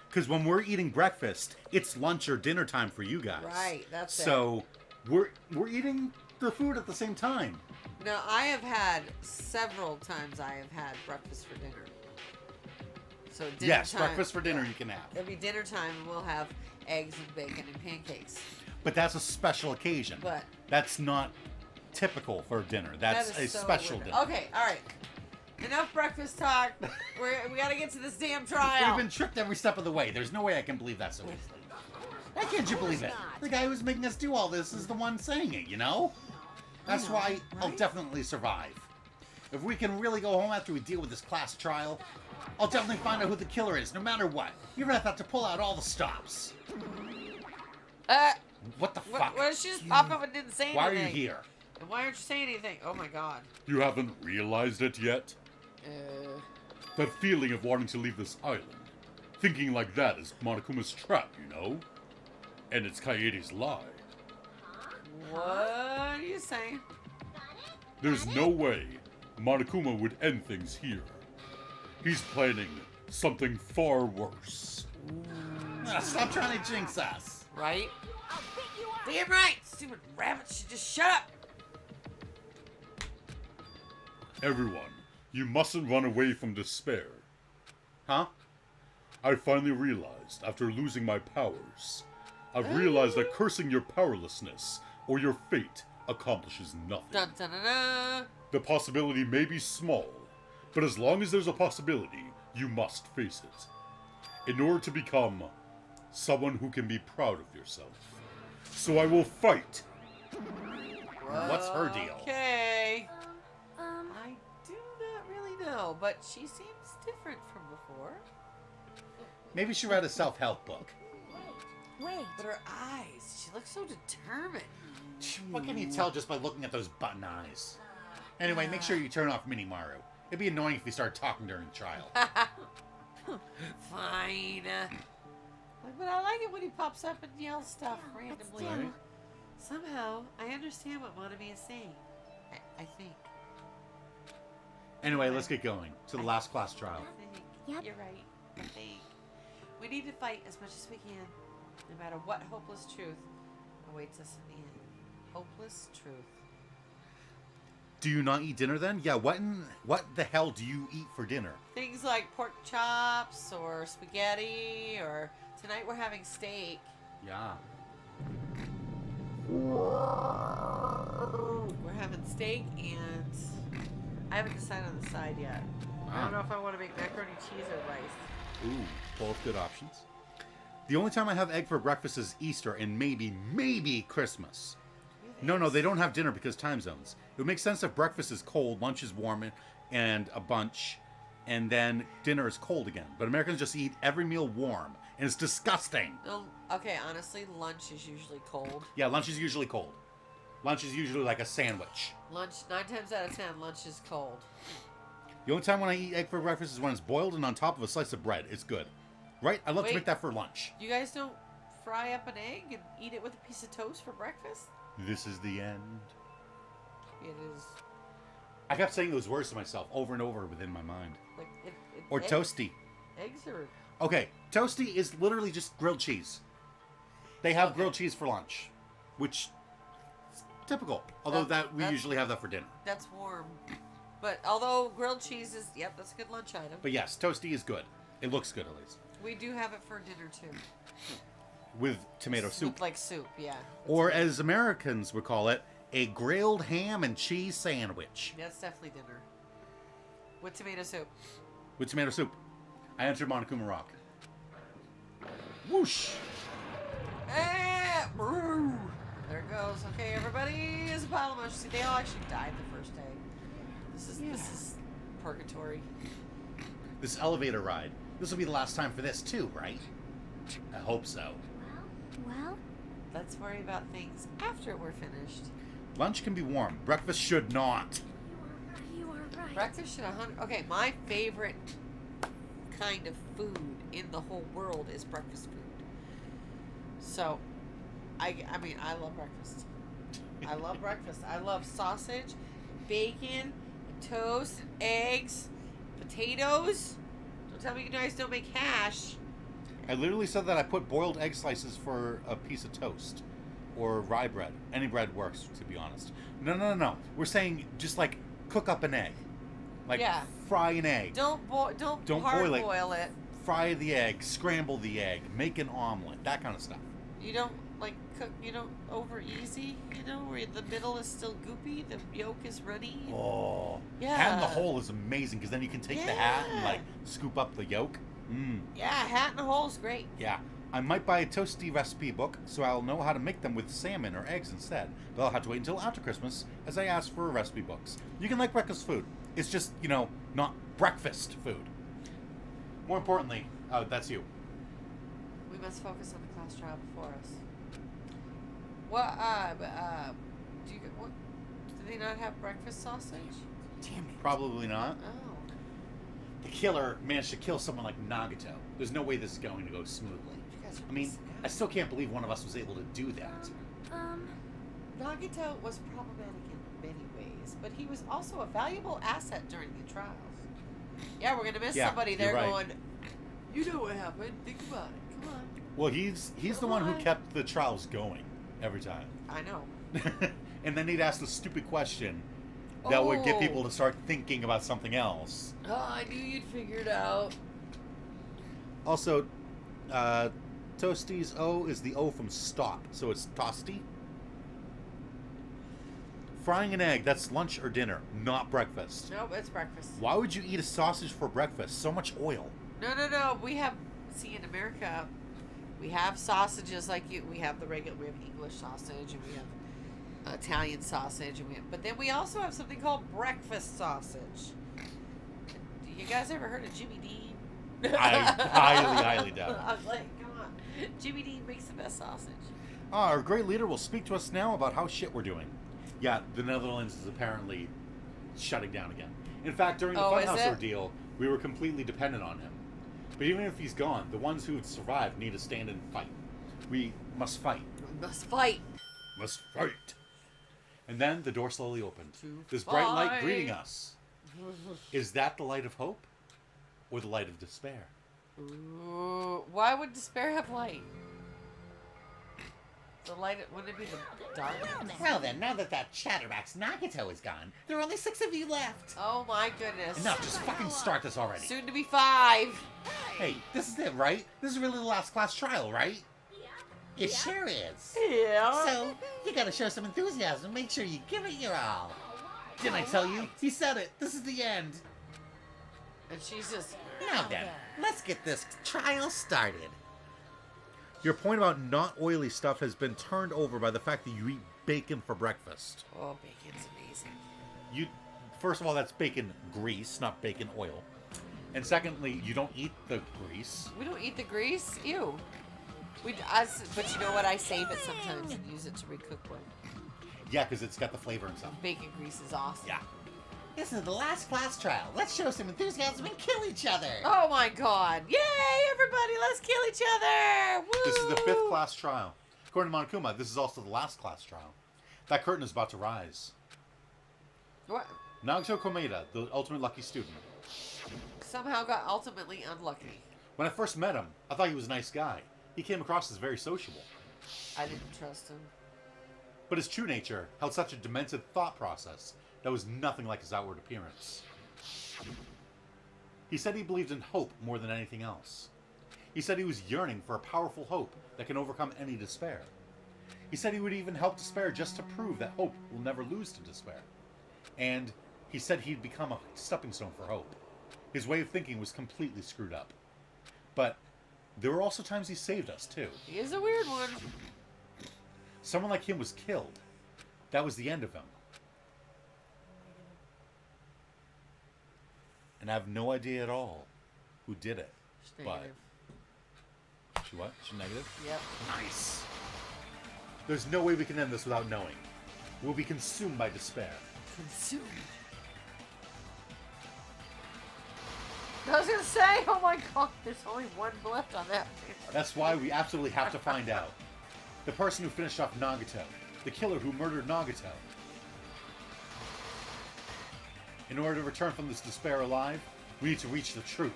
Because when we're eating breakfast, it's lunch or dinner time for you guys. Right, that's it. So we're eating the food at the same time. Now, I have had several times I have had breakfast for dinner. So dinner Yes, time, breakfast for dinner you can have. It'll be dinner time and we'll have eggs and bacon and pancakes. But that's a special occasion. But That's not typical for dinner. That's that a is so special weird. dinner. Okay, all right. Enough breakfast talk. We got to get to this damn trial. We've been tricked every step of the way. There's no way I can believe that so easily. Why can't you believe it? The guy who's making us do all this is the one saying it, you know? That's why I'll definitely survive. If we can really go home after we deal with this class trial, I'll definitely find out who the killer is, no matter what. Even if I have to pull out all the stops. What the fuck? What, she just popped up and didn't say anything? Why are you here? And why aren't you saying anything? Oh my god. You haven't realized it yet? That feeling of wanting to leave this island. Thinking like that is Monokuma's trap, you know? And it's Kaede's lie. What are you saying? There's no way Monokuma would end things here. He's planning something far worse. Stop trying to jinx us. Right? Damn right! Stupid rabbit should just shut up! Everyone, you mustn't run away from despair. Huh? I finally realized, after losing my powers, I've realized that cursing your powerlessness or your fate accomplishes nothing. Dun dun dun dun! The possibility may be small, but as long as there's a possibility, you must face it. In order to become someone who can be proud of yourself. So I will fight. What's her deal? Okay. I do not really know, but she seems different from before. Maybe she read a self-help book. Wait. But her eyes, she looks so determined. What can you tell just by looking at those button eyes? Anyway, make sure you turn off Mini Maru. It'd be annoying if we started talking during the trial. Fine. But I like it when he pops up and yells stuff randomly. Right? Somehow, I understand what Monami is saying. I think. Anyway, let's get going to the last class trial. I think. Yep. You're right. I think. We need to fight as much as we can, no matter what hopeless truth awaits us in the end. Hopeless truth. Do you not eat dinner then? Yeah, what the hell do you eat for dinner? Things like pork chops or spaghetti, or tonight we're having steak. Yeah. We're having steak, and I haven't decided on the side yet. I don't know if I want to make macaroni cheese or rice. Ooh, both good options. The only time I have egg for breakfast is Easter and maybe Christmas. No, they don't have dinner because time zones. It would make sense if breakfast is cold, lunch is warm, and a bunch, and then dinner is cold again. But Americans just eat every meal warm, and it's disgusting. No, okay, honestly, lunch is usually cold. Yeah, lunch is usually cold. Lunch is usually like a sandwich. Lunch, 9 times out of 10, lunch is cold. The only time when I eat egg for breakfast is when it's boiled and on top of a slice of bread. It's good. Right? I love to Wait. make that for lunch. You guys don't fry up an egg and eat it with a piece of toast for breakfast? This is the end. It is I kept saying those words to myself over and over within my mind. like Or toasty. Eggs are Okay, toasty is literally just grilled cheese. They have grilled cheese for lunch, which is typical. Although we that's- usually have that for dinner. that's warm. But although grilled cheese is that's a good lunch item. But yes, toasty is good. It looks good at least. We do have it for dinner too. With tomato soup. With like soup, yeah. Or as Americans would call it, a grilled ham and cheese sandwich. That's definitely dinner. With tomato soup. With tomato soup. I entered Monokuma Rock. Whoosh! Broo. There it goes. Okay, everybody is a pile of mush. See, they all actually died the first day. This is purgatory. This elevator ride. This will be the last time for this too, right? I hope so. Well, Let's worry about things after we're finished. Lunch can be warm. Breakfast should not. you are right. Breakfast should 100. Okay, my favorite kind of food in the whole world is breakfast food. So, I mean, I love breakfast. I love breakfast. I love sausage, bacon, toast, eggs, potatoes. Don't tell me you guys don't make hash. I literally said that I put boiled egg slices for a piece of toast. Or rye bread. Any bread works, to be honest. No. We're saying just like cook up an egg. Like Yeah. fry an egg. Don't hard boil it. boil it. Fry the egg. Scramble the egg. Make an omelet. That kind of stuff. You don't like cook. You don't over easy. You know, where the middle is still goopy, the yolk is runny. Oh. Yeah. Hat in the hole is amazing because then you can take the hat and Yeah. like scoop up the yolk. Yeah, hat in the hole is great. Yeah. I might buy a toasty recipe book so I'll know how to make them with salmon or eggs instead. But I'll have to wait until after Christmas as I ask for recipe books. You can like breakfast food. It's just, not breakfast food. More importantly, that's you. We must focus on the class trial before us. What? Do they not have breakfast sausage? Probably not. Oh. the killer managed to kill someone like Nagato. There's no way this is going to go smoothly. You guys are I mean, missing I still can't believe one of us was able to do that. out. Nagito was problematic in many ways, but he was also a valuable asset during the trials. Yeah, we're gonna miss Yeah, somebody you're there right. going, you know what happened, think about it, come on. Well, he's the one who kept the trials going every time. I know. And then he'd ask the stupid question that would get Oh. people to start thinking about something else. Oh, I knew you'd figure it out. Also, Toasties O is the O from stop, so it's Toasty. Frying an egg, that's lunch or dinner, not breakfast. Nope, it's breakfast. Why would you eat a sausage for breakfast? So much oil. No. We have, see, in America, we have sausages like you. We have the regular, we have English sausage, and we have Italian sausage, and but then we also have something called breakfast sausage. You guys ever heard of Jimmy Dean? I highly doubt it. I was like, come on. Jimmy Dean makes the best sausage. Our great leader will speak to us now about how shit we're doing. Yeah, the Netherlands is apparently shutting down again. In fact, during the is Funhouse it? ordeal, we were completely dependent on him. But even if he's gone, the ones who survived need to stand and fight. We must fight. We must fight. Must fight. And then the door slowly opened. To This bright light fight. greeting us. Is that the light of hope? Or the light of despair? Ooh, why would despair have light? The light, wouldn't it be the dark? Well then, now that chatterbox Nagato is gone, there are only 6 of you left. Oh my goodness. Enough, just fucking start this already. Soon to be 5. Hey, this is it, right? This is really the last class trial, right? It sure is. Yeah. So, you gotta show some enthusiasm and make sure you give it your all. Didn't I tell you? He said it. This is the end. And she's just. Now then, let's get this trial started. Your point about not oily stuff has been turned over by the fact that you eat bacon for breakfast. Oh, bacon's amazing. First of all, that's bacon grease, not bacon oil. And secondly, you don't eat the grease. We don't eat the grease. Ew. But you know what? I save it sometimes and use it to recook one. Yeah, because it's got the flavor and stuff. Bacon grease is awesome. Yeah. This is the last class trial. Let's show some enthusiasm and kill each other. Oh my god. Yay, everybody, let's kill each other. Woo! This is the 5th class trial. According to Monokuma, this is also the last class trial. That curtain is about to rise. What? Nagato Komeda, the ultimate lucky student. Somehow got ultimately unlucky. When I first met him, I thought he was a nice guy. He came across as very sociable. I didn't trust him. But his true nature held such a demented thought process that was nothing like his outward appearance. He said he believed in hope more than anything else. He said he was yearning for a powerful hope that can overcome any despair. He said he would even help despair just to prove that hope will never lose to despair. And he said he'd become a stepping stone for hope. His way of thinking was completely screwed up. But there were also times he saved us, too. He is a weird one. Someone like him was killed. That was the end of him. And I have no idea at all who did it. She's But negative. she what? She negative? Yep. Nice. There's no way we can end this without knowing. We'll be consumed by despair. Consumed. I was gonna say, oh my god, there's only one left on that paper. That's why we absolutely have to find out. The person who finished off Nagato. The killer who murdered Nagato. In order to return from this despair alive, we need to reach the truth.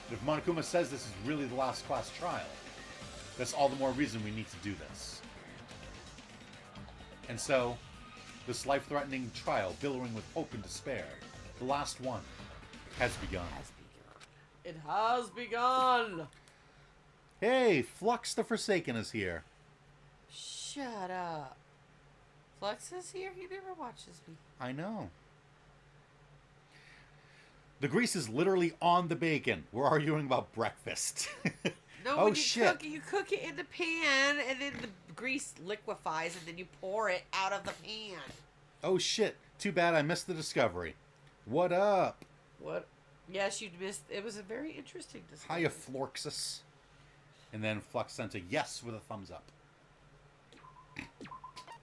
And if Monokuma says this is really the last class trial, that's all the more reason we need to do this. And so, this life-threatening trial, billowing with hope and despair, the last one, has begun. It has begun. Hey, Flux the Forsaken is here. Shut up. Flux is here? He never watches me. I know. The grease is literally on the bacon. We're arguing about breakfast. No, Oh, when you shit. cook it, you cook it in the pan, and then the grease liquefies, and then you pour it out of the pan. Oh shit. Too bad I missed the discovery. What up? What? Yes, you missed. It was a very interesting discussion. Hiya, Florxus. And then Flux sent a yes with a thumbs up.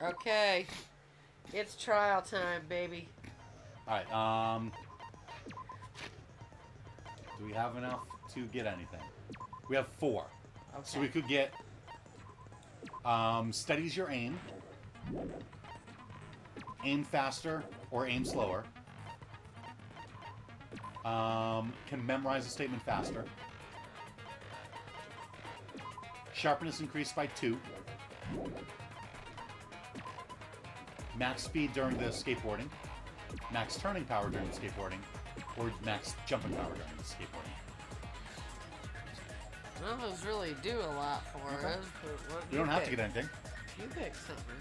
Okay. It's trial time, baby. Alright, Do we have enough to get anything? We have 4. Okay. So we could get steadies your aim, aim faster or aim slower, can memorize a statement faster, sharpness increased by 2, max speed during the skateboarding, max turning power during the skateboarding, or max jumping power during the skateboarding. None of those really do a lot for Okay. us. But what do We you don't have to pick? get anything. You pick something.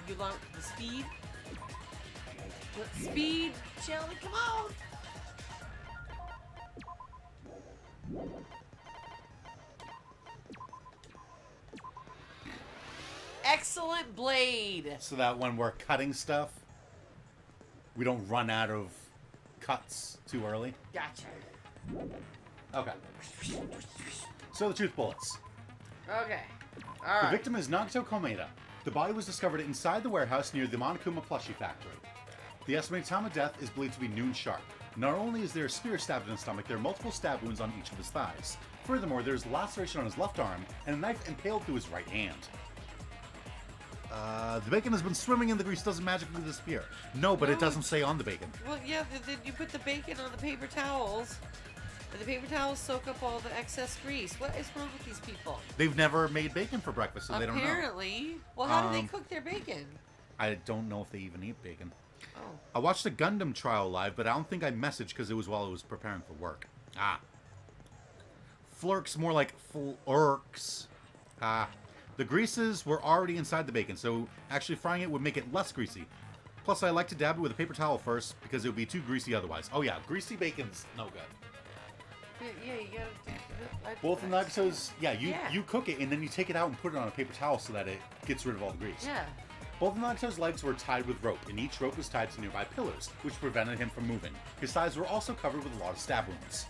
You want the speed? What speed? Shelly, come on! Excellent blade! So that when we're cutting stuff, we don't run out of cuts too early. Gotcha. Okay. So the truth bullets. Okay. The Alright. victim is Nagito Komeda. The body was discovered inside the warehouse near the Monokuma plushie factory. The estimated time of death is believed to be noon sharp. Not only is there a spear stabbed in his stomach, there are multiple stab wounds on each of his thighs. Furthermore, there is laceration on his left arm and a knife impaled through his right hand. The bacon has been swimming in the grease, doesn't magically disappear. No, but it doesn't say on the bacon. Well, yeah, then you put the bacon on the paper towels, and the paper towels soak up all the excess grease. What is wrong with these people? They've never made bacon for breakfast, so they don't know. Apparently. Well, how do they cook their bacon? I don't know if they even eat bacon. Oh. I watched the Gundam trial live, but I don't think I messaged because it was while I was preparing for work. Ah. Flurks, more like flurks. Ah. The greases were already inside the bacon, so actually frying it would make it less greasy. Plus, I like to dab it with a paper towel first because it would be too greasy otherwise. Oh yeah, greasy bacon's no good. Yeah, you gotta. Both the Nagito's, Yeah. you cook it and then you take it out and put it on a paper towel so that it gets rid of all the grease. Yeah. Both of Nagito's legs were tied with rope, and each rope was tied to nearby pillars, which prevented him from moving. His thighs were also covered with a lot of stab wounds.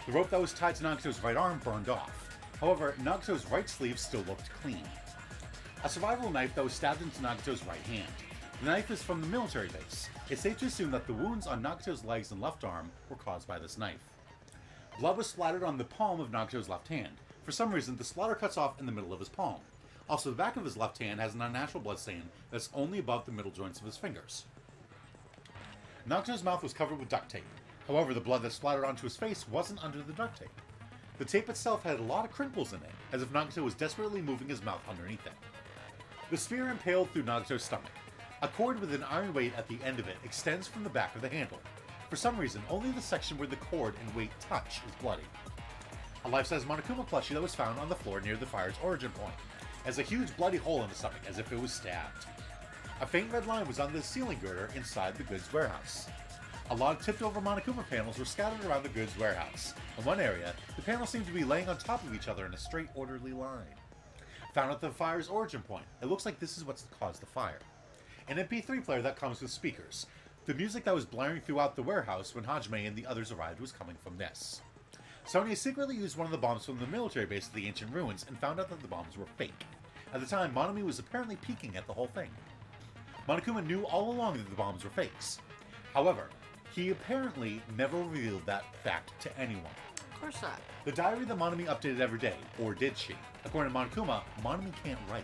The rope that was tied to Nagito's right arm burned off. However, Nagito's right sleeve still looked clean. A survival knife that was stabbed into Nagito's right hand. The knife is from the military base. It's safe to assume that the wounds on Nagito's legs and left arm were caused by this knife. Blood was splattered on the palm of Nagito's left hand. For some reason, the splatter cuts off in the middle of his palm. Also, the back of his left hand has an unnatural blood stain that's only above the middle joints of his fingers. Nagito's mouth was covered with duct tape. However, the blood that splattered onto his face wasn't under the duct tape. The tape itself had a lot of crinkles in it, as if Nagito was desperately moving his mouth underneath it. The spear impaled through Nagito's stomach. A cord with an iron weight at the end of it extends from the back of the handle. For some reason, only the section where the cord and weight touch is bloody. A life-size Monokuma plushie that was found on the floor near the fire's origin point has a huge bloody hole in the stomach, as if it was stabbed. A faint red line was on the ceiling girder inside the goods warehouse. A lot of tipped-over Monokuma panels were scattered around the goods warehouse. In one area, the panels seemed to be laying on top of each other in a straight, orderly line. Found at the fire's origin point, it looks like this is what's caused the fire. An MP3 player that comes with speakers. The music that was blaring throughout the warehouse when Hajime and the others arrived was coming from this. Sony secretly used one of the bombs from the military base to the ancient ruins and found out that the bombs were fake. At the time, Monami was apparently peeking at the whole thing. Monokuma knew all along that the bombs were fakes. However, he apparently never revealed that fact to anyone. Of course not. The diary that Monami updated every day, or did she? According to Monokuma, Monami can't write.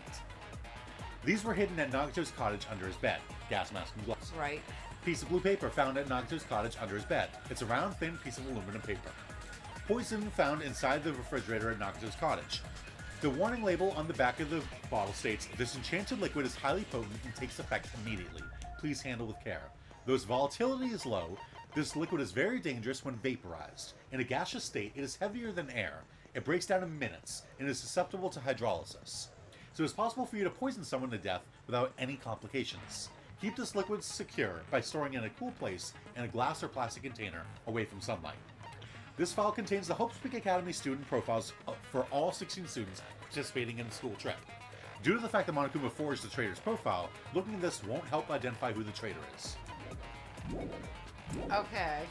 These were hidden at Nagito's cottage under his bed. Gas mask and gloves. Right. Piece of blue paper found at Nagito's cottage under his bed. It's a round, thin piece of aluminum paper. Poison found inside the refrigerator at Nagito's cottage. The warning label on the back of the bottle states, "This enchanted liquid is highly potent and takes effect immediately. Please handle with care. Though its volatility is low, this liquid is very dangerous when vaporized. In a gaseous state, it is heavier than air. It breaks down in minutes and is susceptible to hydrolysis. So it's possible for you to poison someone to death without any complications. Keep this liquid secure by storing it in a cool place in a glass or plastic container away from sunlight." This file contains the Hope Speak Academy student profiles for all 16 students participating in the school trip. Due to the fact that Monokuma forged the traitor's profile, looking at this won't help identify who the traitor is. Okay.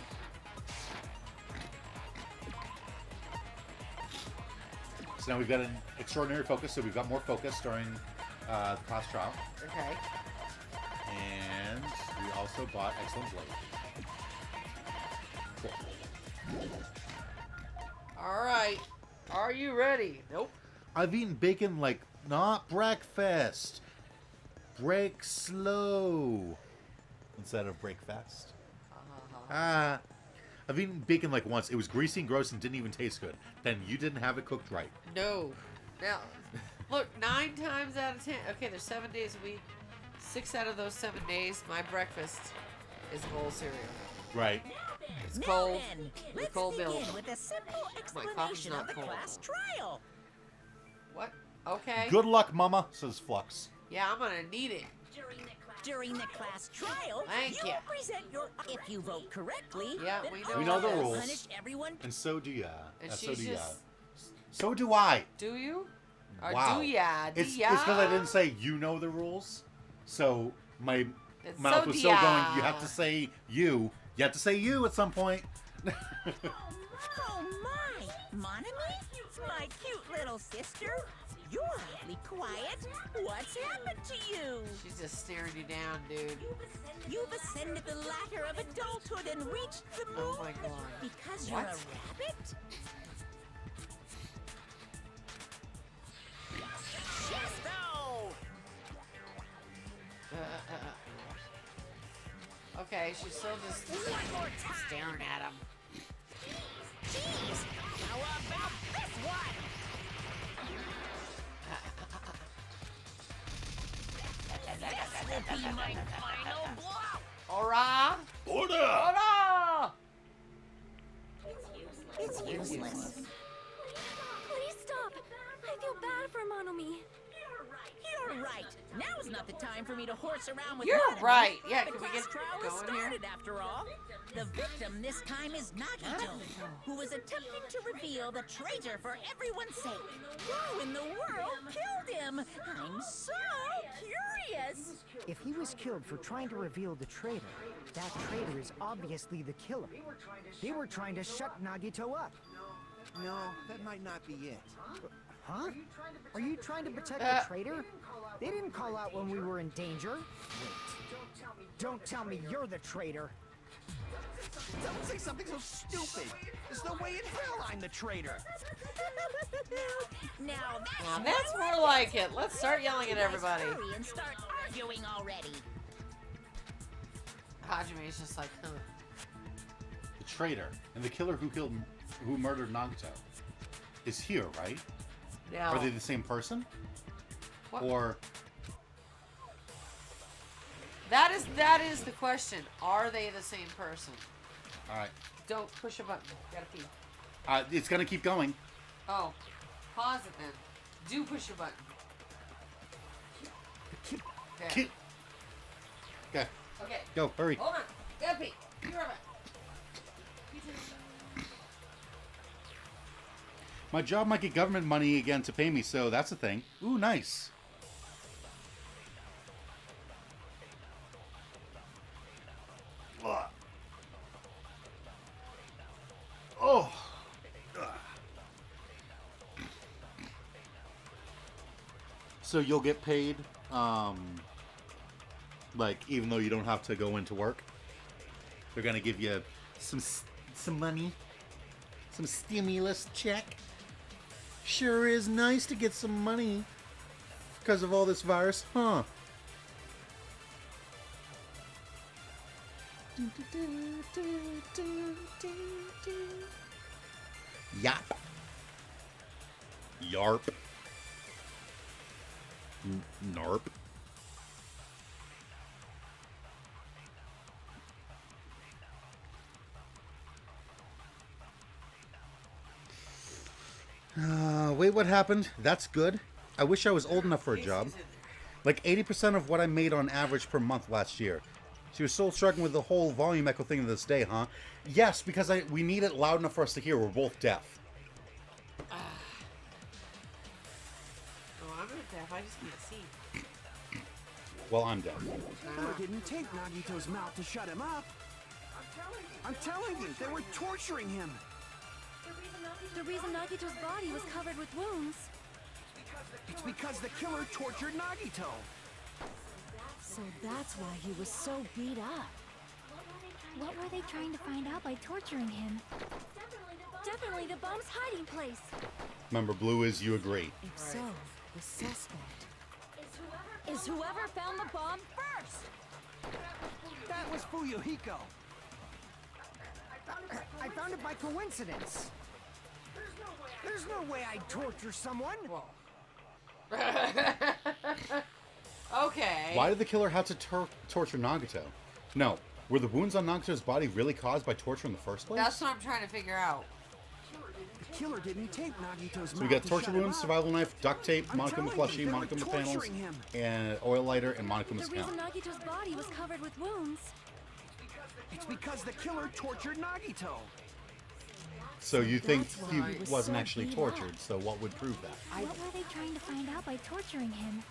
So now we've got an extraordinary focus, so we've got more focus during the class trial. Okay. And we also bought Excellent Blade. Cool. All right. Are you ready? Nope. I've eaten bacon like not breakfast. Break slow instead of break fast. I've eaten bacon like once. It was greasy and gross and didn't even taste good. Then you didn't have it cooked right. No. Now, look, 9 times out of 10. Okay, there's 7 days a week. 6 out of those 7 days, my breakfast is a bowl of cereal. Right. It's Now cold. then, With let's cold milk. begin with a simple My coffee's explanation not of the cold. class trial. What? Okay. Good luck, Mama, says Flux. Yeah, I'm gonna need it. During the class trial, Thank you ya. present your. If you vote correctly, Yeah, then we I'll know We know the just rules. Punish everyone. And so do ya. And so she's do ya. just- So do I. Do you? Or Wow. do ya? Do It's ya? because I didn't say you know the rules. So my It's mouth so was do still ya. going, you have to say you. You have to say you at some point. Oh my, Monami, my cute little sister. You're awfully quiet. What's happened to you? She's just staring you down, dude. You've ascended the ladder of adulthood and reached the moon Oh my god. because you're What? a rabbit. Chesto! Okay, she's still just One more time. staring at him. Jeez, how about this one? This will be my final blow. Ora! Order! Ora! It's useless. Please stop. I feel bad for Monomi. You're right. Now's not the time for me to horse around with You're Monami. right. Yeah, the can we class get trial has going here? started after all. The victim this time is Nagito, who was attempting to reveal the traitor for everyone's sake. Who in the world killed him? I'm so curious. If he was killed for trying to reveal the traitor, that traitor is obviously the killer. They were trying to shut Nagito up. No, that might not be it. Huh? Are you trying to protect Uh. the traitor? They didn't call out when we were in danger. Wait. Don't tell me you're the traitor. Don't say something so stupid. There's no way in hell I'm the traitor. Now Now that's more like it. Let's start yelling at Guys, everybody. hurry and start arguing already. Hajime's just like, huh. The traitor and the killer who murdered Nagito is here, right? Now, Are they the same person? What? Or that is the question. Are they the same person? all right, Don't push a button. Gotta pee. it's gonna keep going. Oh, pause it then. Do push a button. Okay. Keep. Okay, Okay. go, hurry. Hold on. Gotta pee. Be right back. My job might get government money again to pay me, so that's a thing. Ooh, nice. Ugh. Oh. Ugh. So you'll get paid, like even though you don't have to go into work. They're gonna give you some money, some stimulus check. Sure is nice to get some money because of all this virus, huh? Yap. Yarp. Narp. Wait, what happened? That's good. I wish I was old enough for a job. Like 80% of what I made on average per month last year. So you're still struggling with the whole volume echo thing to this day, huh? Yes, because we need it loud enough for us to hear. We're both deaf. Oh, I'm not deaf. I just can't see. Well, I'm deaf. It didn't take Nagito's mouth to shut him up. I'm telling you, they were torturing him. The reason Nagito's body was covered with wounds. It's because the killer tortured Nagito. So that's why he was so beat up. What were they trying to find out by torturing him? definitely the bomb's hiding place. Remember, blue is you agree. If so, the suspect Is whoever found the bomb first. That was Fuyuhiko. I found it by coincidence. There's no way I'd torture someone. Whoa. Okay. Why did the killer have to torture Nagito? No. Were the wounds on Nagito's body really caused by torture in the first place? That's what I'm trying to figure out. The killer didn't tape Nagito's So we mouth got to torture shut him wounds, up. survival knife, duct tape, I'm Monica telling plushie, you, they were Monica panels, torturing him. and oil lighter, and Monica The reason count. Nagito's body was covered with wounds. It's because the killer tortured Nagito. So you think That's he why he was wasn't so actually beat tortured, up. so what would prove that? What were they trying to find out by torturing him?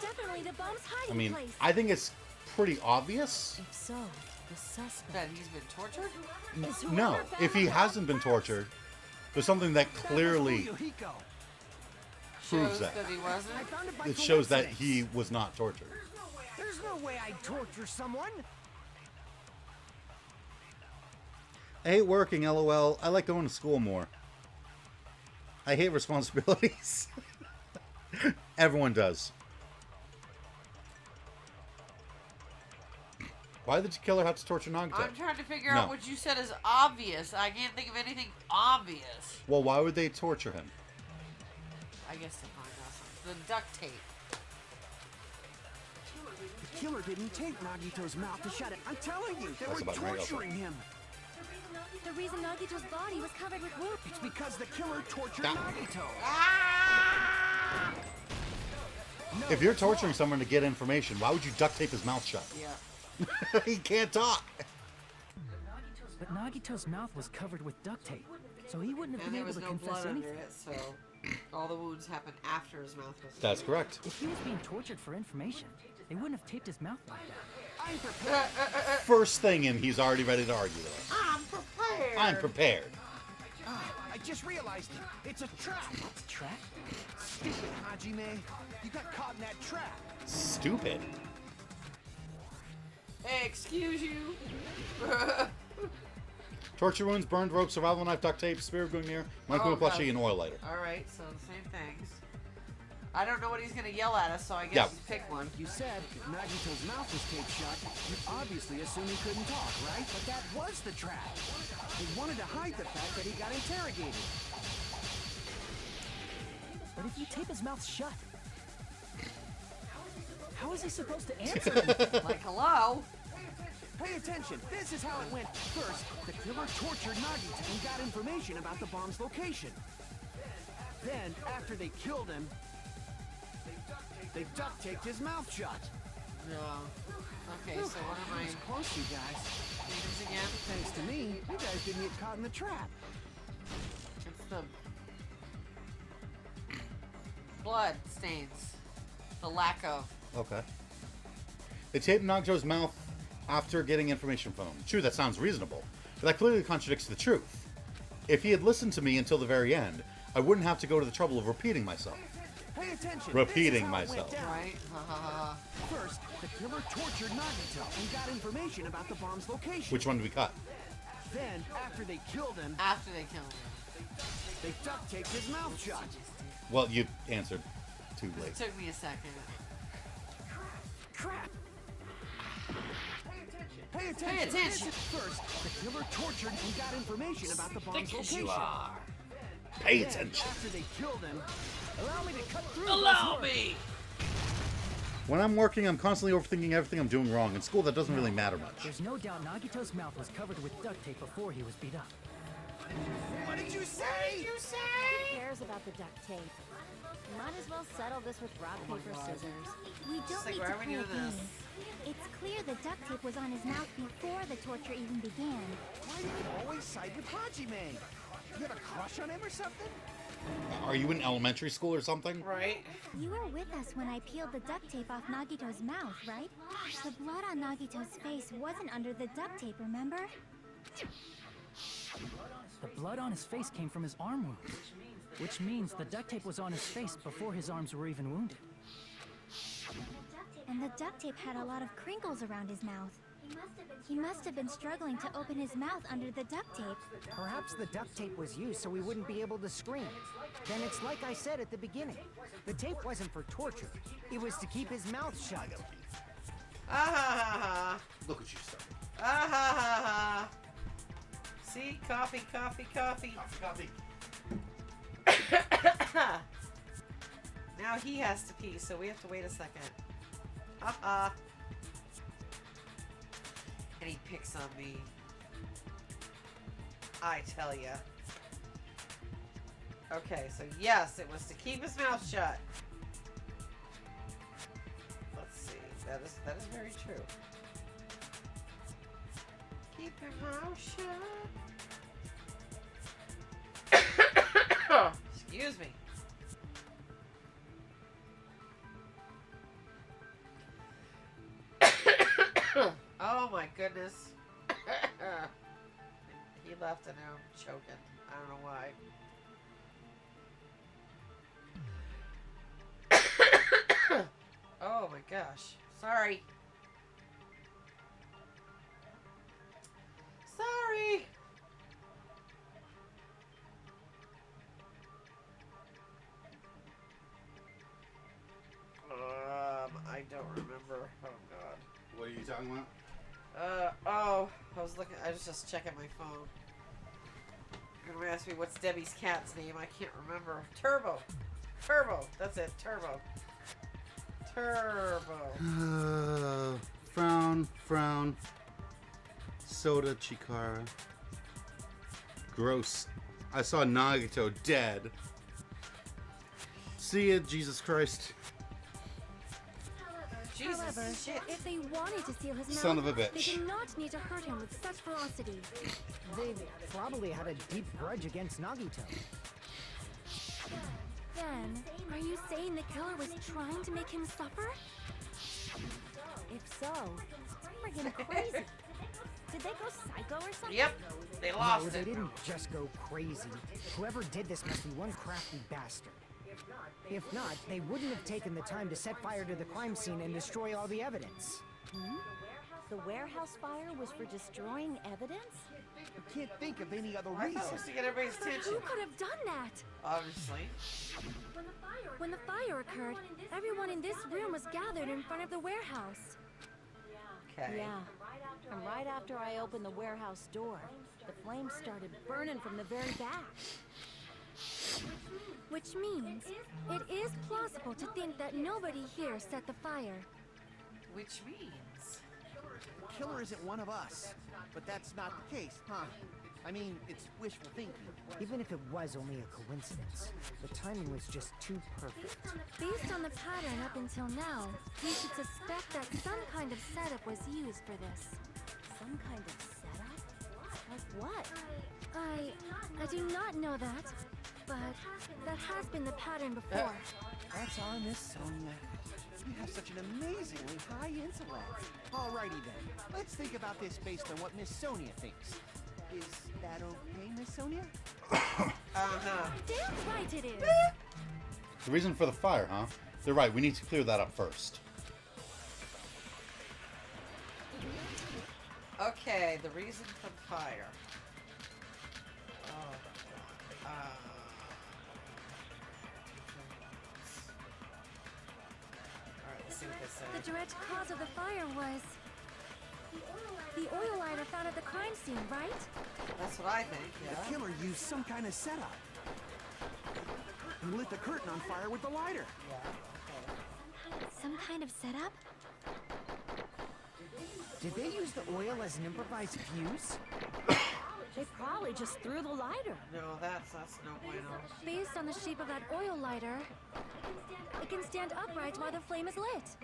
Definitely the bomb's hiding I mean, place. I think it's pretty obvious. If so, the suspect That he's been tortured? Is whoever No, found if the he bomb hasn't been first. tortured, there's something that clearly Fuyuhiko. proves Shows that. that he wasn't? I found it by It shows that coincidence. he was not tortured. There's no way I'd torture someone. I hate working, lol. I like going to school more. I hate responsibilities. Everyone does. Why did the killer have to torture Nagito? I'm trying to figure No. out what you said is obvious. I can't think of anything obvious. Well, why would they torture him? I guess to find out something. The duct tape. The killer didn't tape Nagito's mouth to shut it. I'm telling you, they That's were about right, okay. torturing him. The reason Nagito's body was covered with wounds. It's because the killer tortured That- Nagito. No, If you're that's wrong. torturing someone to get information, why would you duct tape his mouth shut? Yeah. He can't talk. But Nagito's mouth was covered with duct tape, so he wouldn't have And been there able was to no confess blood under anything. it, so all the wounds happened after his mouth was. That's correct. If he was being tortured for information, they wouldn't have taped his mouth like that. I'm prepared. First thing in, he's already ready to argue with us. I'm prepared. I'm prepared. I just realized it. It's a trap. What's a trap? Stupid Hajime. You got caught in that trap. Stupid. Hey, excuse you. Torture wounds, burned rope, survival knife, duct tape, spear of Gungnir, Monica Oh, plushie, God. and oil lighter. All right, so the same things. I don't know what he's gonna yell at us, so I guess Yeah. just pick one. You said if Nagito's mouth was taped shut, you obviously assumed he couldn't talk, right? But that was the trap. They wanted to hide the fact that he got interrogated. But if you tape his mouth shut, how is he supposed to answer anything? Like, hello? Pay attention. This is how it went. First, the killer tortured Nagito and got information about the bomb's location. Then, after they killed him, they duct taped his mouth shut. No. Okay, so what am I? That was close, you guys. Names again? Thanks to me, you guys didn't get caught in the trap. It's the blood stains. The lack of. Okay. They taped Nagito's mouth after getting information from him. True, that sounds reasonable, but that clearly contradicts the truth. If he had listened to me until the very end, I wouldn't have to go to the trouble of repeating myself. Pay attention. Repeating This is how it went myself. down. Right? Ha ha ha. First, the killer tortured Nagito and got information about the bomb's location. Which one do we cut? Then, after they killed him, After they killed him. they duct taped his mouth shut. Well, you answered too late. It took me a second. Crap! Pay attention. Pay attention. First, the killer tortured and got information about the bomb's Thick as location. you are. Pay Then, attention. after they killed him, allow me to cut through Allow this work. me! When I'm working, I'm constantly overthinking everything I'm doing wrong. In school, that doesn't really matter much. There's no doubt Nagito's mouth was covered with duct tape before he was beat up. What did you say? Who cares about the duct tape? Might as well settle this with rock, paper, scissors. We don't Just like, need why to are we play doing this? games. It's clear the duct tape was on his mouth before the torture even began. Why do you always side with Hajime? You have a crush on him or something? Are you in elementary school or something? Right? You were with us when I peeled the duct tape off Nagito's mouth, right? The blood on Nagito's face wasn't under the duct tape, remember? The blood on his face came from his arm wounds, which means the duct tape was on his face before his arms were even wounded. And the duct tape had a lot of crinkles around his mouth. He must have been struggling to open his mouth under the duct tape. Perhaps the duct tape was used so he wouldn't be able to scream. Then it's like I said at the beginning. The tape wasn't for torture. It was to keep his mouth shut. Ah ha ha ha. Look at you, sir. Ah ha ha ha. See? Coffee, coffee, coffee. Coffee. Now he has to pee, so we have to wait a second. Ha ha. And he picks on me. I tell ya. Okay, so yes, it was to keep his mouth shut. Let's see. That is very true. Keep your mouth shut. Excuse me. Oh my goodness. He left and now I'm choking. I don't know why. Oh my gosh. Sorry. Sorry. I don't remember. Oh god. What are you talking about? I was just checking my phone. You're gonna ask me what's Debbie's cat's name. I can't remember. Turbo. Turbo. That's it. Turbo. Turbo. Frown. Soda Chikara. Gross. I saw Nagito dead. See ya, Jesus Christ. Jesus However, shit. if they wanted to seal his mouth, Son of a they bitch. did not need to hurt him with such ferocity. They probably had a deep grudge against Nagito. Then, are you saying the killer was trying to make him suffer? If so, it's friggin' crazy. Did they go psycho or something? Yep. They No, lost they it. didn't just go crazy. Whoever did this must be one crafty bastard. If not, they wouldn't have taken the time to set fire to the crime scene and destroy all the evidence. The warehouse fire was for destroying evidence? I can't think of any other I reason. thought it was to get everybody's attention. Who could have done that? Obviously. When the fire occurred, everyone in this room was gathered in front of the warehouse. Okay. Yeah. And right after I opened the warehouse door, the flames started burning from the very back. Which means, it is plausible to think that nobody here set the fire. Which means. The killer isn't one of us. But that's not the case, huh? I mean, it's wishful thinking. Even if it was only a coincidence, the timing was just too perfect. Based on the pattern up until now, we should suspect that some kind of setup was used for this. Some kind of setup? Like what? I do not know that, but that has been the pattern before. That's our Miss Sonia. You have such an amazingly high intellect. Alrighty then, let's think about this based on what Miss Sonia thinks. Is that okay, Miss Sonia? Uh-huh. Damn right it is! The reason for the fire, huh? They're right, we need to clear that up first. Okay, the reason for the fire. Oh, Alright, let's see what they say. The direct cause of the fire was the oil lighter found at the crime scene, right? That's what I think, The yeah. killer used some kind of setup. And lit the curtain on fire with the lighter. Some kind of setup? Did they use the oil as an improvised fuse? They probably just threw the lighter. No, that's no bueno. Based on the shape of that oil lighter, it can stand upright while the flame is lit.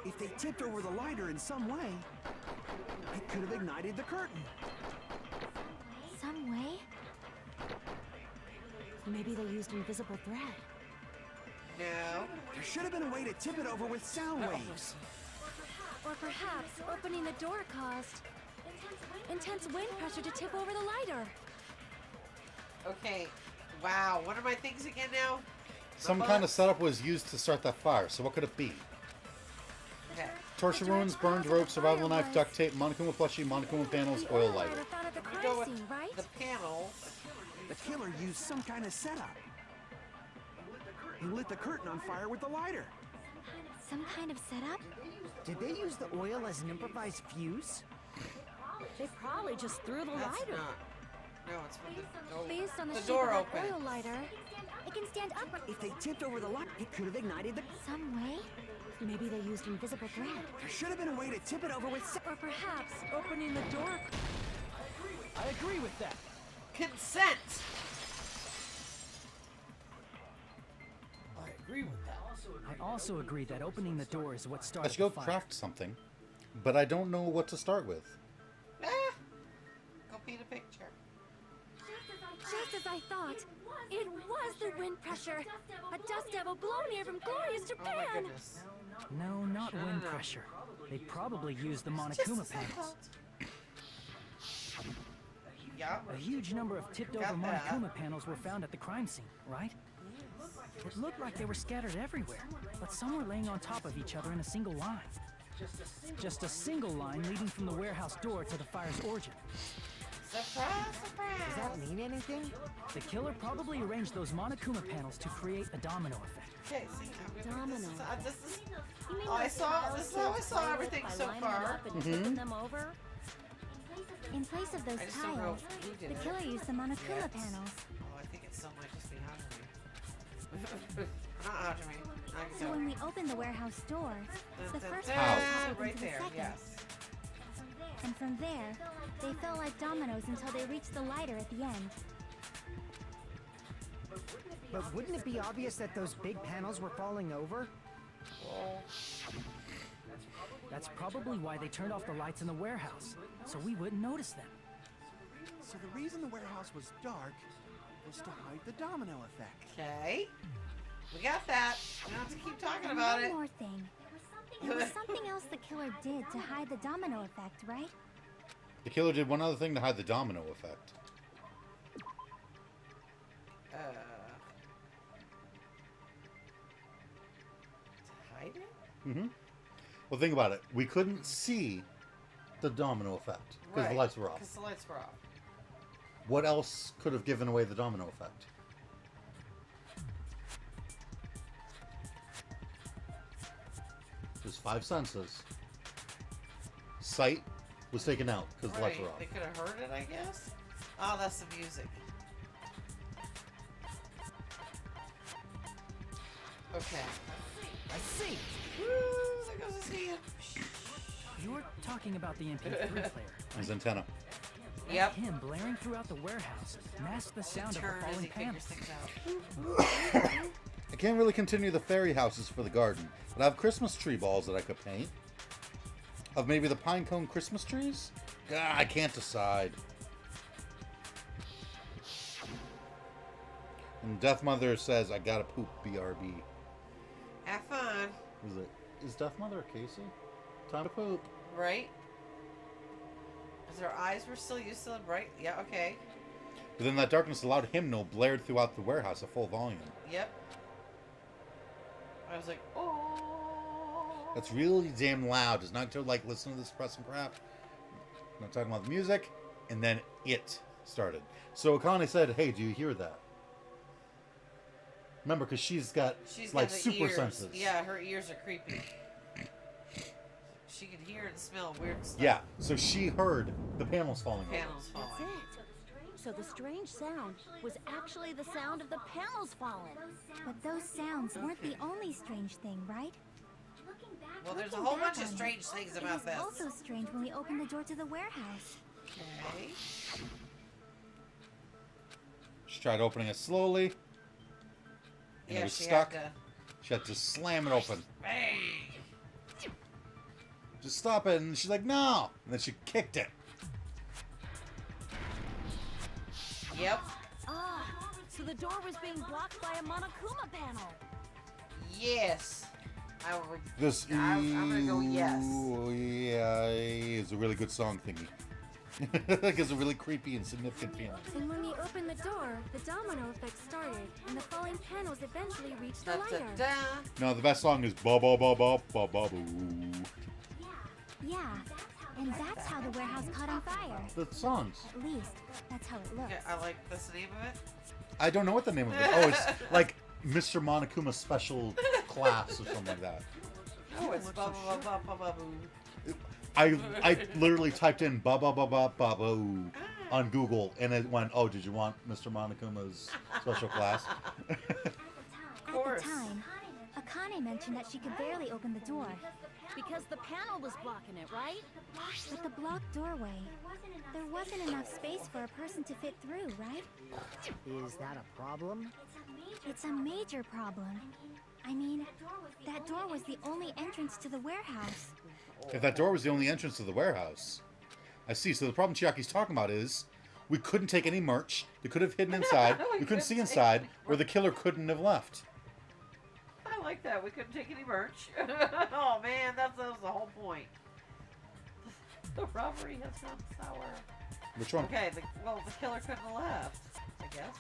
If they tipped over the lighter in some way, it could have ignited the curtain. Some way? Maybe they used invisible thread. No. There should have been a way to tip it over with sound waves. Or perhaps opening the door caused intense wind pressure to tip over the lighter. Okay. Wow. What are my things again now? Some kind of setup was used to start that fire, so what could it be? Okay. torture wounds, burned rope, survival knife, duct tape, Monokuma plushie, Monokuma panels, oil lighter. Found at the We go crime with scene, right? the panels. The killer used some kind of setup. He lit the curtain on fire with the lighter. Some kind of setup? Did they use the oil as an improvised fuse? They probably just threw the That's lighter. not. No, it's from the door. Based on the, The shape door of that open. oil lighter, it can stand up If they tipped over the light, it could have ignited the... some way. Maybe they used invisible thread. There should have been a way to tip it over with... Or perhaps opening the door. I agree with that. Consent. I agree with that. I also agree that opening the door is what I started should go the fire. craft something, but I don't know what to start with. Ah, go paint a picture. Just as I thought, it was the wind pressure. A dust devil blown here from glorious Oh my Japan. goodness. No, not No, no, wind no. pressure. They probably used the Just Monokuma as I panels. thought. Yeah. A huge number of tipped over Got that. Monokuma panels were found at the crime scene, right? It looked like they were scattered everywhere, but some were laying on top of each other in a single line. Just a single line leading from the warehouse door to the fire's origin. Surprise, surprise. Does that mean anything? The killer probably arranged those Monokuma panels to create a domino effect. Okay, see, Domino. this is You mean Oh, I like saw- how this is how I kids saw play everything by so lining far. them up and tipping them over? In place of those I just don't know tiles, who did the it. killer used the Monokuma Yet. panels. Oh, I think it still might just be Hajime. Not Hajime. So when we opened the warehouse door, the first Dun, panel dun, popped open right to the there, second. yes. And from there, they fell like dominoes until they reached the lighter at the end. But wouldn't it be obvious that those big panels were falling over? That's probably why they turned off the lights in the warehouse, so we wouldn't notice them. So the reason the warehouse was dark was to hide the domino effect. Okay. We got that. We don't have to keep talking about One it. more thing. There was something else the killer did to hide the domino effect, right? The killer did one other thing to hide the domino effect. To hide it? Mm-hmm. Well, think about it. We couldn't see the domino effect because the lights were off. Because the lights were off. What else could have given away the domino effect? There's 5 senses. Sight was taken out because the lights were off. They could have heard it, I guess. Oh, that's the music. Okay. I see! Woo, there goes his hand. You're talking about the MP3 player. His antenna. Yep. Him blaring throughout the warehouse masked the sound of the Turn as falling he figures panels. things out. I can't really continue the fairy houses for the garden, but I have Christmas tree balls that I could paint. Of maybe the pine cone Christmas trees? I can't decide. And Death Mother says, I gotta poop, BRB. Have fun. Is Death Mother a Casey? Time to poop. Right? Because her eyes were still used to the bright. Yeah, okay. But then that darkness allowed hymnal blared throughout the warehouse at full volume. Yep. I was like, oh. That's really damn loud. It's not to like listen to this press and crap. I'm not talking about the music. And then it started. So Akane said, hey, do you hear that? Remember, because she's got like the super ears. senses. Yeah, her ears are creepy. She can hear and smell weird stuff. Yeah, so she heard the panels falling over. Panels falling. That's it. So the strange sound was actually the sound of the panels falling. But those sounds weren't the only strange thing, right? Well, there's a Looking whole back bunch of on it, strange things It about was this. also strange when we opened the door to the warehouse. Okay. She tried opening it slowly. And Yeah, it was she stuck. had to- She had to slam it open. Bang! Just stop it. And she's like, no. And then she kicked it. Yep. Ah, so the door was being blocked by a Monokuma panel. Yes. This I'm gonna go yes. Yeah, it's a really good song thingy. Like it's a really creepy and significant feeling. And when we opened the door, the domino effect started, and the falling panels eventually reached the Da, da, lighter. da. No, the best song is Ba Ba Ba Ba Ba Ba Boo. Yeah, and that's how the warehouse caught on fire. The songs. At least, that's how it looks. Yeah, I like that's the name of it. I don't know what the name of it. Oh, it's like Mr. Monokuma's special class or something like that. Oh, it's blah blah blah blah blah boo. I literally typed in ba ba ba ba ba boo on Google, and it went, oh, did you want Mr. Monokuma's special class? At the time, Akane mentioned that she could barely open the door. Because the panel was blocking it, right? With the blocked doorway, there wasn't enough space for a person to fit through, right? Is that a problem? It's a major problem. I mean, that door was the only entrance to the warehouse. If that door was the only entrance to the warehouse. I see. So the problem Chiaki's talking about is we couldn't take any merch. They could have hidden inside. We couldn't see inside, or the killer couldn't have left. I like that. We couldn't take any merch. Oh man, that was the whole point. The robbery has gone sour. Which one? Okay, the killer couldn't have left, I guess.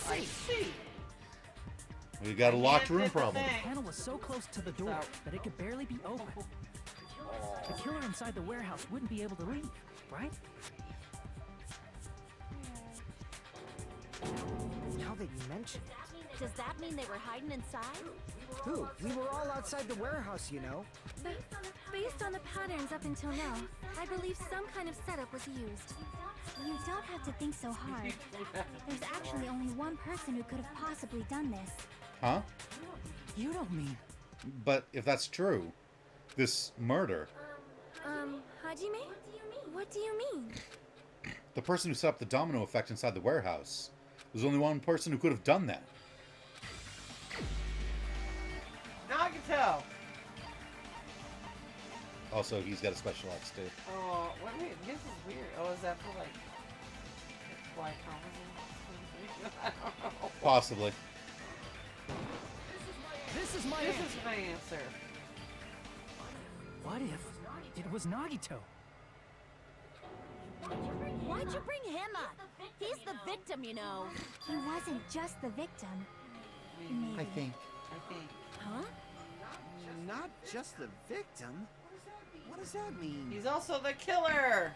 I see. We got a locked room problem. The panel was so close to the door that it could barely be opened. The killer inside the warehouse wouldn't be able to leave, right? Now that you mention it. Does that mean they were hiding inside? Who? We were all outside the warehouse, you know. Based on the patterns up until now, I believe some kind of setup was used. You don't have to think so hard. There's actually only one person who could have possibly done this. Huh? You don't mean... But if that's true, this murder, Hajime? What do you mean? the person who set up the domino effect inside the warehouse, there's only one person who could have done that. Nagato! Also, he's got a special axe too. Oh, wait, this is weird. Oh, is that for like Y chromosomes? I don't know. Possibly. This is my answer. What if it was Nagito? Why'd you bring him up? He's the victim, you know. He wasn't just the victim. Maybe. I think. Huh? Not just the victim? What does that mean? He's also the killer!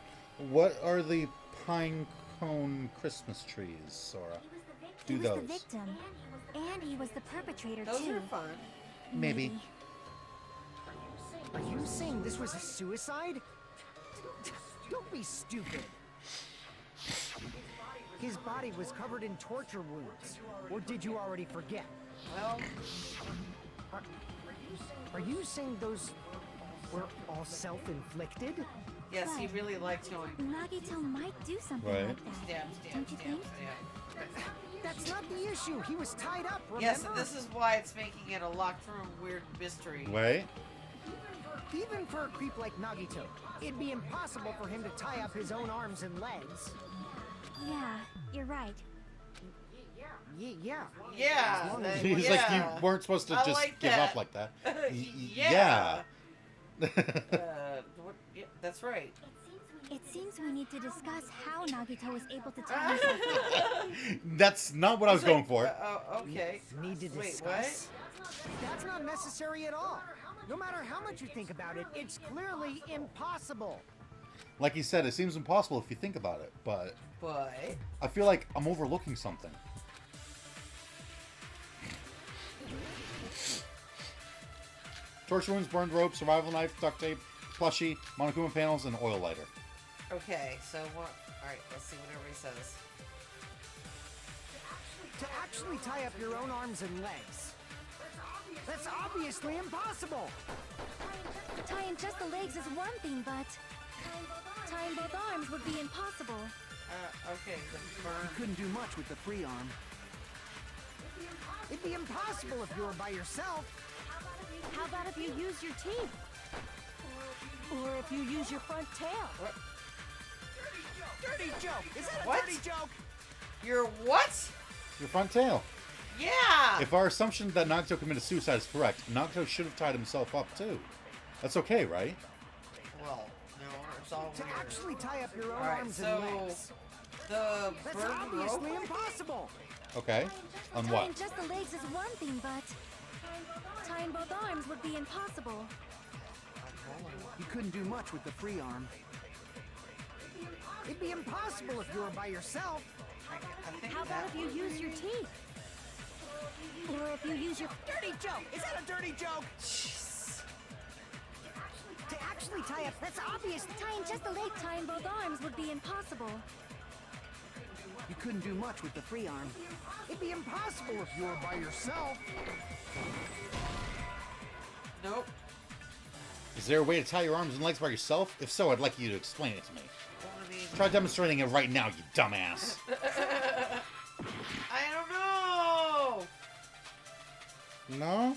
What are the pine cone Christmas trees, Sora? He Do was those. the victim. And he was the perpetrator, Those too. are fun. Maybe. Are you saying this was a suicide? Don't be stupid. His body was covered in torture wounds. Or did you already forget? Well, Are you saying those were all self-inflicted? yes, he really likes going. Nagito might do something Right. like that. Stab, Don't you think? That's not the issue. He was tied up, remember? Yes, and this is why it's making it a locked room weird mystery. Wait. Even for a creep like Nagito, it'd be impossible for him to tie up his own arms and legs. Yeah, you're right. Yeah. Yeah. As long that- as He's like, you weren't supposed to I just like give that. up like that. Yeah. That's right. It seems we need to discuss how Nagito was able to tie himself up. That's not what I was going for. Okay. Need to Wait, discuss? That's not necessary at all. No matter how much you think about it, it's clearly impossible. Like he said, it seems impossible if you think about it, but But I feel like I'm overlooking something. Torture wounds, burned rope, survival knife, duct tape, plushie, Monokuma panels, and oil lighter. okay, so what? All right, let's see what everybody says. To actually tie up your own arms and legs. That's obviously impossible. Tying just the legs is one thing, but tying both arms would be impossible. Okay, the You burn. couldn't do much with the free arm. It'd be impossible if you were by yourself. How about if you use your teeth? Or if you use your front tail? Dirty joke! Is that a What? dirty joke? Your what? Your front tail. Yeah. If our assumption that Nagito committed suicide is correct, Nagito should have tied himself up too. That's okay, right? Well, no, it's all To weird. actually tie up your own All right, arms so and legs. the That's burn obviously rope. impossible. Okay. On Tying what? just the legs is one thing, but tying both arms would be impossible. You couldn't do much with the free arm. It'd be impossible if you were by yourself. I think How about if you use your teeth? Or if you use your... Dirty joke! Is that a dirty joke? To actually tie up, that's obvious. Tying just the leg, tying both arms would be impossible. You couldn't do much with the free arm. It'd be impossible if you were by yourself. Nope. Is there a way to tie your arms and legs by yourself? If so, I'd like you to explain it to me. I mean, Try demonstrating it right now, you dumbass. I don't know. No?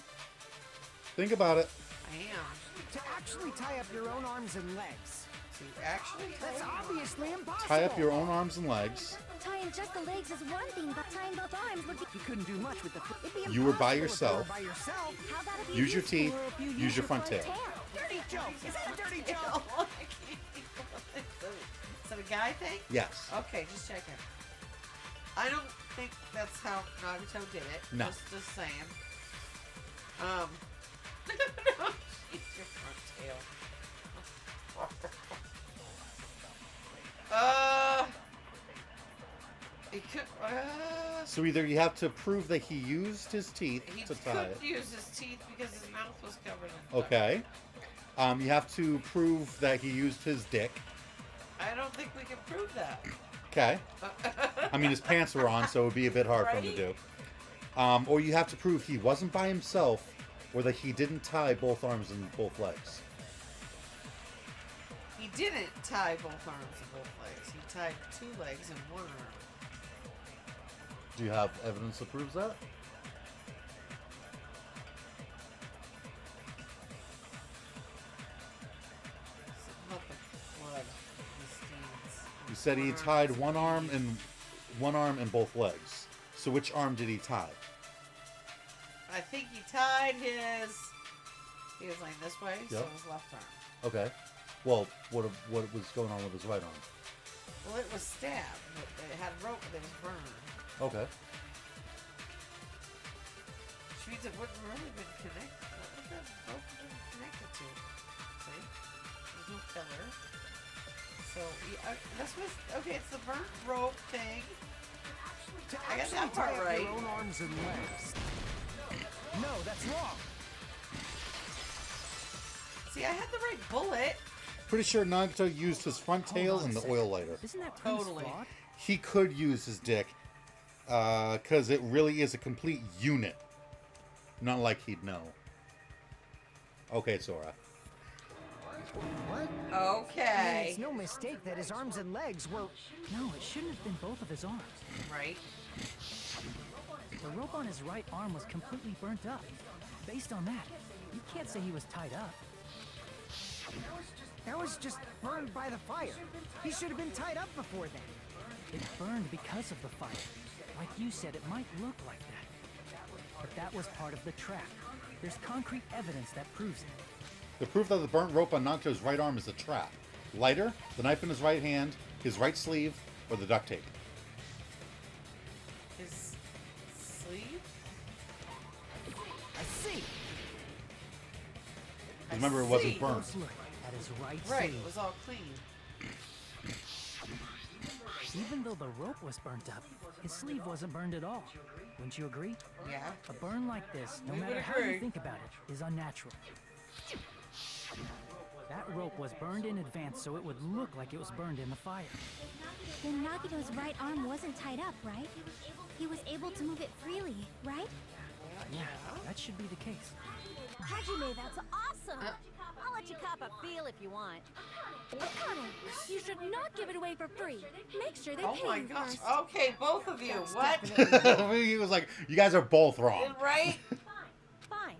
Think about it. I am. To actually tie up your own arms and legs. To actually That's obviously impossible. Tie up your own arms and legs. Tying just the legs is one thing, but tying both arms would be... You couldn't do much with the... It'd be You were by impossible if yourself. you were by yourself. How about if you Use your teeth. or if you Use your front tail. Dirty joke! Is that a dirty joke? Is that a guy thing? Yes. Okay, just checking. I don't think that's how Nagato did it. No. Just saying. No, she's your front tail. It could. So either you have to prove that he used his teeth He to tie it. couldn't use his teeth because his mouth was covered in. Okay. You have to prove that he used his dick. I don't think we can prove that. Okay. I mean, his pants were on, so it would be a bit hard for him to do. Or you have to prove he wasn't by himself, or that he didn't tie both arms and both legs. He didn't tie both arms and both legs. He tied 2 legs and 1 arm. Do you have evidence that proves that? Something about the blood. The stains. You said he tied one arm and both legs. So which arm did he tie? I think he tied his. He was laying this way, so Yep. his left arm. Okay. Well, what was going on with his right arm? Well, it was stabbed. It had rope, but it was burned. Okay. Which means it wouldn't really been connected. What would that rope have been connected to? See? There's no pillar. So, yeah, this was. Okay, it's the burnt rope thing. To I got actually that tie part up right. your own arms and legs. No, that's wrong. See, I had the right bullet. Pretty sure Nagato used his front tail and the oil lighter. Isn't that premise Totally. flawed? He could use his dick, because it really is a complete unit. Not like he'd know. Okay, Sora. What? I mean, Okay. it's no mistake that his arms and legs were... No, it shouldn't have been both of his arms. Right. The rope on his right arm was completely burnt up. Based on that, you can't say he was tied up. That was just burned by the fire. He should have been tied up before then. It burned because of the fire. Like you said, it might look like that. But that was part of the trap. There's concrete evidence that proves it. The proof that the burnt rope on Nagato's right arm is a trap. Lighter, the knife in his right hand, his right sleeve, or the duct tape. His sleeve? I see. Remember, it wasn't see. burnt. Let's look at his right Right, sleeve. it was all clean. Even though the rope was burnt up, his sleeve wasn't burned at all. Wouldn't you agree? Yeah. A burn like this, no We matter would how you agree. think about it, is unnatural. That rope was burned in advance so it would look like it was burned in the fire. Then Nagito's right arm wasn't tied up, right? He was able to move it freely, right? Yeah, that should be the case. Hajime, that's awesome! I'll let you cop a feel if you want. Akane, you should not give it away for free. Make sure they Oh pay my you gosh. first. Okay, both of you. What? He was like, you guys are both wrong. Right? Fine.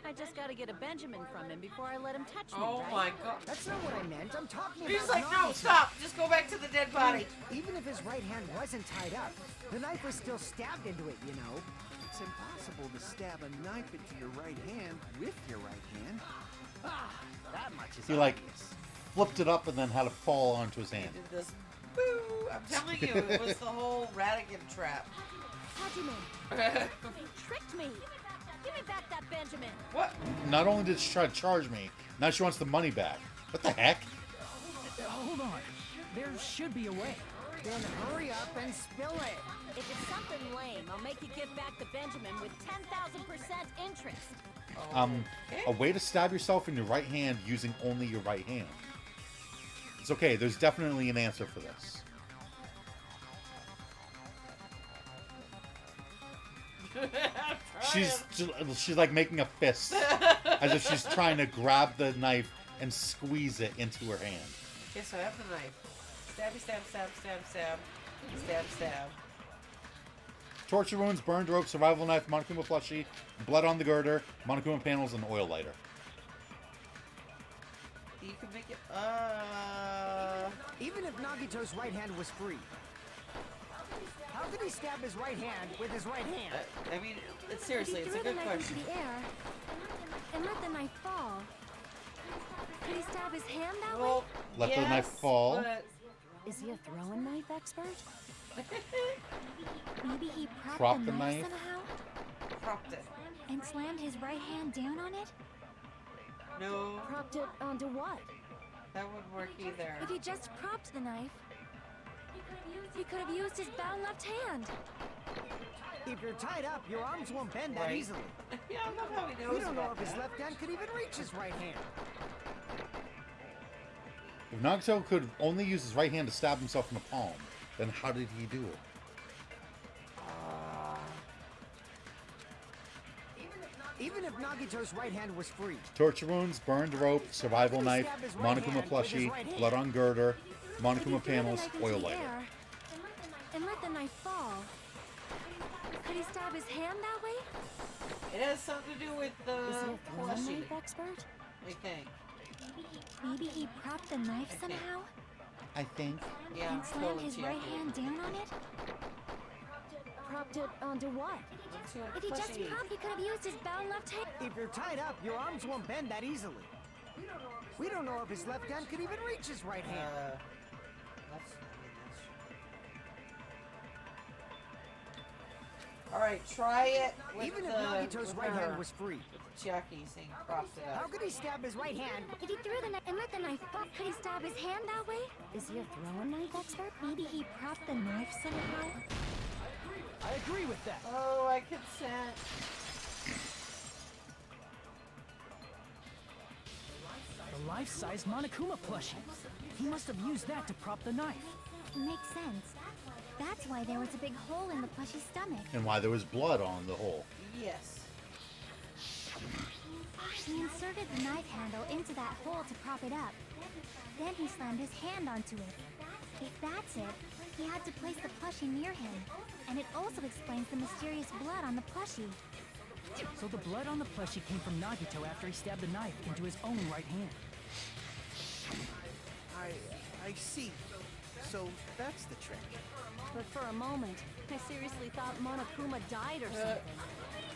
I just gotta get a Benjamin from him before I let him touch me, Oh right? my god. That's not what I meant. I'm talking He's about like, no, Nagato. stop. Just go back to the dead body. Even if his right hand wasn't tied up, the knife was still stabbed into it, you know. It's impossible to stab a knife into your right hand with your right hand. Ah, that much is He like obvious. flipped it up and then had it fall onto his hand. Did this. Boo. I'm telling you, it was the whole Radigan trap. Hajime, you tricked me. Give me back that Benjamin. What? Not only did she try to charge me, now she wants the money back. What the heck? Hold on. There should be a way. Then hurry up and spill it. If it's something lame, I'll make you give back the Benjamin with 10,000% interest. A way to stab yourself in your right hand using only your right hand. It's okay. There's definitely an answer for this. She's like making a fist as if she's trying to grab the knife and squeeze it into her hand. Okay, so I have the knife. Stabby, stab, stab, stab, stab. Stab, stab. Torture wounds, burned rope, survival knife, Monokuma plushie, blood on the girder, Monokuma panels, and oil lighter. You can make it. Even if Nagito's right hand was free, how could he stab his right hand with his right hand? I mean, seriously, If it's he a threw the good knife question. into the air and let the knife fall, could he stab his hand that way? Well, Let the yes, knife fall. but- Is he a throwing knife expert? Maybe he propped Prop the the knife knife? somehow Propped it. and slammed his right hand down on it? No, Propped it onto what? that wouldn't work either. If he just propped the knife, he could have used his bound left hand. If you're tied up, your arms won't bend that Right. easily. Yeah, I love how he knows We don't know about if his that. left hand could even reach his right hand. If Nagito could only use his right hand to stab himself in the palm, then how did he do it? Even if Nagito's right hand was free, Torture wounds, burned rope, survival knife, Monokuma plushie, blood on girder, If he Monokuma threw panels, the knife into oil the lighter. air and let the knife fall, could he stab his hand that way? It has something to do with the Is he a throwing plushie, knife expert? I think. Maybe he propped the knife somehow I think. Yeah, and slammed totally his right hand down on it? Propped it onto what? If he just propped, he could have used his bound left hand. if you're tied up, your arms won't bend that easily. We don't know if his left hand could even reach his right hand. All right, try it with Even the, if Nagito's with right her. hand was free, Chiaki saying propped it how up. could he stab his right hand? If he threw the knife and let the knife fall, could he stab his hand that way? Is he a throwing knife expert? Maybe he propped the knife somehow. I agree with that. Oh, I consent. The life-size Monokuma plushie. He must have used that to prop the knife. Makes sense. That's why there was a big hole in the plushie's stomach. And why there was blood on the hole. Yes. He inserted the knife handle into that hole to prop it up. Then he slammed his hand onto it. If that's it, he had to place the plushie near him. And it also explains the mysterious blood on the plushie. So the blood on the plushie came from Nagito after he stabbed the knife into his own right hand. I see. So that's the trick. But for a moment, I seriously thought Monokuma died or something.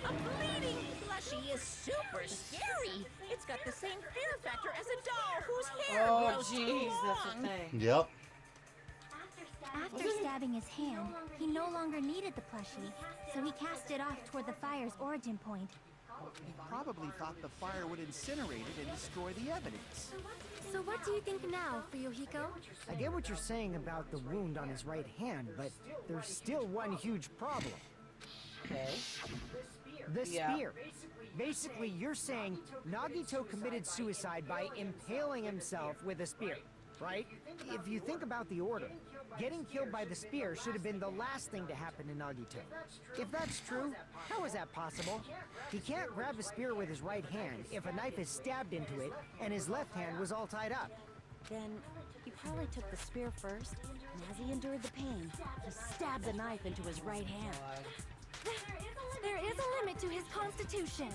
A bleeding plushie is super scary. It's got the same fear factor as a doll whose hair Oh, grows too jeez, that's long. the thing. Yep. After stabbing his hand, he no longer needed the plushie, so he cast it off toward the fire's origin point. He probably thought the fire would incinerate it and destroy the evidence. So what do you think now, Fuyuhiko? I get what you're saying about the wound on his right hand, but there's still one huge problem. Okay. The Yeah. spear. Basically, you're saying Nagito committed suicide by impaling himself with a spear, right? If you think about the order, getting killed by the spear should have been the last thing to happen to Nagito. If that's true, how is that possible? He can't grab a spear with his right hand if a knife is stabbed into it and his left hand was all tied up. Then he probably took the spear first, and as he endured the pain, he stabbed the knife into his right hand. There is a limit to his constitution.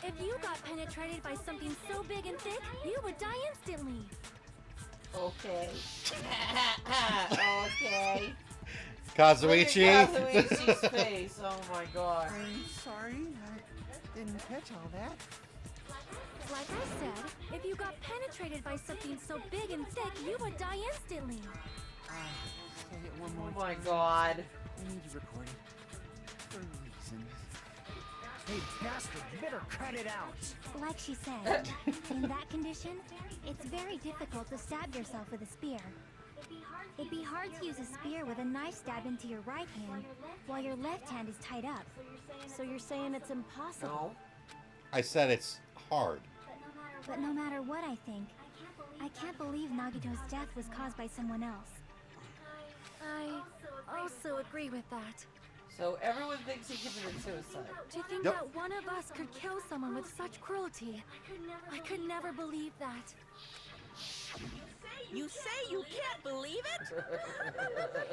If you got penetrated by something so big and thick, you would die instantly. Okay. Okay. Kazuichi. Look at Kazuichi's face. Oh my god. I'm sorry, I didn't catch all that. Like I said, if you got penetrated by something so big and thick, you would die instantly. Say it one more Oh my time. god. I need you recorded. For reasons. Hey, bastard, you better cut it out. Like she said, in that condition, it's very difficult to stab yourself with a spear. It'd be hard to use a spear with a knife stabbed into your right hand while your left hand is tied up. So you're saying it's impossible? I said it's hard. But no matter what I think, I can't believe Nagito's death was caused by someone else. I also agree with that. So everyone thinks he committed suicide. To think Yep. that one of us could kill someone with such cruelty. I could never believe that. You say you can't believe it?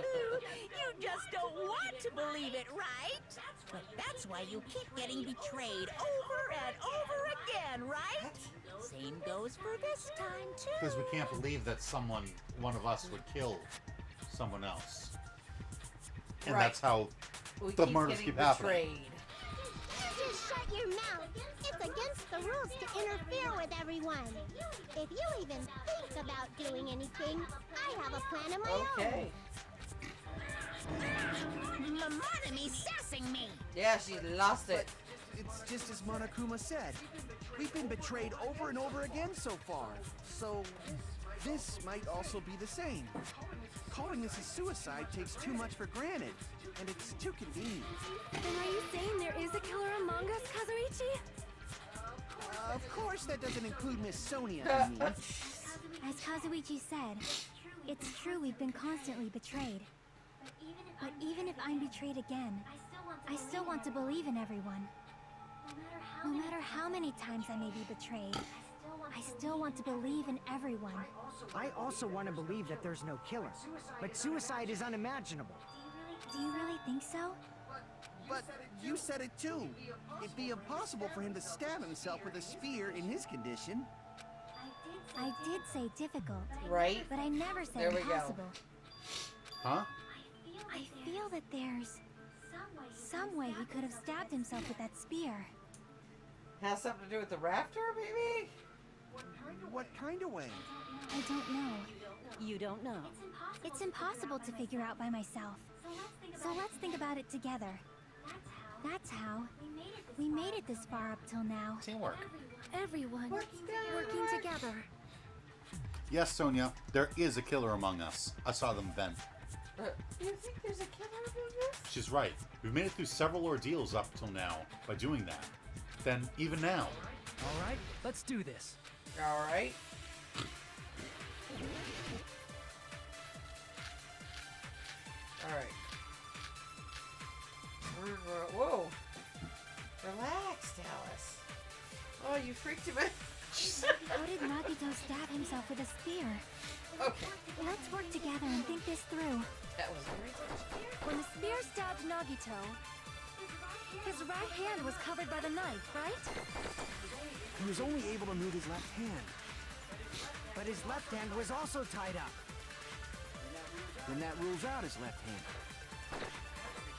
You just don't want to believe it, right? But that's why you keep getting betrayed over and over again, right? Same goes for this time, too. Because we can't believe that one of us would kill someone else. And Right. that's how We the murders getting keep happening. betrayed. You just shut your mouth. It's against the rules to interfere with everyone. If you even think about doing anything, I have a plan of my Okay. Monotomy's sassing me. Yeah, she lost it. It's just as Monokuma said. We've been betrayed over and over again so far. So, this might also be the same. Calling this a suicide takes too much for granted, and it's too convenient. Then are you saying there is a killer among us, Kazuichi? Of course, that doesn't include Miss Sonia and me. As Kazuichi said, it's true we've been constantly betrayed. But even if I'm betrayed again, I still want to believe in everyone. No matter how many times I may be betrayed, I still want to believe in everyone. I also want to believe that there's no killer, but suicide is unimaginable. Do you really think so? But you said it too. It'd be impossible for him to stab himself with a spear in his condition. I did say difficult. Right? But I never said There we go. impossible. Huh? I feel that there's some way he could have stabbed himself with that spear. Has something to do with the rafter, maybe? What kind of way? I don't know. You don't know. It's impossible to figure out by myself. So let's think about it together. That's how we made it this far up till now. Teamwork. Everyone working together. Yes, Sonia, there is a killer among us. I saw them vent. You think there's a killer among us? She's right. We've made it through several ordeals up till now by doing that. Then, even now. All right, let's do this. All right. All right. Whoa. Relax, Dallas. Oh, you freaked him out. How did Nagito stab himself with a spear? Okay. Let's work together and think this through. That was very touching. When the spear stabbed Nagito, his right hand was covered by the knife, right? He was only able to move his left hand. But his left hand was also tied up. Then that rules out his left hand.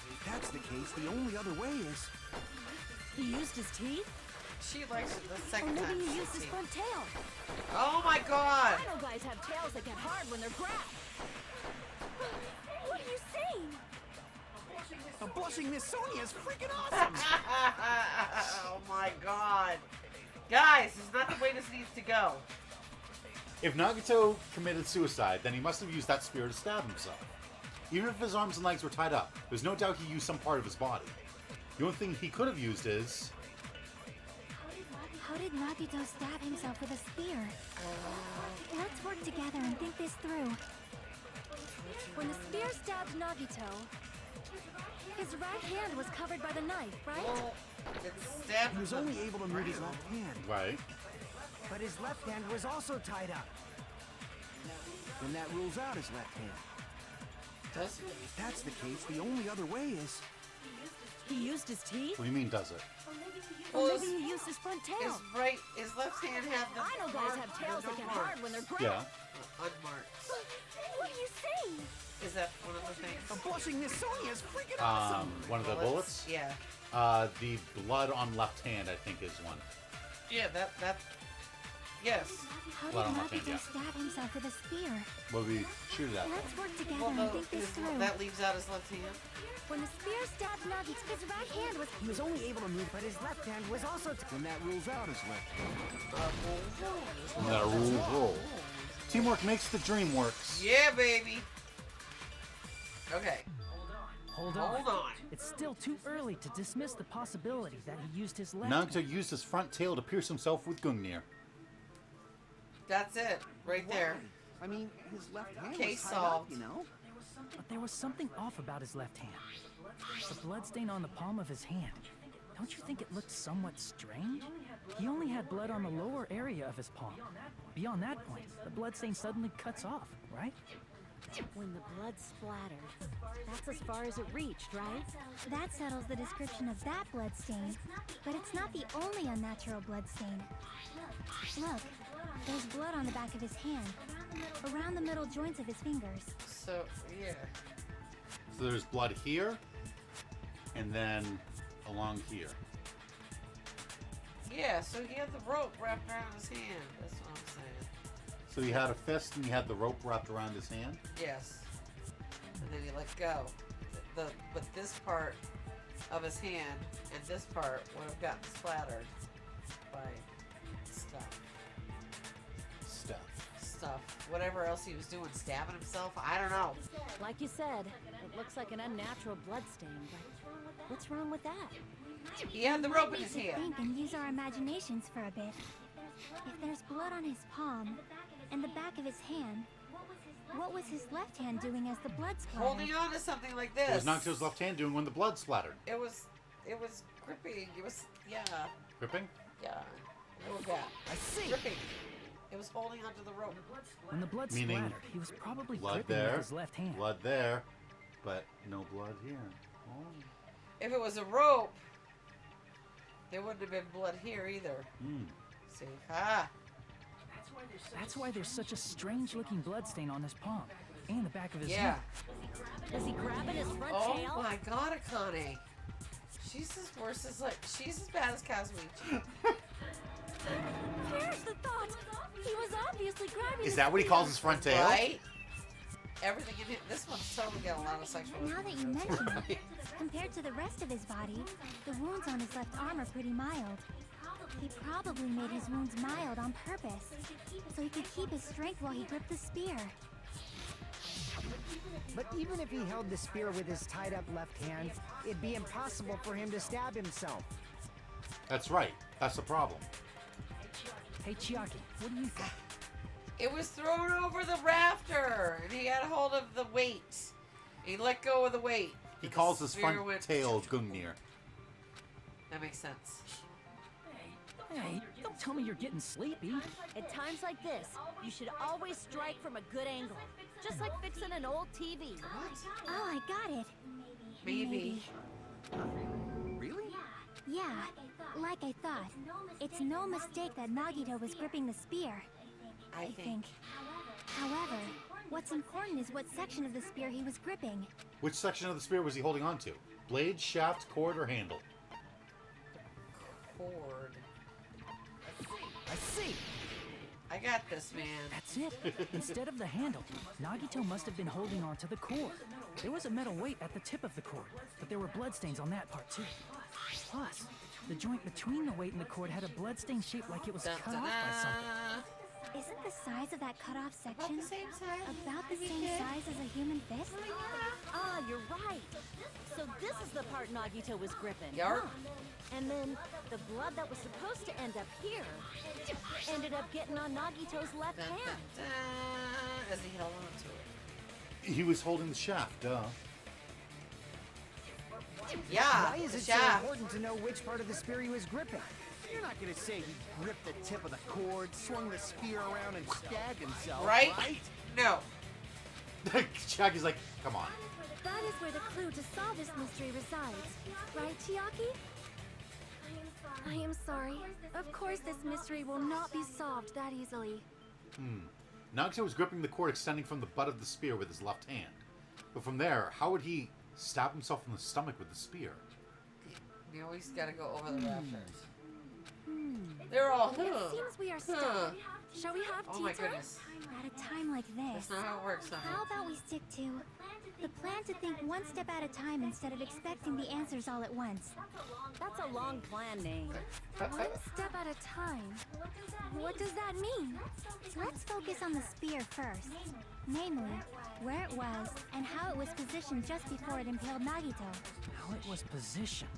If that's the case, the only other way is... He used his teeth? She likes it the Or second time. maybe he she's used his seen front tail. Oh my god! Dino guys have tails that get hard when they're grabbed. What are you saying? The blushing Miss Sonia is freaking awesome! Oh my god. Guys, this is not the way this needs to go. If Nagito committed suicide, then he must have used that spear to stab himself. Even if his arms and legs were tied up, there's no doubt he used some part of his body. The only thing he could have used is... How did Nagito stab himself with a spear? Let's work together and think this through. When the spear stabbed Nagito, his right hand was covered by the knife, right? Well, it stabbed He was only able to move his left hand. Right. But his left hand was also tied up. Then that rules out his left hand. Does it? If that's the case, the only other way is... He used his teeth? What do you mean, does it? Or maybe he used his front tail. His left hand have the I know guys have tails that get hard when they're grabbed. Yeah. Unmarked. What are you saying? Is that one of the things? The blushing Miss Sonia is freaking awesome! One of the bullets? Yeah. The blood on left hand, I think, is one. Yeah, that. Yes. How did Blood on left hand, Nagito yeah. stab himself with a spear? What would we shoot it at? Let's work together Well, and no, think this through. that leaves out his left hand. When the spear stabbed Nagito, his right hand was... He was only able to move, but his left hand was also... Then that rules out his left hand. That rules roll. Teamwork makes the dream works. Yeah, baby. Okay. Hold on. Hold on. It's still too early to dismiss the possibility that he used his left Nagito used his front tail to pierce himself with Gungnir. That's it. Right there. I mean, his left hand Case was tied up, solved. you know? But there was something off about his left hand. The bloodstain on the palm of his hand. Don't you think it looked somewhat strange? He only had blood on the lower area of his palm. Beyond that point, the bloodstain suddenly cuts off, right? When the blood splattered, that's as far as it reached, right? That settles the description of that blood stain. But it's not the only unnatural blood stain. Look, there's blood on the back of his hand, around the middle joints of his fingers. So, yeah. So there's blood here, and then along here. Yeah, so he had the rope wrapped around his hand. That's what I'm saying. So he had a fist and he had the rope wrapped around his hand. Yes. And then he let go. But this part of his hand and this part would have gotten splattered by stuff. Stuff. Whatever else he was doing, stabbing himself. I don't know. Like you said, it looks like an unnatural blood stain, but what's wrong with that? He had the rope in We his should hand. think and use our imaginations for a bit. If there's blood on his palm and the back of his hand, what was his left hand doing as the blood splattered? Holding on to something like this. What was Nagito's left hand doing when the blood splattered? It was gripping. It was, yeah. Gripping? Yeah. Oh, yeah. I see. Gripping. It was holding onto the rope. When the blood Meaning splattered, he was probably blood gripping there, with his left hand. blood there, but no blood here. Oh. If it was a rope, there wouldn't have been blood here either. See? Ah. That's why there's such a strange-looking bloodstain on his palm and the back of his Yeah. hand. Was he grabbing his front Oh tail? my god, Akane. She's as worse as she's as bad as Kazuichi. Here's the thought. He was obviously grabbing. Is that what he calls his front tail? Right? Everything in it. This one's totally got a lot of sexual. Now that you mention it, compared to the rest of his body, the wounds on his left arm are pretty mild. He probably made his wounds mild on purpose, so he could keep his strength while he gripped the spear. But even if he held the spear with his tied-up left hand, it'd be impossible for him to stab himself. That's right. That's the problem. Hey, Chiaki, what do you think? It was thrown over the rafter, and he had hold of the weight. He let go of the weight. He The calls his spear front went- tail Gungnir. That makes sense. Hey, don't tell me you're getting sleepy. At times like this, you should always strike from a good angle. Just like fixing an old TV. Oh, I got it. Maybe. Really? Yeah, like I thought. It's no mistake that Nagito was gripping the spear. I think. However, what's important is what section of the spear he was gripping. Which section of the spear was he holding on to? Blade, shaft, cord, or handle? Cord. I see. I got this, man. That's it. Instead of the handle, Nagito must have been holding on to the cord. There was a metal weight at the tip of the cord, but there were bloodstains on that part too. Plus, the joint between the weight and the cord had a bloodstain shaped like it was Dun, cut dun, off by dun. something. Isn't the size of that cut-off section About the same size. about the same size as a human fist? Ah, you're right. So this is the part Nagito was gripping. Yarp. huh? And then the blood that was supposed to end up here ended up getting on Nagito's left Dun, dun, hand. dun, as he held on to it. He was holding the shaft, duh. Yeah, Why is the it so shaft. important to know which part of the spear he was gripping? You're not gonna say he gripped the tip of the cord, swung the spear around, and stabbed himself, Right? right? No. Chiaki's like, come on. That is where the clue to solve this mystery resides. Right, Chiaki? I am sorry. Of course this mystery will not be solved that easily. Nagito was gripping the cord extending from the butt of the spear with his left hand. But from there, how would he stab himself in the stomach with the spear? You always gotta go over the rafters. They're all, It seems we are stuck. Shall we have Oh tea my time? goodness. At a time like this. That's not how it works, honey. How about we stick to the plan to think one step at a time instead of expecting the answers all at once? That's a long plan, Nate. One step at a time? What does that mean? Let's focus on the spear first. Namely, where it was and how it was positioned just before it impaled Nagito. How it was positioned.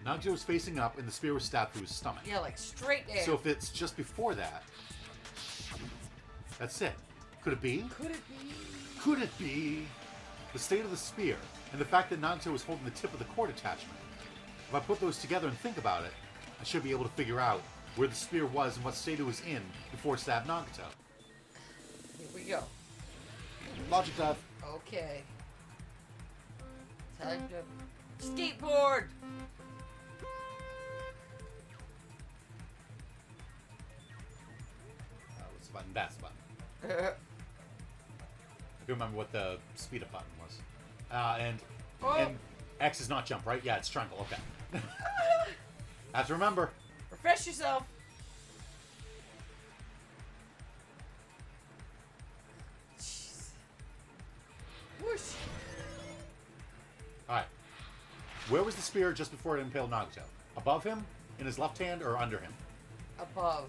Nagito was facing up and the spear was stabbed through his stomach. Yeah, like straight there. So if it's just before that, that's it. Could it be? Could it be? Could it be? The state of the spear and the fact that Nagito was holding the tip of the cord attachment. If I put those together and think about it, I should be able to figure out where the spear was and what state it was in before it stabbed Nagito. Here we go. Logic dive. Okay. Time to skateboard. What's the button? That's the button. I can remember what the speed up button was. And X is not jump, right? Yeah, it's triangle. Okay. Have to remember. Refresh yourself. Jeez. Whoosh. Alright. Where was the spear just before it impaled Nagito? Above him? In his left hand? Or under him? Above.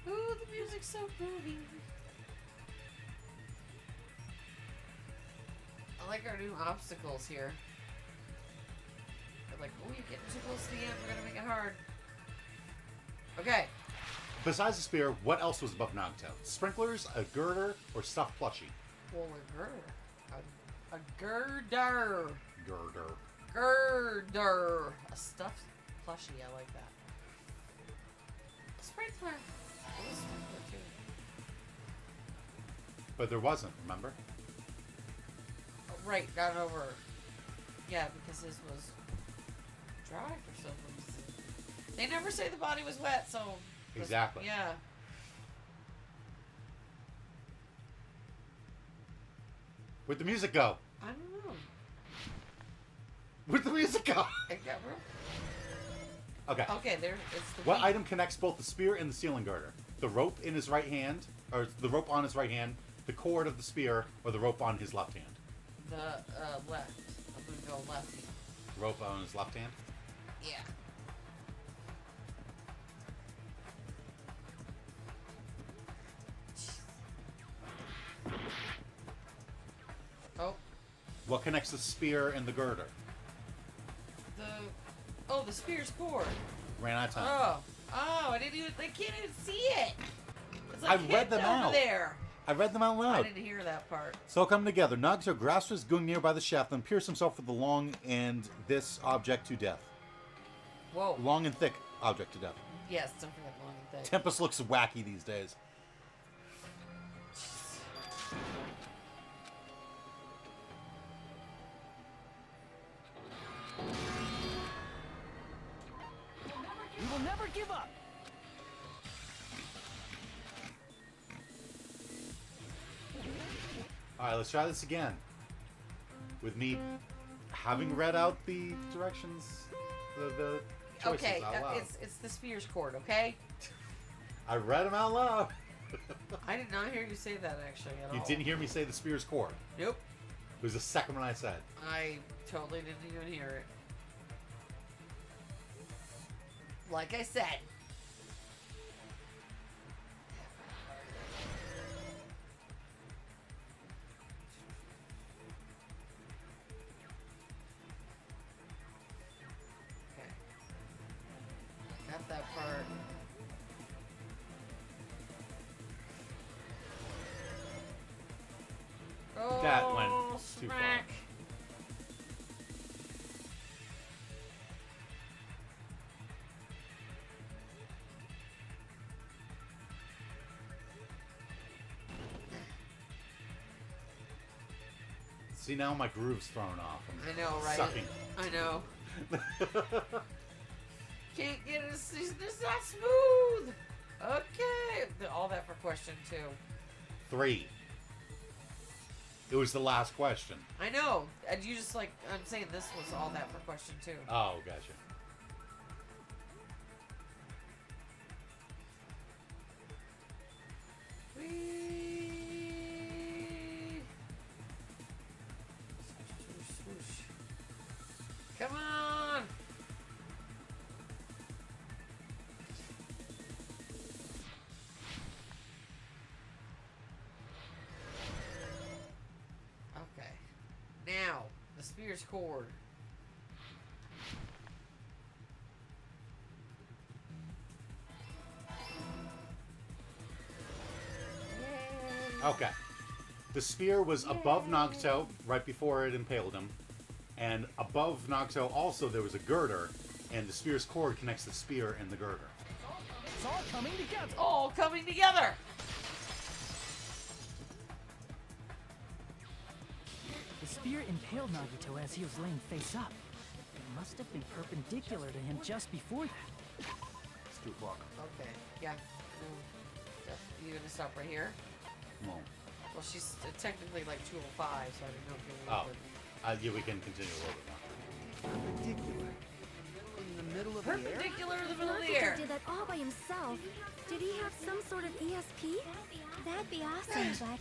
Ooh, the music's so groovy. I like our new obstacles here. They're like, oh, you're getting too close to the end. We're gonna make it hard. Okay. Besides the spear, what else was above Nagito? Sprinklers, a girder, or stuffed plushie? Well, a girder. A girder. Girder. Girder. A stuffed plushie. I like that. Sprinkler. It was sprinkler too. But there wasn't, remember? Oh, right, got over. Yeah, because his was dry for some reason. They never say the body was wet, so. Exactly. Yeah. Where'd the music go? I don't know. Where'd the music go? It got real. Okay. Okay, there. It's the. What beat. item connects both the spear and the ceiling girder? The rope in his right hand, or the rope on his right hand, the cord of the spear, or the rope on his left hand? The left. I'm gonna go left. Rope on his left hand? Yeah. Oh, What connects the spear and the girder? the spear's cord. Ran out of time. Oh, I didn't even. I can't even see it. It's like I read them hidden over out. there. I read them out I loud. didn't hear that part. So all come together. Nagito grasps his Gungnir by the shaft and pierces himself with the long and this object to death. Whoa. Long and thick object to death. Yes, don't forget long and thick. Tempest looks wacky these days. We will never give up. Alright, let's try this again. With me having read out the directions, the choices Okay, out loud. it's the spear's cord. Okay. I read them out loud. I did not hear you say that actually at all. You didn't hear me say the spear's cord. Nope. It was the second one I said. I totally didn't even hear it. Like I said. Okay. Got that part. Oh, That went too far. smack. See, now my groove's thrown off. I know, right? Sucking. I know. Can't get it. It's not smooth. Okay. All that for question 2. 3. It was the last question. I know. And you just like, I'm saying this was all that for question 2. Oh, gotcha. Come on! Okay. Now, the spear's cord. Okay. The spear was above Nagito right before it impaled him. And above Nagito also there was a girder, and the spear's cord connects the spear and the girder. It's all coming together. It's all coming together. The spear impaled Nagito as he was laying face up. It must have been perpendicular to him just before that. It's 2 o'clock. Okay. Yeah. You gonna stop right here? No. Well, she's technically like 2:05, so I didn't know if you Oh. would. Yeah, we can continue a little bit more. Perpendicular. In the middle of the air? Perpendicular in the middle of the Nagito air. did that all by himself. Did he have some sort of ESP? That'd be awesome, but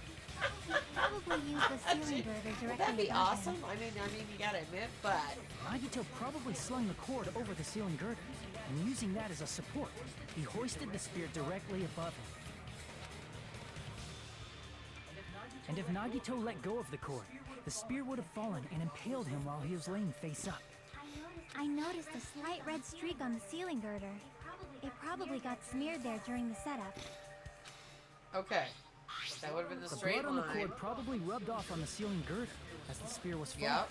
he probably used the ceiling girder directly That'd be above awesome. him. I mean, you gotta admit, but Nagito probably slung the cord over the ceiling girder, and using that as a support, he hoisted the spear directly above him. And if Nagito let go of the cord, the spear would have fallen and impaled him while he was laying face up. I noticed a slight red streak on the ceiling girder. It probably got smeared there during the setup. okay. That would have been the The straight blood on the line. cord probably rubbed off on the ceiling girder as the spear was falling. Yep.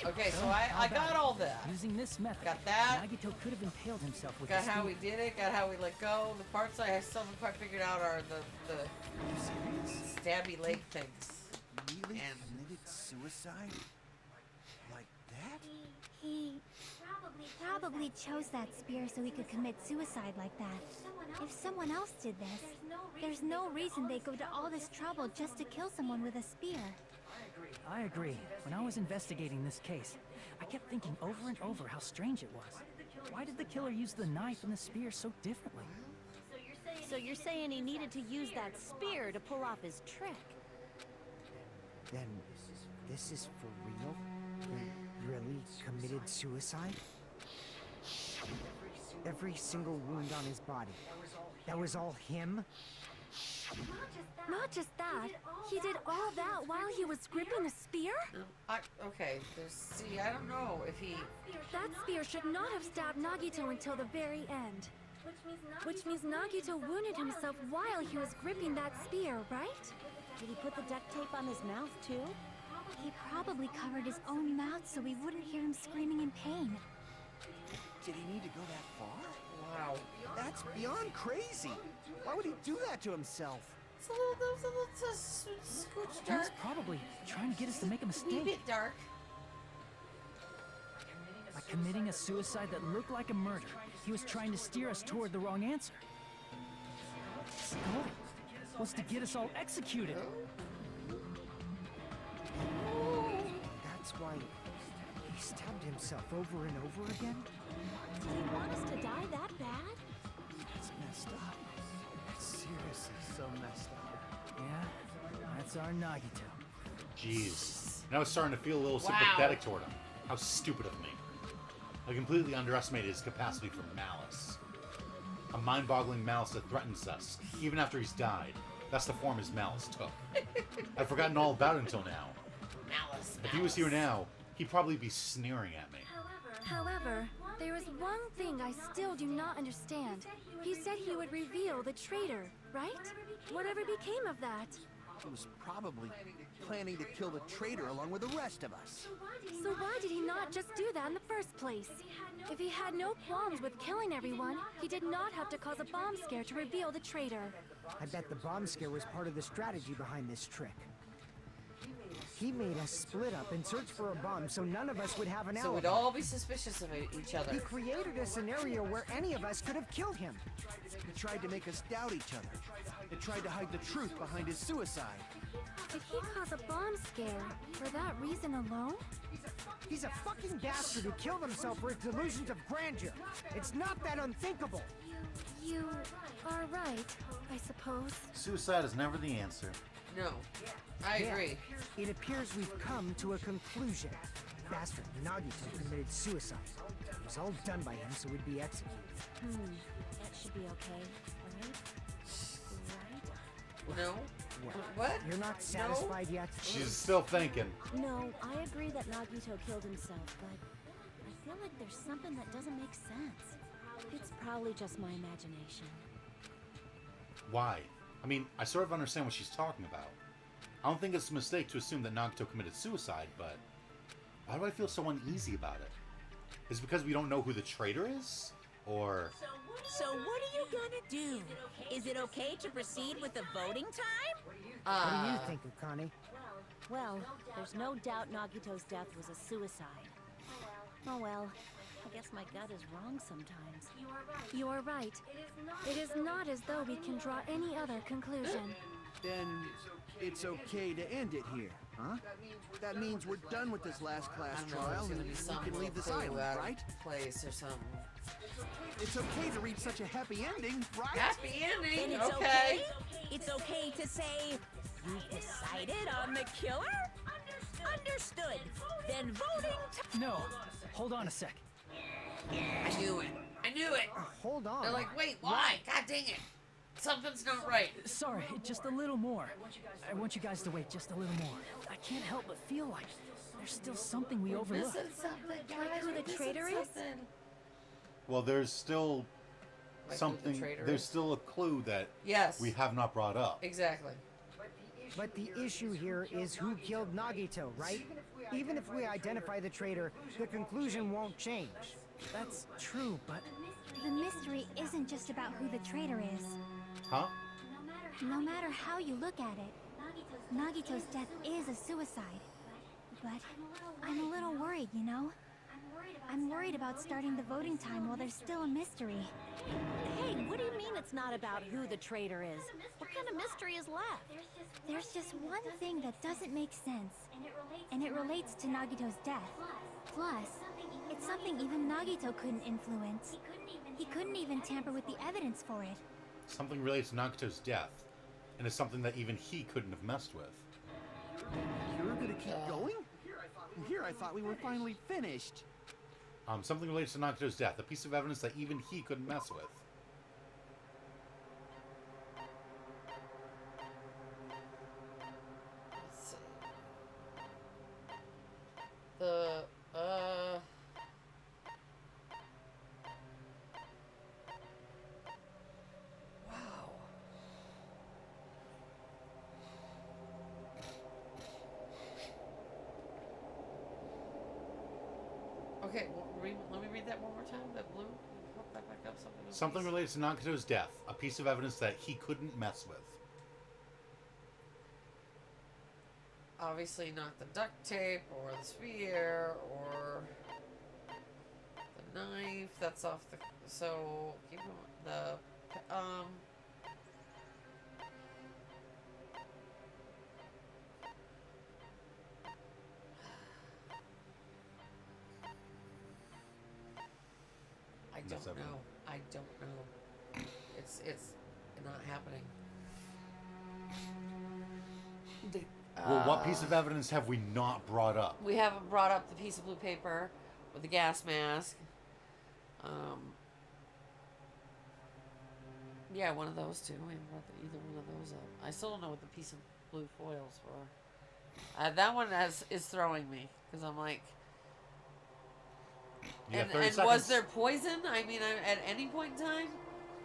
Okay, so how I about got it? all that. Using this method, Got that. Nagito could have impaled himself with Got the how spear. we did it. Got how we let go. The parts I still haven't quite figured out are the stabby leg things. Really And- committed suicide? Like that? He probably chose that spear so he could commit suicide like that. If someone else did this, there's no reason they go to all this trouble just to kill someone with a spear. I agree. When I was investigating this case, I kept thinking over and over how strange it was. Why did the killer use the knife and the spear so differently? So you're saying he needed to use that spear to pull off his trick? Then this is for real? He really committed suicide? Every single wound on his body. That was all him? Not just that, he did all that while he was gripping a spear? Okay, see, I don't know if he... That spear should not have stabbed Nagito until the very end. Which means Nagito wounded himself while he was gripping that spear, right? Did he put the duct tape on his mouth, too? He probably covered his own mouth so we wouldn't hear him screaming in pain. Did he need to go that far? Wow. That's beyond crazy. Why would he do that to himself? It's a little scooch He was dark. probably trying to get us to make a A wee mistake. bit dark. By committing a suicide that looked like a murder, he was trying to steer us toward the wrong answer. His goal was to get us all executed. That's why he stabbed himself over and over again? Did he want us to die that bad? That's messed up. That's seriously so messed up. Yeah, that's our Nagito. Jeez. And I was starting to feel a little Wow. sympathetic toward him. How stupid of me. I completely underestimated his capacity for malice. A mind-boggling malice that threatens us, even after he's died. That's the form his malice took. I'd forgotten all about it until now. Malice. If he was here now, he'd probably be sneering at me. However, there is one thing I still do not understand. He said he would reveal the traitor, right? Whatever became of that? He was probably planning to kill the traitor along with the rest of us. So why did he not just do that in the first place? If he had no qualms with killing everyone, he did not have to cause a bomb scare to reveal the traitor. I bet the bomb scare was part of the strategy behind this trick. He made us split up and search for a bomb so none of us would have an So alibi. we'd all be suspicious of each other. He created a scenario where any of us could have killed him. He tried to make us doubt each other. And tried to hide the truth behind his suicide. Did he cause a bomb scare for that reason alone? He's a fucking bastard who killed himself for his delusions of grandeur. It's not that unthinkable. You are right, I suppose. Suicide is never the answer. No, I Yeah. agree. It appears we've come to a conclusion. Bastard Nagito committed suicide. It was all done by him so he'd be executed. That should be okay, right? No. What? What? You're not satisfied yet? She's still thinking. No, I agree that Nagito killed himself, but I feel like there's something that doesn't make sense. It's probably just my imagination. Why? I mean, I sort of understand what she's talking about. I don't think it's a mistake to assume that Nagito committed suicide, but why do I feel so uneasy about it? Is it because we don't know who the traitor is? Or... So what are you gonna do? Is it okay to proceed with the voting time? What do you think, Akane? Well, there's no doubt Nagito's death was a suicide. Oh well, I guess my gut is wrong sometimes. You are right. It is not as though we can draw any other conclusion. Then it's okay to end it here, huh? That means we're done with this last class I don't know, trial there's and gonna be we some can leave this clue island, out of right? place or something. It's okay to reach such a happy ending, right? Happy ending. Then it's Okay. It's okay to say, you've decided on the killer? Understood. Then voting time. No, hold on a sec. I knew it. I knew it. Hold on. They're like, wait, why? God dang it. Something's not right. Sorry, just a little more. I want you guys to wait just a little more. I can't help but feel like there's still something we overlooked. Missing something, guys. Like who the We're traitor missing is? something. Well, there's still Like who the something... traitor There's is. still a clue that Yes. we have not brought up. Exactly. But the issue here is who killed Nagito, right? Even if we identify the traitor, the conclusion won't change. That's true, but The mystery isn't just about who the traitor is. Huh? No matter how you look at it, Nagito's death is a suicide. But I'm a little worried, you know? I'm worried about starting the voting time while there's still a mystery. Hey, what do you mean it's not about who the traitor is? What kind of mystery is left? There's just one thing that doesn't make sense, and it relates to Nagito's death. Plus, it's something even Nagito couldn't influence. He couldn't even tamper with the evidence for it. Something related to Nagito's death. And it's something that even he couldn't have messed with. You're gonna keep going? Here I thought we were finally finished. Something related to Nagito's death. A piece of evidence that even he couldn't mess with. Let's see. The, wow. Okay, well, let me read that one more time. That blue. Pop that back up. Something related to Nagito's death. A piece of evidence that he couldn't mess with. Obviously not the duct tape or the spear or the knife. That's off the. So keep going. The I That's don't everything. know. I don't know. It's not happening. Well, what piece of evidence have we not brought up? We haven't brought up the piece of blue paper with the gas mask. Yeah, one of those two. We haven't brought either one of those up. I still don't know what the piece of blue foils were. That one is throwing me because I'm like. You got And 30 was seconds. there poison? I mean, at any point in time,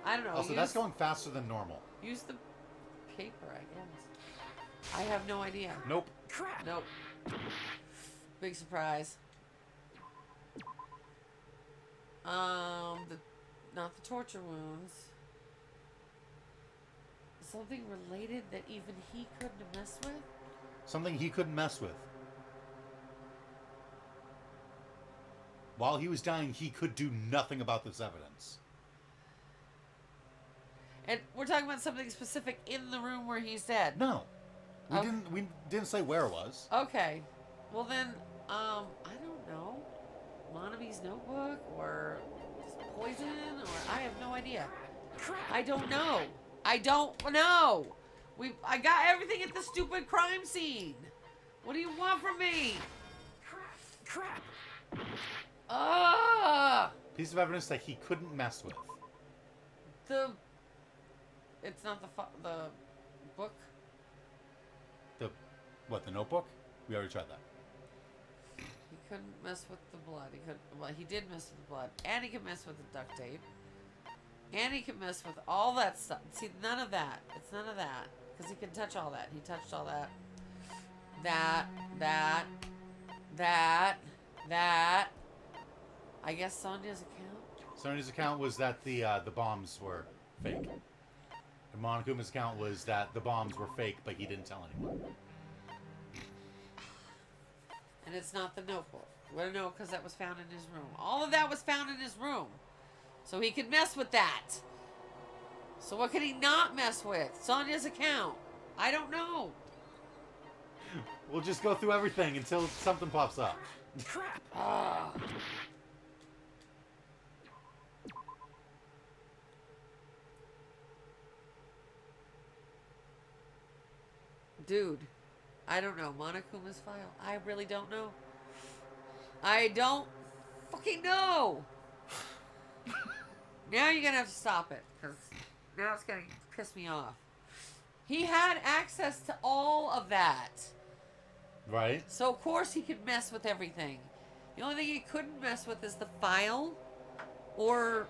I don't know. Also, that's going faster than normal. Use the paper, I guess. I have no idea. Nope. Crap. Nope. Big surprise. Not the torture wounds. Something related that even he couldn't have messed with? Something he couldn't mess with. While he was dying, he could do nothing about this evidence. And we're talking about something specific in the room where he's dead. No. We Okay. didn't say where it was. Okay. Well then, I don't know. Monami's notebook or poison or I have no idea. I don't know. I don't know. I got everything at the stupid crime scene. What do you want from me? Crap. Piece of evidence that he couldn't mess with. It's not the book. The notebook? We already tried that. He couldn't mess with the blood. He did mess with the blood, and he could mess with the duct tape, and he could mess with all that stuff. See, none of that. It's none of that because he can touch all that. He touched all that. That. I guess Sonia's account. Sonia's account was that the bombs were fake. And Monokuma's account was that the bombs were fake, but he didn't tell anyone. And it's not the notebook. We know because that was found in his room. All of that was found in his room. So he could mess with that. So what could he not mess with? Sonia's account. I don't know. We'll just go through everything until something pops up. Crap. Dude, I don't know. Monokuma's file. I really don't know. I don't fucking know. Now you're gonna have to stop it, because now it's gonna piss me off. He had access to all of that. Right? So of course he could mess with everything. The only thing he couldn't mess with is the file, or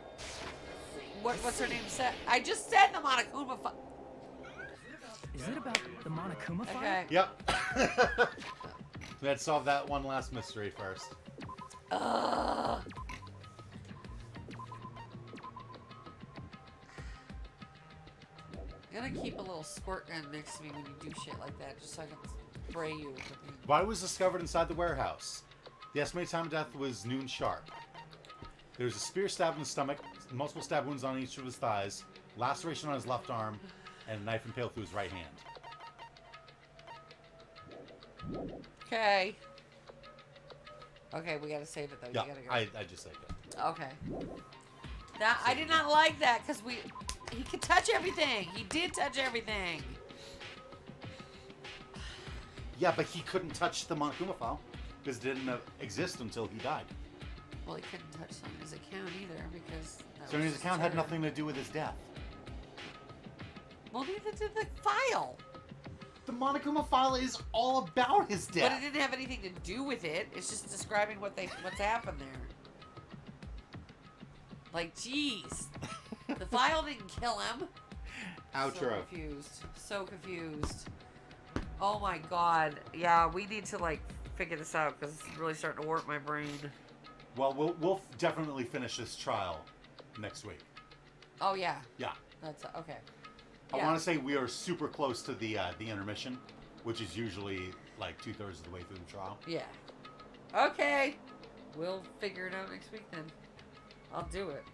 what's her name said. I just said the Monokuma file. Is it about the Monokuma file? Okay. Yep. We had to solve that one last mystery first. I'm gonna keep a little squirt gun next to me when you do shit like that, just so I can spray you. Body was discovered inside the warehouse. The estimated time of death was noon sharp. There was a spear stabbed in the stomach, multiple stab wounds on each of his thighs, laceration on his left arm, and a knife impaled through his right hand. Okay. Okay, we gotta save it though. Yeah, You gotta go. I just saved it. Okay. That I did not like that because he could touch everything. He did touch everything. Yeah, but he couldn't touch the Monokuma file because it didn't exist until he died. Well, he couldn't touch Sonia's account either because Sonia's account had nothing to do with his death. Well, neither did the file. The Monokuma file is all about his death. But it didn't have anything to do with it. It's just describing what's happened there. Like, jeez. The file didn't kill him. Outro. So confused. Oh my god. Yeah, we need to, like, figure this out because it's really starting to warp my brain. Well, we'll definitely finish this trial next week. Oh, yeah. Yeah. That's, okay. I Yeah. want to say we are super close to the intermission, which is usually like 2/3 of the way through the trial. Yeah. Okay. We'll figure it out next week then. I'll do it.